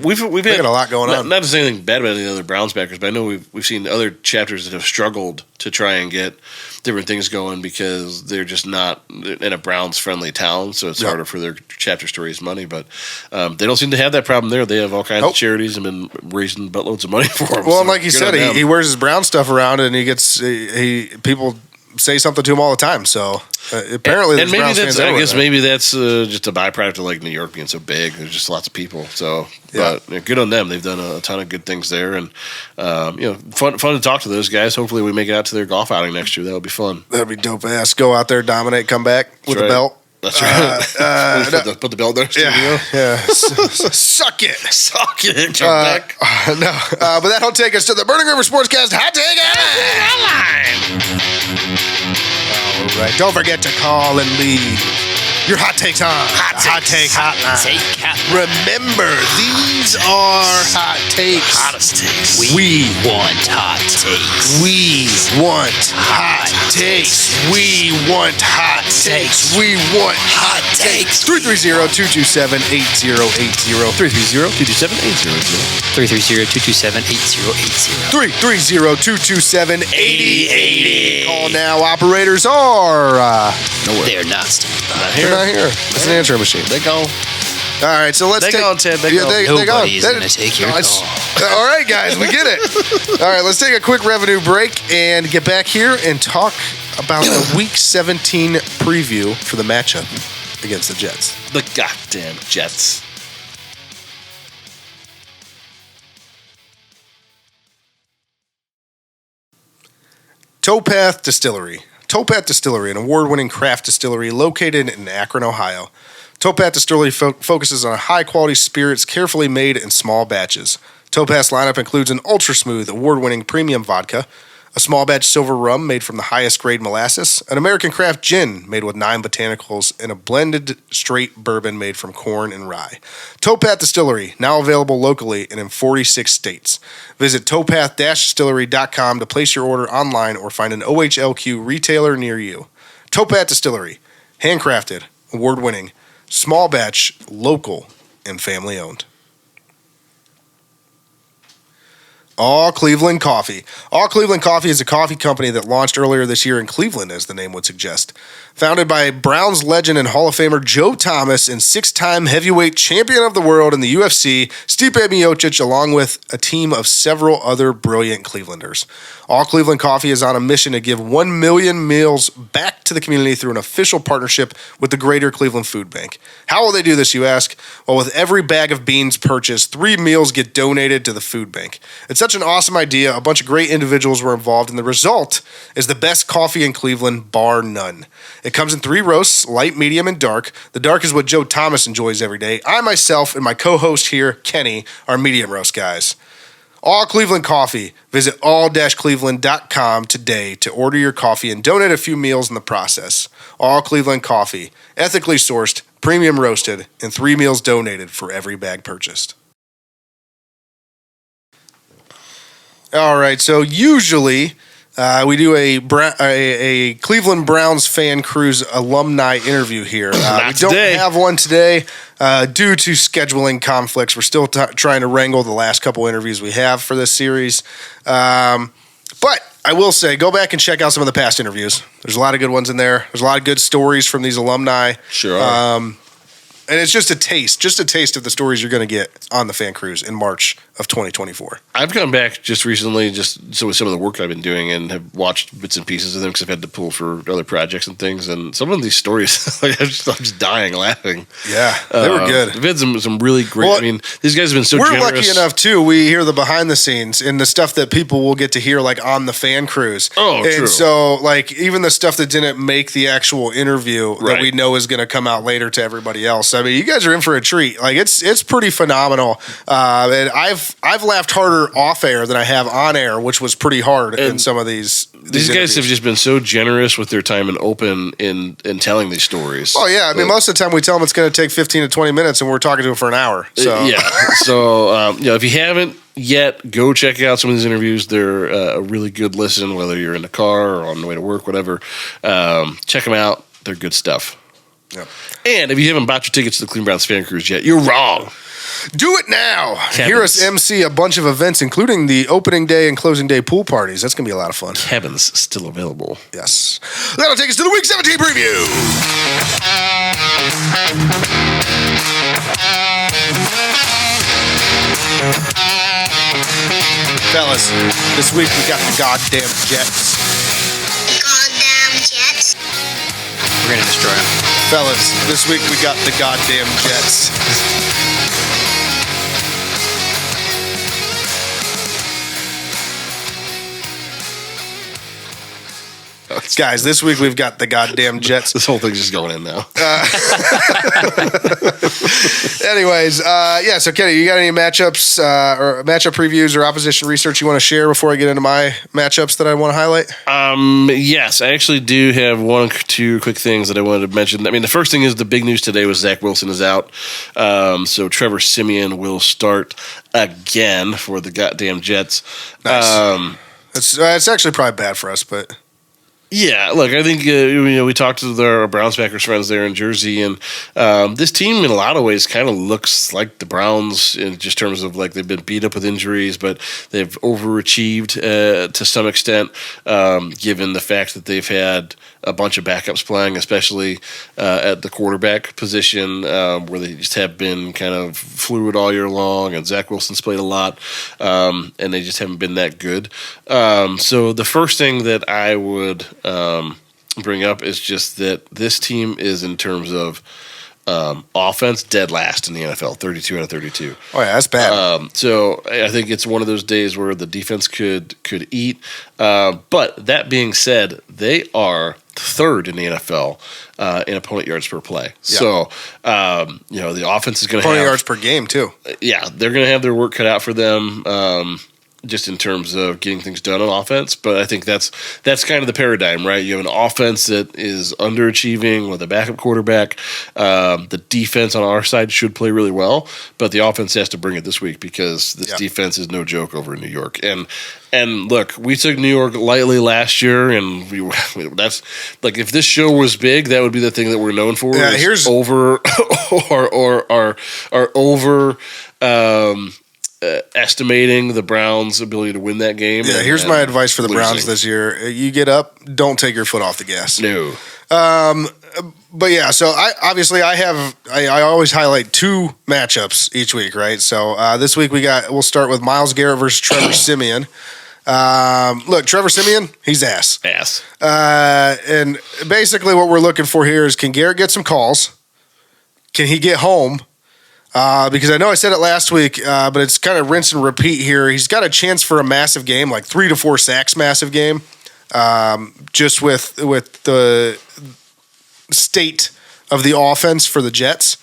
S2: We've had
S3: a lot going on.
S2: Not to say anything bad about any other Browns backers, but I know we've seen other chapters that have struggled to try and get different things going because they're just not in a Browns friendly town, so it's harder for their chapters to raise money. But they don't seem to have that problem there. They have all kinds of charities and been raising buttloads of money for them.
S3: Well, so and like you said, he wears his Brown stuff around, and people say something to him all the time. So apparently,
S2: and maybe that's maybe that's just a byproduct of like New York being so big. There's just lots of people. So, but good on them. They've done a ton of good things there, and fun to talk to those guys. Hopefully, we make it out to their golf outing next year. That would be fun.
S3: That'd be dope ass. Go out there, dominate, come back with a belt.
S2: That's right. Put the belt there.
S3: Yeah. Suck it.
S2: Come back.
S3: No, but that'll take us to the Burning River Sportscast Hot Take Hotline. All right. Don't forget to call and leave your hot takes on Hot Take Hotline. Remember, these are hot takes.
S4: Hottest takes.
S3: We
S4: want hot takes.
S3: We want hot takes. We want hot takes. We want hot takes. 330-227-8080.
S4: 330-227-8080.
S3: 330-227-8080. Call now. Operators are
S4: they're not standing by.
S3: They're not here. It's an answering machine.
S2: They go.
S3: All right, so let's
S2: They
S3: take
S2: gone, Ted. They
S3: yeah,
S2: gone.
S3: they
S4: Nobody's
S3: gone.
S4: going to take your call.
S3: All right, guys, we get it. All right, let's take a quick revenue break and get back here and talk about the Week 17 preview for the matchup against the Jets.
S2: The goddamn Jets.
S3: Towpath Distillery. Towpath Distillery, an award-winning craft distillery located in Akron, Ohio. Towpath Distillery focuses on high-quality spirits carefully made in small batches. Towpath's lineup includes an ultra-smooth, award-winning premium vodka, a small batch silver rum made from the highest grade molasses, an American craft gin made with 9 botanicals, and a blended straight bourbon made from corn and rye. Towpath Distillery, now available locally and in 46 states. Visit towpath-distillery.com to place your order online or find an OHLQ retailer near you. Towpath Distillery, handcrafted, award-winning, small batch, local, and family-owned. All Cleveland Coffee. All Cleveland Coffee is a coffee company that launched earlier this year in Cleveland, as the name would suggest. Founded by Browns legend and Hall of Famer Joe Thomas and 6-time heavyweight champion of the world in the UFC, Stipe Miocic, along with a team of several other brilliant Clevelanders. All Cleveland Coffee is on a mission to give 1 million meals back to the community through an official partnership with the Greater Cleveland Food Bank. How will they do this, you ask? Well, with every bag of beans purchased, 3 meals get donated to the food bank. It's such an awesome idea. A bunch of great individuals were involved, and the result is the best coffee in Cleveland, bar none. It comes in 3 roasts, light, medium, and dark. The dark is what Joe Thomas enjoys every day. I myself and my co-host here, Kenny, are medium roast guys. All Cleveland Coffee. Visit all-cleveland.com today to order your coffee and donate a few meals in the process. All Cleveland Coffee. Ethically sourced, premium roasted, and 3 meals donated for every bag purchased. All right, so usually we do a Cleveland Browns fan cruise alumni interview here. We don't have one today due to scheduling conflicts. We're still trying to wrangle the last couple interviews we have for this series. But I will say, go back and check out some of the past interviews. There's a lot of good ones in there. There's a lot of good stories from these alumni.
S2: Sure are.
S3: And it's just a taste of the stories you're going to get on the fan cruise in March of 2024.
S2: I've gone back just recently, just so with some of the work I've been doing, and have watched bits and pieces of them because I've had to pull for other projects and things. And some of these stories, like, I'm just dying laughing.
S3: Yeah, they were good.
S2: We've had some really great.
S3: Well,
S2: I mean, these guys have been so
S3: we're
S2: generous.
S3: lucky enough too. We hear the behind the scenes and the stuff that people will get to hear, like on the fan cruise.
S2: Oh,
S3: and
S2: true.
S3: so, like, even the stuff that didn't make the actual interview that
S2: Right.
S3: we know is going to come out later to everybody else. I mean, you guys are in for a treat. Like, it's pretty phenomenal. And I've laughed harder off air than I have on air, which was pretty hard in some of these.
S2: These guys have just been so generous with their time and open in telling these stories.
S3: Oh yeah, I mean, most of the time we tell them it's going to take 15 to 20 minutes, and we're talking to them for an hour. So
S2: yeah. So if you haven't yet, go check out some of these interviews. They're a really good listen, whether you're in the car or on the way to work, whatever. Check them out. They're good stuff.
S3: Yep.
S2: And if you haven't bought your tickets to the Cleveland Browns fan cruise yet, you're wrong.
S3: Do it now.
S2: Cabins.
S3: Hear us MC a bunch of events, including the opening day and closing day pool parties. That's going to be a lot of fun.
S2: Cabins still available.
S3: Yes. That'll take us to the Week 17 preview. Fellas, this week we got the goddamn Jets.
S9: Goddamn Jets.
S4: We're going to destroy them.
S3: Fellas, this week we got the goddamn Jets. Guys, this week we've got the goddamn Jets.
S2: This whole thing's just going in now.
S3: Anyways, so Kenny, you got any matchups or matchup previews or opposition research you want to share before I get into my matchups that I want to highlight?
S2: Yes, I actually do have 1 or 2 quick things that I wanted to mention. I mean, the first thing is the big news today was Zach Wilson is out. So Trevor Siemian will start again for the goddamn Jets.
S3: Nice. It's actually probably bad for us, but...
S2: Yeah, look, I think we talked to our Browns backers friends there in Jersey, and this team in a lot of ways kind of looks like the Browns in just terms of like they've been beat up with injuries, but they've overachieved to some extent, given the fact that they've had a bunch of backups playing, especially at the quarterback position, where they just have been kind of fluid all year long, and Zach Wilson's played a lot, and they just haven't been that good. So the first thing that I would bring up is just that this team is, in terms of offense, dead last in the NFL, 32 out of 32.
S3: Oh yeah, that's bad.
S2: So I think it's one of those days where the defense could eat. But that being said, they are third in the NFL in opponent yards per play. Yeah. So the offense is going to have
S3: opponent yards per game too.
S2: Yeah, they're going to have their work cut out for them. Just in terms of getting things done on offense. But I think that's kind of the paradigm, right? You have an offense that is underachieving with a backup quarterback. The defense on our side should play really well, but the offense has to bring it this week because this defense is no joke over in New York. And look, we took New York lightly last year, and that's like, if this show was big, that would be the thing that we're known for.
S3: Yeah, here's
S2: over estimating the Browns' ability to win that game.
S3: Yeah, here's my advice for the Browns this year. You get up, don't take your foot off the gas.
S2: No.
S3: But yeah, so I always highlight two matchups each week, right? So this week we'll start with Myles Garrett versus Trevor Siemian. Look, Trevor Siemian, he's ass. And basically what we're looking for here is, can Garrett get some calls? Can he get home? Because I know I said it last week, but it's kind of rinse and repeat here. He's got a chance for a massive game, like 3 to 4 sacks massive game, just with the state of the offense for the Jets.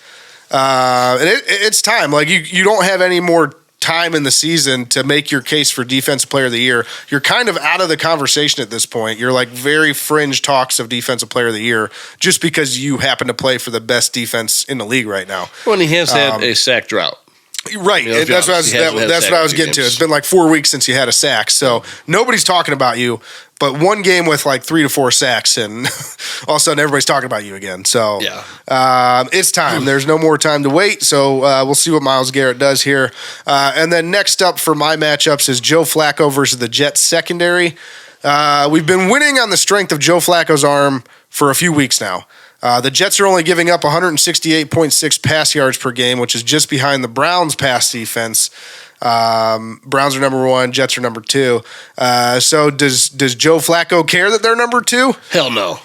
S3: And it's time. Like, you don't have any more time in the season to make your case for Defensive Player of the Year. You're kind of out of the conversation at this point. You're like very fringe talks of Defensive Player of the Year just because you happen to play for the best defense in the league right now.
S2: Well, and he has had a sack drought.
S3: Right. That's what I was getting to. It's been like 4 weeks since you had a sack. So nobody's talking about you, but one game with like 3 to 4 sacks, and all of a sudden everybody's talking about you again. So it's time. There's no more time to wait. So we'll see what Myles Garrett does here. And then next up for my matchups is Joe Flacco versus the Jets secondary. We've been winning on the strength of Joe Flacco's arm for a few weeks now. The Jets are only giving up 168.6 pass yards per game, which is just behind the Browns' pass defense. Browns are number 1, Jets are number 2. So does Joe Flacco care that they're number 2?
S2: Hell no.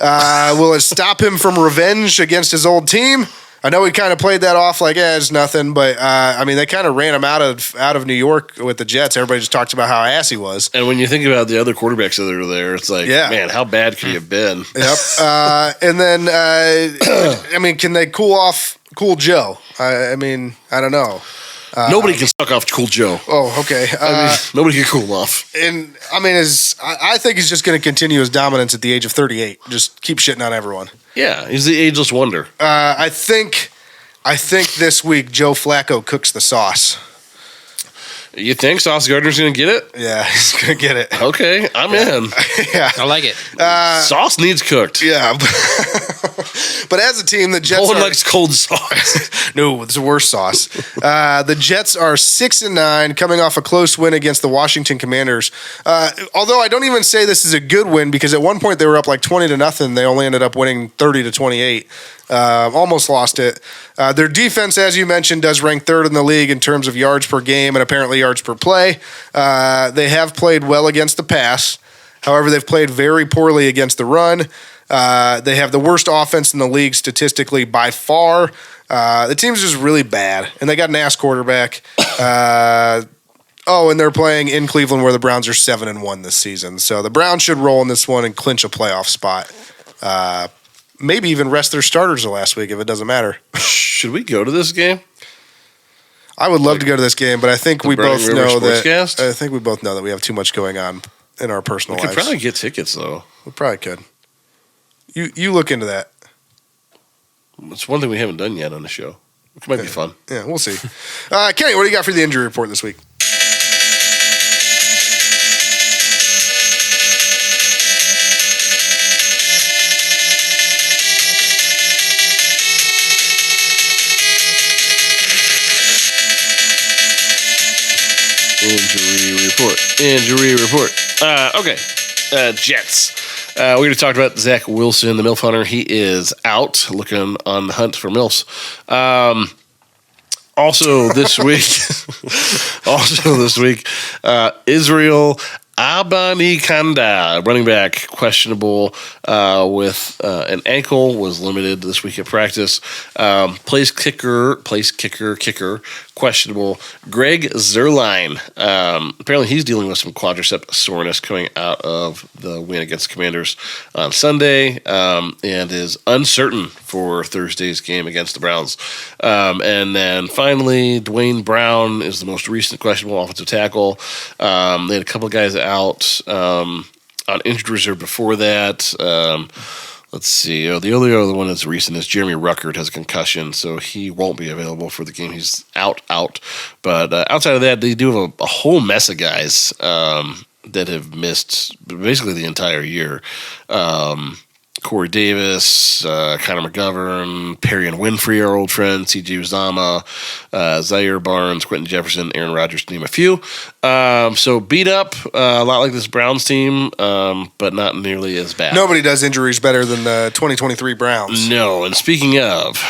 S3: Will it stop him from revenge against his old team? I know he kind of played that off like, it's nothing, but I mean, they kind of ran him out of New York with the Jets. Everybody just talked about how ass he was.
S2: And when you think about the other quarterbacks that are there, it's like, man, how bad could he have been?
S3: Yep. And then, I mean, can they cool Joe? I mean, I don't know.
S2: Nobody can suck off Cool Joe.
S3: Oh, okay.
S2: Nobody can cool off.
S3: And I mean, I think he's just going to continue his dominance at the age of 38. Just keep shitting on everyone.
S2: Yeah, he's the ageless wonder.
S3: I think this week Joe Flacco cooks the sauce.
S2: You think Sauce Gardner's going to get it?
S3: Yeah, he's going to get it.
S2: Okay, I'm in.
S3: Yeah,
S4: I like it.
S2: Sauce needs cooked.
S3: Yeah, but as a team, the Jets.
S2: No one likes cold sauce.
S3: No, it's the worst sauce. The Jets are 6-9, coming off a close win against the Washington Commanders. Although I don't even say this is a good win, because at one point they were up like 20-0. They only ended up winning 30-28. Almost lost it. Their defense, as you mentioned, does rank 3rd in the league in terms of yards per game and apparently yards per play. They have played well against the pass. However, they've played very poorly against the run. They have the worst offense in the league statistically by far. The team's just really bad, and they got an ass quarterback. And they're playing in Cleveland, where the Browns are 7-1 this season. So the Browns should roll in this one and clinch a playoff spot. Maybe even rest their starters the last week if it doesn't matter.
S2: Should we go to this game?
S3: I would love to go to this game, but I think we both know
S2: Sportscast?
S3: that. I think we both know that we have too much going on in our personal lives.
S2: We could probably get tickets, though.
S3: We probably could. You look into that.
S2: It's one thing we haven't done yet on the show. It might be fun.
S3: Yeah, we'll see. Kenny, what do you got for the injury report this week?
S2: report. Okay. Jets. We already talked about Zach Wilson, the MILF hunter. He is out, looking on the hunt for MILFs. Also this week, Israel Abanikanda, running back, questionable with an ankle, was limited this week at practice. Place kicker, questionable. Greg Zerline, apparently he's dealing with some quadricep soreness coming out of the win against the Commanders on Sunday, and is uncertain for Thursday's game against the Browns. And then finally, Dwayne Brown is the most recent questionable offensive tackle. They had a couple of guys out on injured reserve before that. Let's see. The only other one that's recent is Jeremy Ruckert has a concussion, so he won't be available for the game. He's out. But outside of that, they do have a whole mess of guys that have missed basically the entire year. Corey Davis, Connor McGovern, Perry and Winfrey, our old friend, C.J. Uzama, Zaire Barnes, Quentin Jefferson, Aaron Rodgers, to name a few. So beat up, a lot like this Browns team, but not nearly as bad.
S3: Nobody does injuries better than the 2023 Browns.
S2: No, and speaking of,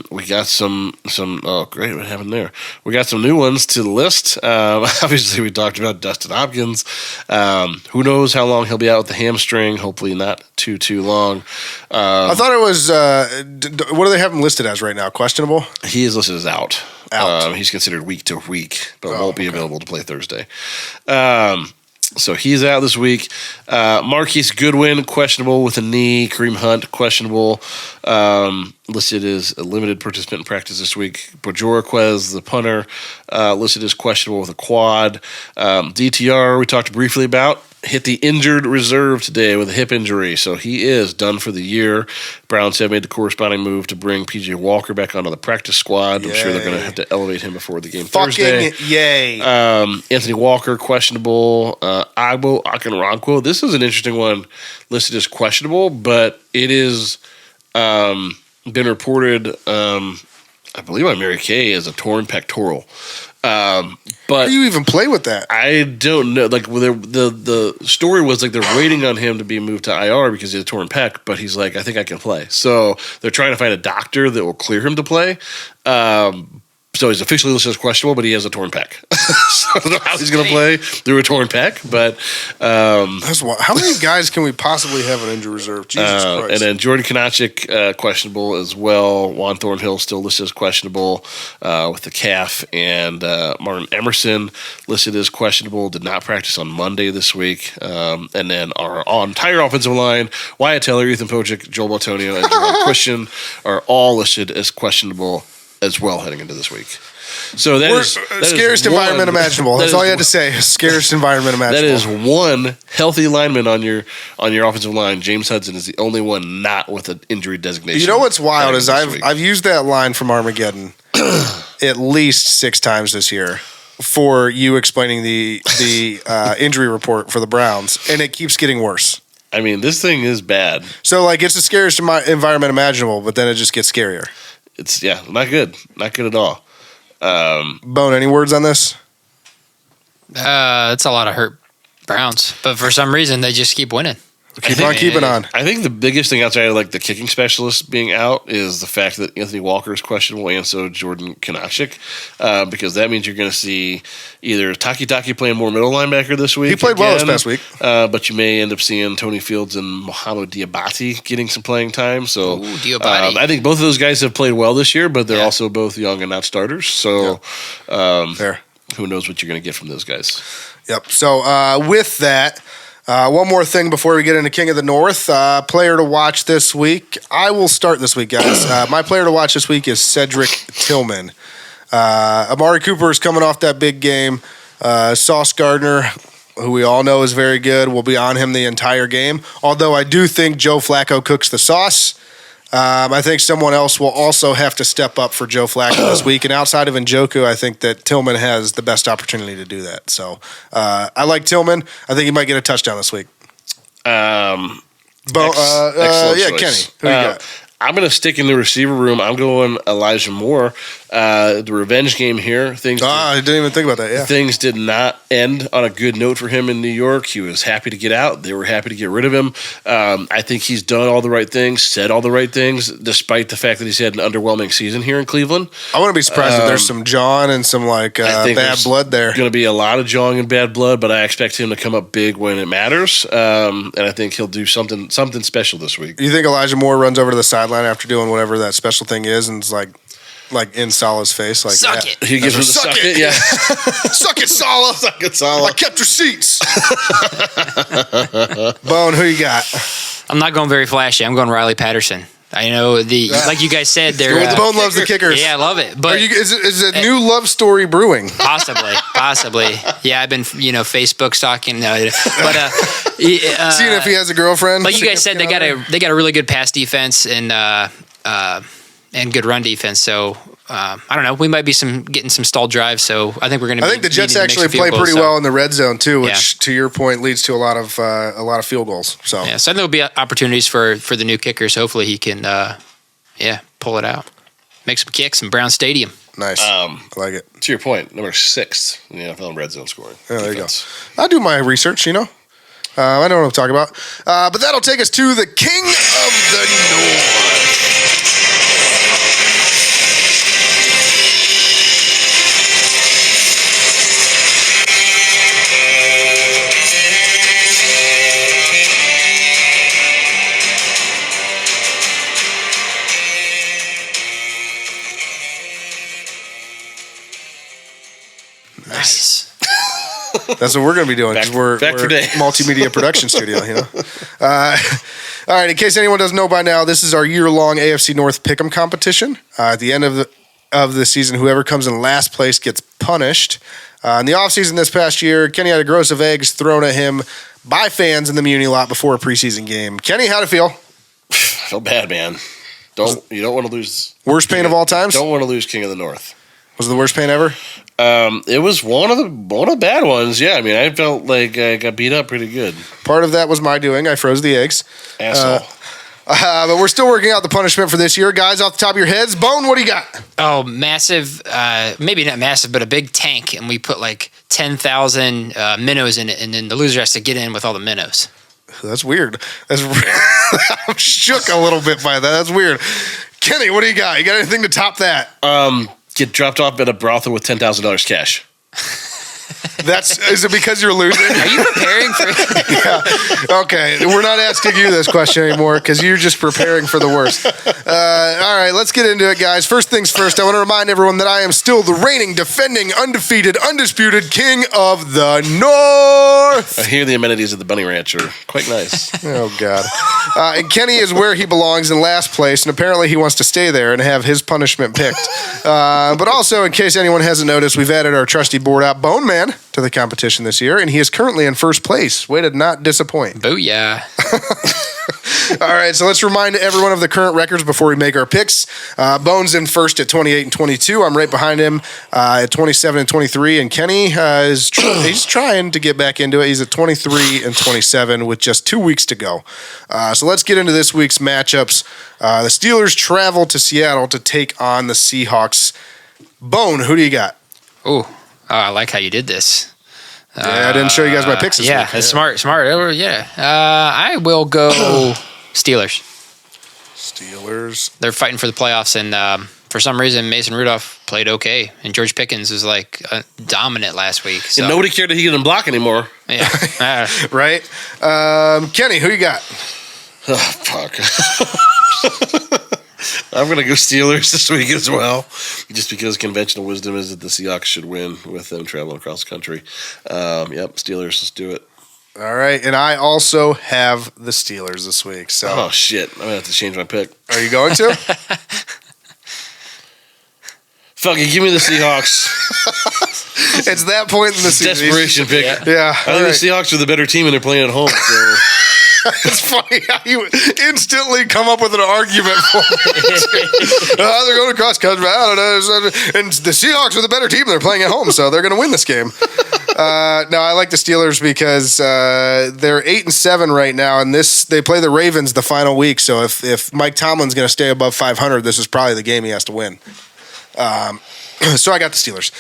S2: we got some. Oh, great! What happened there? We got some new ones to the list. Obviously, we talked about Dustin Hopkins. Who knows how long he'll be out with the hamstring? Hopefully, not too long.
S3: I thought it was. What do they have him listed as right now? Questionable.
S2: He is listed as out. He's considered week to week, but won't be available to play Thursday. So he's out this week. Marquise Goodwin, questionable with a knee. Kareem Hunt, questionable. Listed as a limited participant in practice this week. Bojorquez, the punter, listed as questionable with a quad. DTR, we talked briefly about, hit the injured reserve today with a hip injury, so he is done for the year. Browns have made the corresponding move to bring P.J. Walker back onto the practice squad. I'm sure they're going to have to elevate him before the game Thursday.
S3: Yay.
S2: Anthony Walker, questionable. Agbo Akinrankwo. This is an interesting one, listed as questionable, but it is been reported, I believe by Mary Kay, as a torn pectoral. But
S3: how do you even play with that?
S2: I don't know. Like the story was like they're waiting on him to be moved to IR because he had a torn pec, but he's like, I think I can play. So they're trying to find a doctor that will clear him to play. So he's officially listed as questionable, but he has a torn pec. So I don't know how he's going to play through a torn pec. But
S3: how many guys can we possibly have an injury reserve? Jesus Christ.
S2: And then Jordan Konachik, questionable as well. Juan Thornhill still listed as questionable with the calf. And Martin Emerson listed as questionable. Did not practice on Monday this week. And then our entire offensive line, Wyatt Teller, Ethan Pocic, Joel Baltonio, and Jerome Christian are all listed as questionable as well heading into this week. So that is
S3: scariest environment imaginable. That's all you had to say. Scariest environment imaginable.
S2: That is one healthy lineman on your offensive line. James Hudson is the only one not with an injury designation.
S3: You know what's wild is I've used that line from Armageddon at least 6 times this year for you explaining the injury report for the Browns, and it keeps getting worse.
S2: I mean, this thing is bad.
S3: So like it's the scariest environment imaginable, but then it just gets scarier.
S2: It's not good at all.
S3: Bone, any words on this?
S4: It's a lot of hurt Browns, but for some reason they just keep winning.
S3: Keep on keeping on.
S2: I think the biggest thing outside of like the kicking specialist being out is the fact that Anthony Walker is questionable, and so Jordan Konachik, because that means you're going to see either Taki playing more middle linebacker this week.
S3: He played well this past week,
S2: but you may end up seeing Tony Fields and Mohamed Diabate getting some playing time. So I think both of those guys have played well this year, but they're also both young and not starters. So
S3: fair.
S2: Who knows what you're going to get from those guys?
S3: Yep. So with that. One more thing before we get into King of the North. Player to watch this week. I will start this week, guys. My player to watch this week is Cedric Tillman. Amari Cooper is coming off that big game. Sauce Gardner, who we all know is very good, will be on him the entire game. Although I do think Joe Flacco cooks the sauce. I think someone else will also have to step up for Joe Flacco this week. And outside of Njoku, I think that Tillman has the best opportunity to do that. So I like Tillman. I think he might get a touchdown this week.
S2: Excellent
S3: Kenny,
S2: choice.
S3: who you got?
S2: I'm going to stick in the receiver room. I'm going Elijah Moore. The revenge game here.
S3: I didn't even think about that, yeah.
S2: Things did not end on a good note for him in New York. He was happy to get out. They were happy to get rid of him. I think he's done all the right things, said all the right things, despite the fact that he's had an underwhelming season here in Cleveland.
S3: I wouldn't be surprised if there's some jawing and some bad blood there.
S2: Going to be a lot of jawing and bad blood, but I expect him to come up big when it matters. And I think he'll do something special this week.
S3: You think Elijah Moore runs over to the sideline after doing whatever that special thing is and is like in Salah's face, like
S4: suck it.
S2: He gives him the suck it, yeah.
S3: Suck it, Salah.
S2: Suck it, Salah.
S3: I kept receipts. Bone, who you got?
S4: I'm not going very flashy. I'm going Riley Patterson. I know like you guys said, they're
S3: Bone loves the kickers.
S4: Yeah, I love it. But
S3: is a new love story brewing?
S4: Possibly. Yeah, I've been Facebook stalking, but
S3: seeing if he has a girlfriend.
S4: Like you guys said, they got a really good pass defense and good run defense. So I don't know. We might be getting some stalled drives. So I think we're going to.
S3: I think the Jets actually play pretty well in the red zone too, which to your point leads to a lot of field goals. So
S4: I think there'll be opportunities for the new kickers. Hopefully he can, pull it out, make some kicks in Brown Stadium.
S3: Nice. I like it.
S2: To your point, number 6 in the NFL in red zone scoring.
S3: Yeah, there you go. I do my research, I know what I'm talking about. But that'll take us to the King of the North.
S4: Nice.
S3: That's what we're going to be doing because we're multimedia production studio, All right, in case anyone doesn't know by now, this is our year-long AFC North Pick'em competition. At the end of the season, whoever comes in last place gets punished. In the offseason this past year, Kenny had a gross of eggs thrown at him by fans in the Muni lot before a preseason game. Kenny, how'd it feel?
S2: I feel bad, man. You don't want to lose.
S3: Worst pain of all times?
S2: Don't want to lose King of the North.
S3: Was it the worst pain ever?
S2: It was one of the bad ones. Yeah, I mean, I felt like I got beat up pretty good.
S3: Part of that was my doing. I froze the eggs.
S2: Asshole.
S3: But we're still working out the punishment for this year. Guys, off the top of your heads, Bone, what do you got?
S4: Oh, massive, maybe not massive, but a big tank, and we put like 10,000 minnows in it, and then the loser has to get in with all the minnows.
S3: That's weird. I'm shook a little bit by that. That's weird. Kenny, what do you got? You got anything to top that?
S2: Get dropped off at a brothel with $10,000 cash.
S3: Is it because you're losing?
S4: Are you preparing for it?
S3: Yeah. Okay. We're not asking you this question anymore because you're just preparing for the worst. All right. Let's get into it, guys. First things first, I want to remind everyone that I am still the reigning, defending, undefeated, undisputed King of the North.
S2: I hear the amenities of the Bunny Ranch are quite nice.
S3: Oh, God. And Kenny is where he belongs in last place, and apparently he wants to stay there and have his punishment picked. But also, in case anyone hasn't noticed, we've added our trusty board out, Bone Man, to the competition this year, and he is currently in first place. Way to not disappoint.
S4: Booyah.
S3: All right, so let's remind everyone of the current records before we make our picks. Bone's in first at 28 and 22. I'm right behind him at 27 and 23, and Kenny he's trying to get back into it. He's at 23 and 27 with just 2 weeks to go. So let's get into this week's matchups. The Steelers travel to Seattle to take on the Seahawks. Bone, who do you got?
S4: Oh, I like how you did this.
S3: Yeah, I didn't show you guys my picks this week.
S4: That's smart. Yeah. I will go Steelers.
S3: Steelers.
S4: They're fighting for the playoffs, and for some reason, Mason Rudolph played okay, and George Pickens was like dominant last week. So.
S2: And nobody cared that he didn't block anymore.
S4: Yeah.
S3: Right? Kenny, who you got?
S2: Oh, fuck. I'm going to go Steelers this week as well, just because conventional wisdom is that the Seahawks should win with them traveling across the country. Steelers, let's do it.
S3: All right, and I also have the Steelers this week. So.
S2: Oh, shit. I'm going to have to change my pick.
S3: Are you going to?
S2: Fuck it, give me the Seahawks.
S3: It's that point in the season.
S2: Desperation pick.
S3: Yeah.
S2: I think the Seahawks are the better team and they're playing at home. So.
S3: It's funny how you instantly come up with an argument for it. They're going across country. I don't know. And the Seahawks are the better team. They're playing at home, so they're going to win this game. No, I like the Steelers because they're 8-7 right now, and they play the Ravens the final week. So if Mike Tomlin's going to stay above 500, this is probably the game he has to win. So I got the Steelers.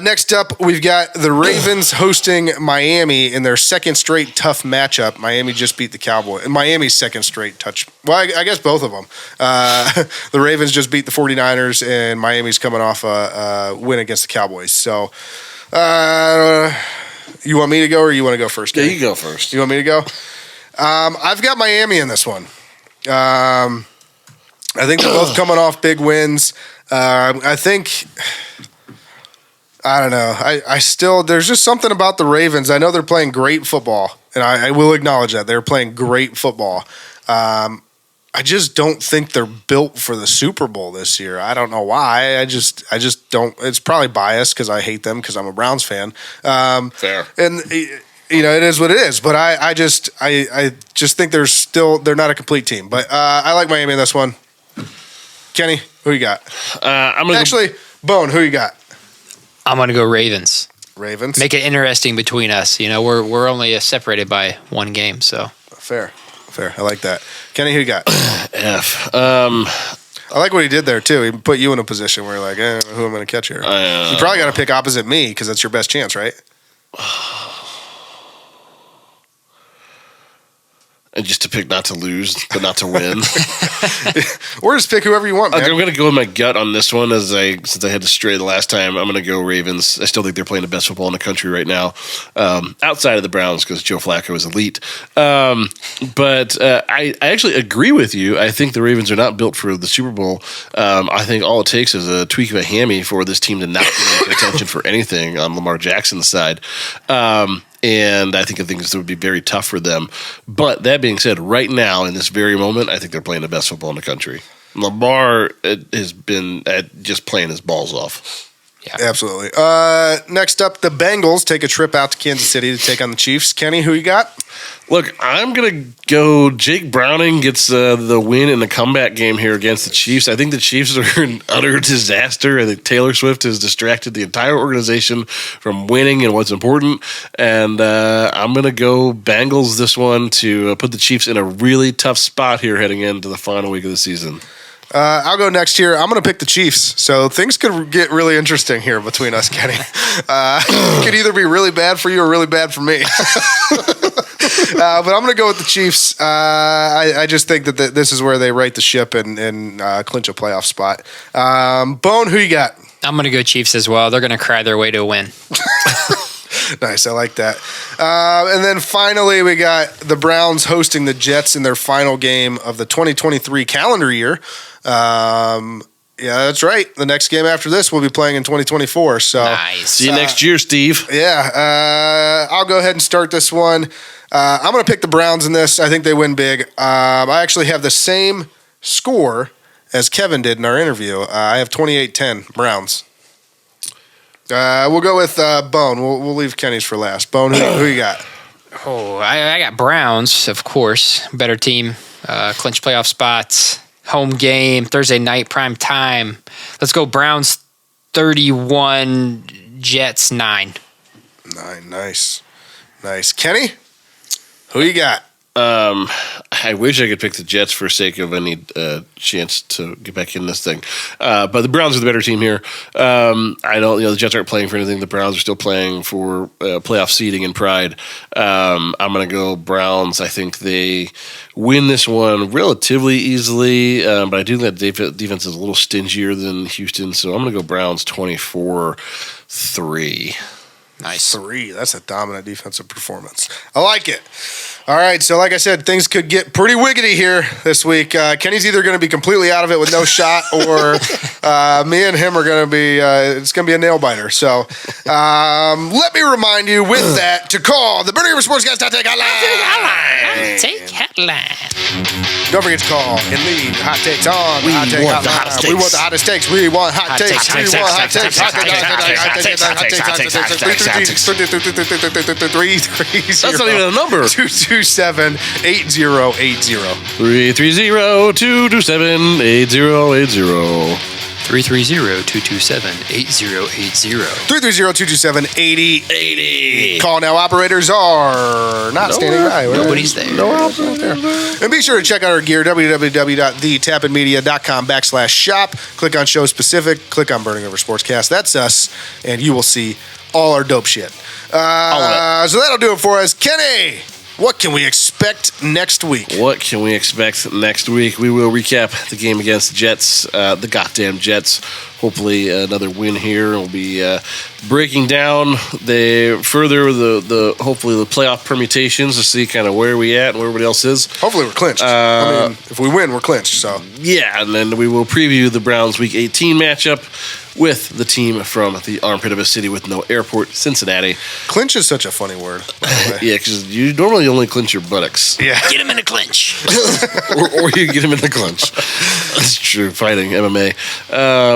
S3: Next up, we've got the Ravens hosting Miami in their second straight tough matchup. Miami just beat the Cowboys. Miami's second straight Well, I guess both of them. The Ravens just beat the 49ers, and Miami's coming off a win against the Cowboys. So you want me to go or you want to go first?
S2: Yeah, you go first.
S3: You want me to go? I've got Miami in this one. I think they're both coming off big wins. I don't know. I still, there's just something about the Ravens. I know they're playing great football, and I will acknowledge that they're playing great football. I just don't think they're built for the Super Bowl this year. I don't know why. I just don't. It's probably biased because I hate them because I'm a Browns fan.
S2: Fair.
S3: And you know, it is what it is. But I just think they're not a complete team. But I like Miami in this one. Kenny, who you got? Bone, who you got?
S4: I'm going to go Ravens.
S3: Ravens.
S4: Make it interesting between us. You know, we're only separated by one game, so. Fair.
S3: I like that. Kenny, who you got?
S2: F.
S3: I like what he did there, too. He put you in a position where you're like, who am I going to catch here? You probably got to pick opposite me because that's your best chance, right?
S2: And just to pick not to lose, but not to win.
S3: Or just pick whoever you want, man.
S2: I'm going to go with my gut on this one since I had to stray the last time. I'm going to go Ravens. I still think they're playing the best football in the country right now, outside of the Browns because Joe Flacco is elite. But I actually agree with you. I think the Ravens are not built for the Super Bowl. I think all it takes is a tweak of a hammy for this team to not pay attention for anything on Lamar Jackson's side. And I think it would be very tough for them. But that being said, right now, in this very moment, I think they're playing the best football in the country. Lamar has been just playing his balls off.
S3: Yeah, absolutely. Next up, the Bengals take a trip out to Kansas City to take on the Chiefs. Kenny, who you got?
S2: Look, I'm going to go Jake Browning gets the win in the comeback game here against the Chiefs. I think the Chiefs are an utter disaster. I think Taylor Swift has distracted the entire organization from winning and what's important. And I'm going to go Bengals this one to put the Chiefs in a really tough spot here heading into the final week of the season.
S3: I'll go next here. I'm going to pick the Chiefs. So things could get really interesting here between us, Kenny. It could either be really bad for you or really bad for me. But I'm going to go with the Chiefs. I just think that this is where they right the ship and clinch a playoff spot. Bone, who you got?
S4: I'm going to go Chiefs as well. They're going to cry their way to a win.
S3: Nice, I like that. And then finally, we got the Browns hosting the Jets in their final game of the 2023 calendar year. Yeah, that's right. The next game after this, we'll be playing in 2024. So
S4: nice.
S2: See you next year, Steve.
S3: Yeah, I'll go ahead and start this one. I'm going to pick the Browns in this. I think they win big. I actually have the same score as Kevin did in our interview. I have 28-10 Browns. We'll go with Bone. We'll leave Kenny's for last. Bone, who you got?
S4: Oh, I got Browns, of course. Better team. Clinch playoff spots. Home game. Thursday night, prime time. Let's go Browns 31, Jets 9.
S3: 9, nice. Kenny, who you got?
S2: I wish I could pick the Jets for sake of any chance to get back in this thing. But the Browns are the better team here. I know the Jets aren't playing for anything. The Browns are still playing for playoff seeding and pride. I'm going to go Browns. I think they win this one relatively easily, but I do think that defense is a little stingier than Houston, so I'm going to go Browns 24-3.
S4: Nice.
S3: 3. That's a dominant defensive performance. I like it. All right, so like I said, things could get pretty wiggity here this week. Kenny's either going to be completely out of it with no shot, or me and him are going to be. It's going to be a nail biter. So let me remind you with that to call the Burning River Sportscast Hot Take Hotline.
S4: Take headline.
S3: Don't forget to call and leave hot takes on. We want the hottest takes. We want the hottest takes. We want hot takes. We want hot takes. Hot takes.
S2: That's not even a number.
S3: 220. 330-227-8080.
S2: 330-227-8080.
S4: 330-227-8080.
S3: 330-227-8080. Call now. Operators are not standing by.
S4: Nobody's there.
S3: No operators there. And be sure to check out our gear, www.thetapinmedia.com/shop. Click on show specific. Click on Burning River Sportscast. That's us. And you will see all our dope shit. So that'll do it for us. Kenny, what can we expect next week?
S2: What can we expect next week? We will recap the game against the Jets, the goddamn Jets. Hopefully another win here. We'll be breaking down the hopefully the playoff permutations to see kind of where we at and where everybody else is.
S3: Hopefully we're clinched. I mean, if we win, we're clinched. So
S2: yeah, and then we will preview the Browns Week 18 matchup with the team from the armpit of a city with no airport, Cincinnati.
S3: Clinch is such a funny word.
S2: Yeah, because you normally only clinch your buttocks.
S3: Yeah.
S4: Get him in a clinch.
S2: or you get him in the clinch. That's true. Fighting, MMA,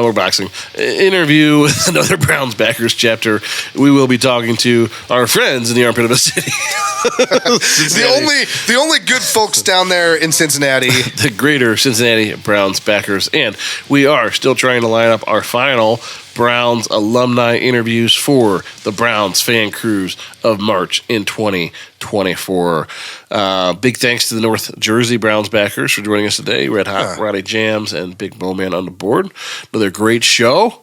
S2: or boxing. Interview with another Browns backers chapter. We will be talking to our friends in the armpit of a city.
S3: the only good folks down there in Cincinnati.
S2: The greater Cincinnati Browns backers. And we are still trying to line up our final Browns alumni interviews for the Browns fan cruise of March in 2024. Big thanks to the North Jersey Browns backers for joining us today. Red Hot Roddy Jams and Big Bowman on the board. Another great show.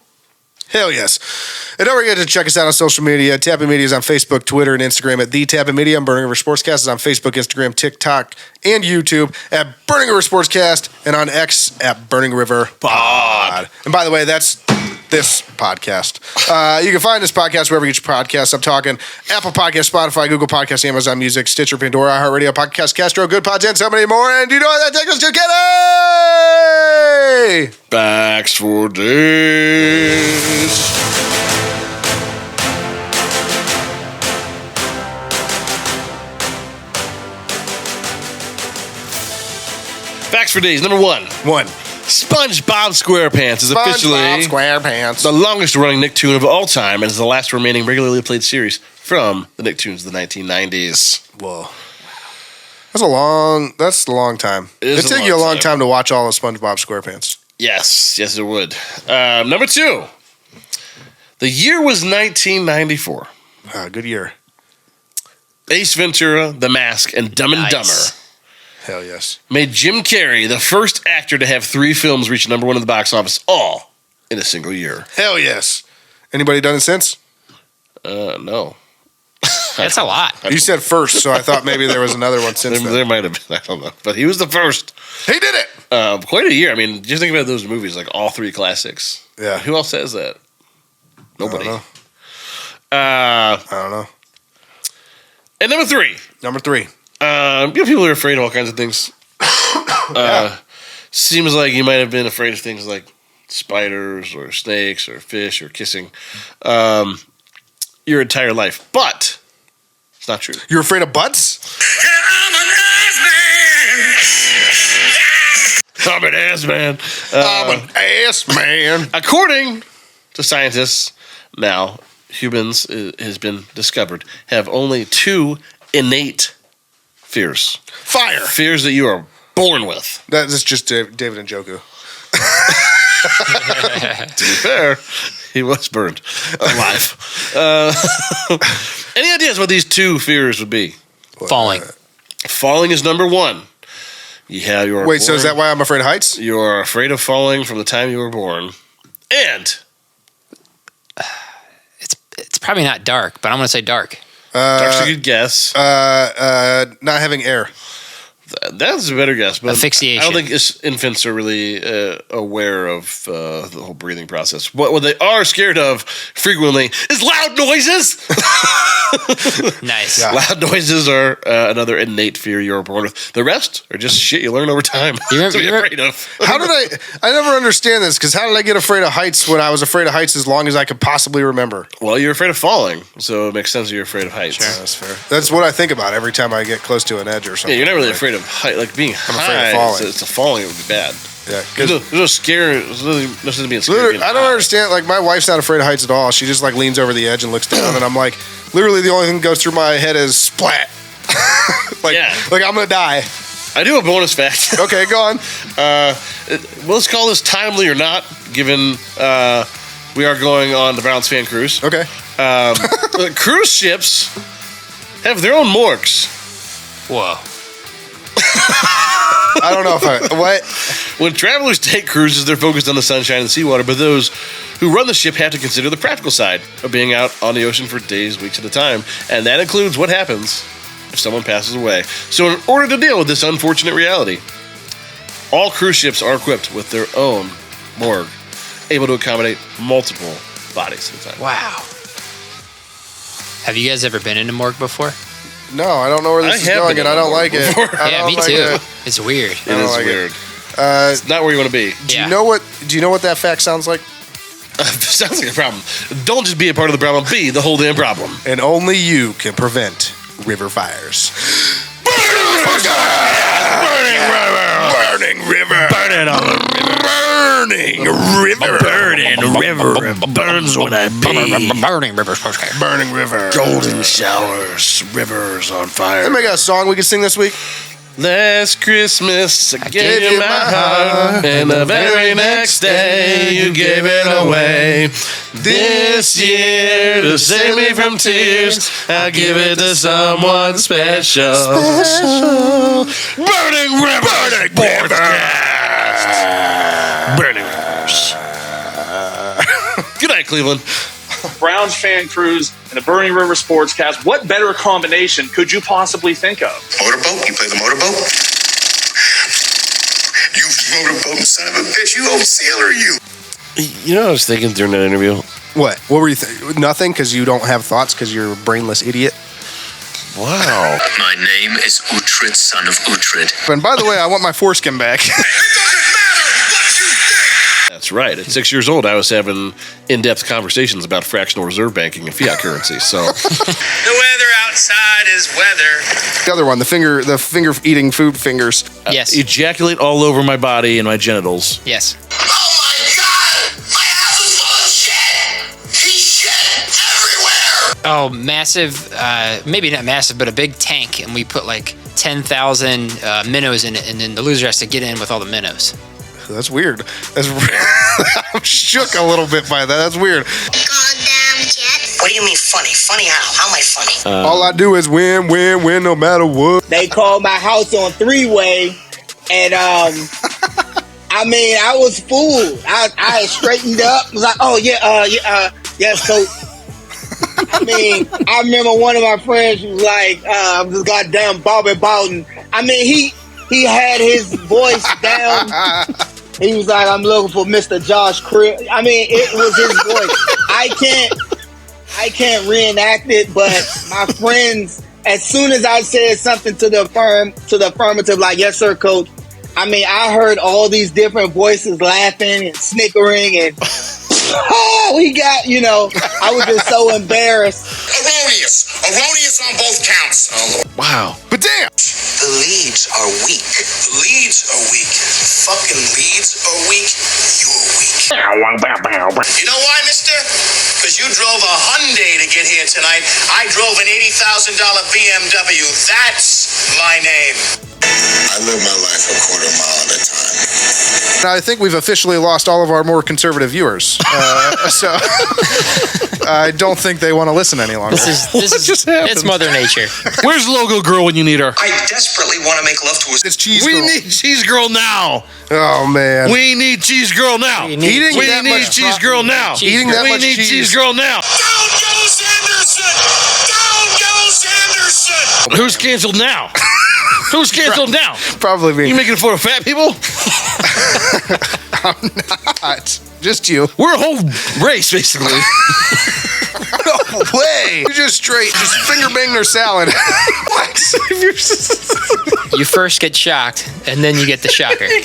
S3: Hell yes. And don't forget to check us out on social media. Tapping Media is on Facebook, Twitter, and Instagram at The Tapping Media. And Burning River Sportscast is on Facebook, Instagram, TikTok, and YouTube at Burning River Sportscast and on X at Burning River Pod. And by the way, that's this podcast. You can find this podcast wherever you get your podcasts. I'm talking Apple Podcasts, Spotify, Google Podcasts, Amazon Music, Stitcher, Pandora, iHeartRadio, Podcast Castro, Good Pods, and so many more. And you know what that takes us to? Kenny!
S2: Backs for days. Facts for days. Number one. SpongeBob SquarePants is officially the longest running Nicktoon of all time and is the last remaining regularly played series from the Nicktoons of the 1990s.
S3: Whoa. That's a long time. It'd take you a long time to watch all of SpongeBob SquarePants.
S2: Yes, it would. Number two. The year was 1994.
S3: Good year.
S2: Ace Ventura, The Mask, and Dumb and Dumber.
S3: Hell yes.
S2: Made Jim Carrey the first actor to have 3 films reach number 1 in the box office, all in a single year.
S3: Hell yes. Anybody done it since?
S2: No.
S4: That's a lot.
S3: You said first, so I thought maybe there was another one since then.
S2: There might have been. I don't know. But he was the first.
S3: He did it!
S2: Quite a year. I mean, just think about those movies, like all 3 classics.
S3: Yeah.
S2: Who else says that? Nobody.
S3: I don't know.
S2: And number 3. People are afraid of all kinds of things. Seems like you might have been afraid of things like spiders or snakes or fish or kissing your entire life. But it's not true.
S3: You're afraid of butts?
S2: I'm an ass man.
S3: I'm an ass man.
S2: According to scientists, now humans, it has been discovered, have only 2 innate fears.
S3: Fire.
S2: Fears that you are born with.
S3: That's just David and Njoku.
S2: To be fair, he was burned alive. Any ideas what these 2 fears would be?
S4: Falling.
S2: Falling is number 1.
S3: Wait, so is that why I'm afraid of heights?
S2: You are afraid of falling from the time you were born. And
S4: it's probably not dark, but I'm going to say dark.
S2: Dark's a good guess.
S3: Not having air.
S2: That's a better guess. But
S4: asphyxiation.
S2: I don't think infants are really aware of the whole breathing process. What they are scared of frequently is loud noises.
S4: Nice.
S3: Yeah.
S2: Loud noises are another innate fear you're born with. The rest are just shit you learn over time.
S4: You're
S2: afraid of.
S3: How did I never understand this, because how did I get afraid of heights when I was afraid of heights as long as I could possibly remember?
S2: Well, you're afraid of falling, so it makes sense you're afraid of heights.
S3: Sure, that's fair. That's what I think about every time I get close to an edge or something.
S2: Yeah, you're not really afraid of height, like being high.
S3: I'm afraid of falling.
S2: It's a falling, it would be bad.
S3: Yeah,
S2: there's no scare. There's nothing being scared.
S3: I don't understand. Like, my wife's not afraid of heights at all. She just like leans over the edge and looks down, and I'm like, literally the only thing that goes through my head is splat. Like I'm gonna die.
S2: I do have a bonus fact.
S3: Okay, go on.
S2: Let's call this timely or not, given we are going on the Browns fan cruise.
S3: Okay.
S2: Cruise ships have their own morgues.
S4: Whoa.
S3: I don't know if what?
S2: When travelers take cruises, they're focused on the sunshine and seawater, but those who run the ship have to consider the practical side of being out on the ocean for days, weeks at a time, and that includes what happens if someone passes away. So in order to deal with this unfortunate reality, all cruise ships are equipped with their own morgue, able to accommodate multiple bodies at a time.
S4: Wow. Have you guys ever been in a morgue before?
S3: No, I don't know where this is going, and I don't like it.
S4: Yeah, me too. It's weird.
S2: It is weird. It's not where you want to be.
S3: Do you know what that fact sounds like?
S2: Sounds like a problem. Don't just be a part of the problem. Be the whole damn problem.
S3: And only you can prevent river fires. Burning river. Burning on the river. Burning river. Burns when I pee.
S4: Burning River Sportscast.
S3: Burning river.
S2: Golden showers. Rivers on fire.
S3: Anybody got a song we can sing this week?
S2: Last Christmas I gave you my heart, and the very next day you gave it away. This year, to save me from tears, I'll give it to someone special. Burning River Sportscast. Burning Rivers. Good night, Cleveland.
S10: Browns fan cruise and the Burning River Sportscast. What better combination could you possibly think of?
S9: Motorboat? You play the motorboat? You motorboat son of a bitch. You old sailor, you.
S2: You know what I was thinking during that interview?
S3: What? What were you thinking? Nothing, because you don't have thoughts because you're a brainless idiot?
S2: Wow.
S9: My name is Uhtred, son of Uhtred.
S3: And by the way, I want my foreskin back.
S2: That's right. At 6 years old, I was having in-depth conversations about fractional reserve banking and fiat currency. So
S9: The weather outside is weather.
S3: The other one, the finger eating food fingers.
S4: Yes.
S11: Ejaculate all over my body and my genitals.
S4: Yes.
S9: Oh my God! My house is full of shit! He's shit everywhere!
S4: Oh, massive, maybe not massive, but a big tank, and we put like 10,000 minnows in it, and then the loser has to get in with all the minnows.
S3: That's weird. I'm shook a little bit by that. That's weird.
S9: Goddamn jet. What do you mean funny? Funny how? How am I funny?
S3: All I do is win no matter what.
S12: They called my house on three-way, and I mean, I was fooled. I had straightened up. Was like, oh yeah. So, I mean, I remember one of my friends was like, this goddamn Bobby Bowden. I mean, he had his voice down. He was like, I'm looking for Mr. Josh Crib. I mean, it was his voice. I can't reenact it, but my friends, as soon as I said something to the affirmative, like, yes, sir, coach, I mean, I heard all these different voices laughing and snickering and, oh, he got, I was just so embarrassed.
S9: Erroneous on both counts.
S2: wow.
S3: But damn!
S9: The leads are weak. The leads are weak. Fucking leads are weak. You're weak. You know why, mister? Because you drove a Hyundai to get here tonight. I drove an $80,000 BMW. That's my name. I live my life a quarter mile at a time.
S3: Now, I think we've officially lost all of our more conservative viewers. So I don't think they want to listen any longer.
S4: This is it's Mother Nature.
S11: Where's Logo Girl when you need her?
S9: I desperately want to make love to a...
S3: It's Cheese
S2: We
S3: Girl.
S2: need Cheese Girl now.
S3: Oh, man.
S2: We need Cheese Girl now.
S4: We need
S2: Cheese Girl now.
S3: Eating that
S2: We
S3: much
S2: need
S3: cheese.
S2: Cheese Girl now.
S9: Down goes Anderson! Down goes Anderson!
S2: Who's canceled now? Who's canceled now?
S3: Probably me.
S2: You making fun of fat people?
S3: I'm not. Just you.
S2: We're a whole race, basically.
S3: No way. You just finger bang their salad. What?
S4: You first get shocked, and then you get the shocker.
S9: Hey,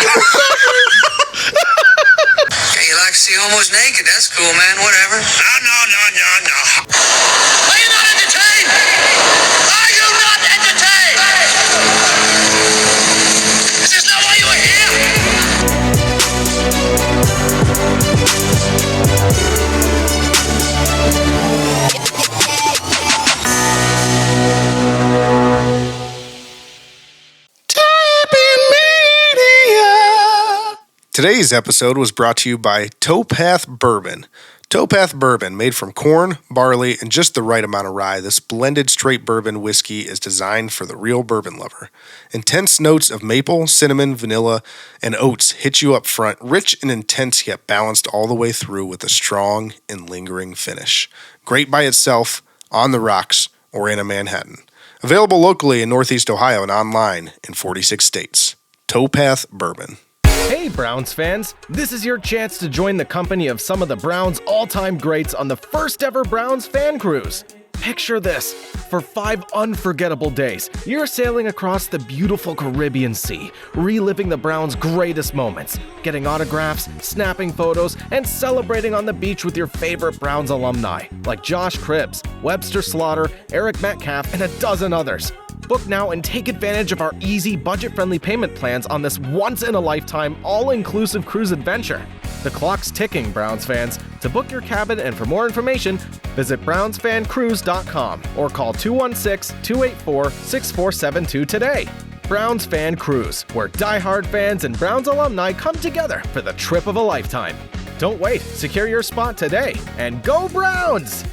S9: you like to see almost naked? That's cool, man. Whatever. No. Are you not entertained? Are you not entertained? Is this not why you were here?
S3: Today's episode was brought to you by Towpath Bourbon. Towpath Bourbon, made from corn, barley, and just the right amount of rye, this blended straight bourbon whiskey is designed for the real bourbon lover. Intense notes of maple, cinnamon, vanilla, and oats hit you up front, rich and intense yet balanced all the way through with a strong and lingering finish. Great by itself, on the rocks, or in a Manhattan. Available locally in Northeast Ohio and online in 46 states. Towpath Bourbon.
S1: Hey Browns fans, this is your chance to join the company of some of the Browns' all-time greats on the first ever Browns fan cruise. Picture this, for 5 unforgettable days, you're sailing across the beautiful Caribbean Sea, reliving the Browns' greatest moments, getting autographs, snapping photos, and celebrating on the beach with your favorite Browns alumni, like Josh Cribbs, Webster Slaughter, Eric Metcalf, and a dozen others. Book now and take advantage of our easy, budget-friendly payment plans on this once-in-a-lifetime, all-inclusive cruise adventure. The clock's ticking, Browns fans. To book your cabin and for more information, visit brownsfancruise.com or call 216-284-6472 today. Browns Fan Cruise, where diehard fans and Browns alumni come together for the trip of a lifetime. Don't wait, secure your spot today, and go Browns!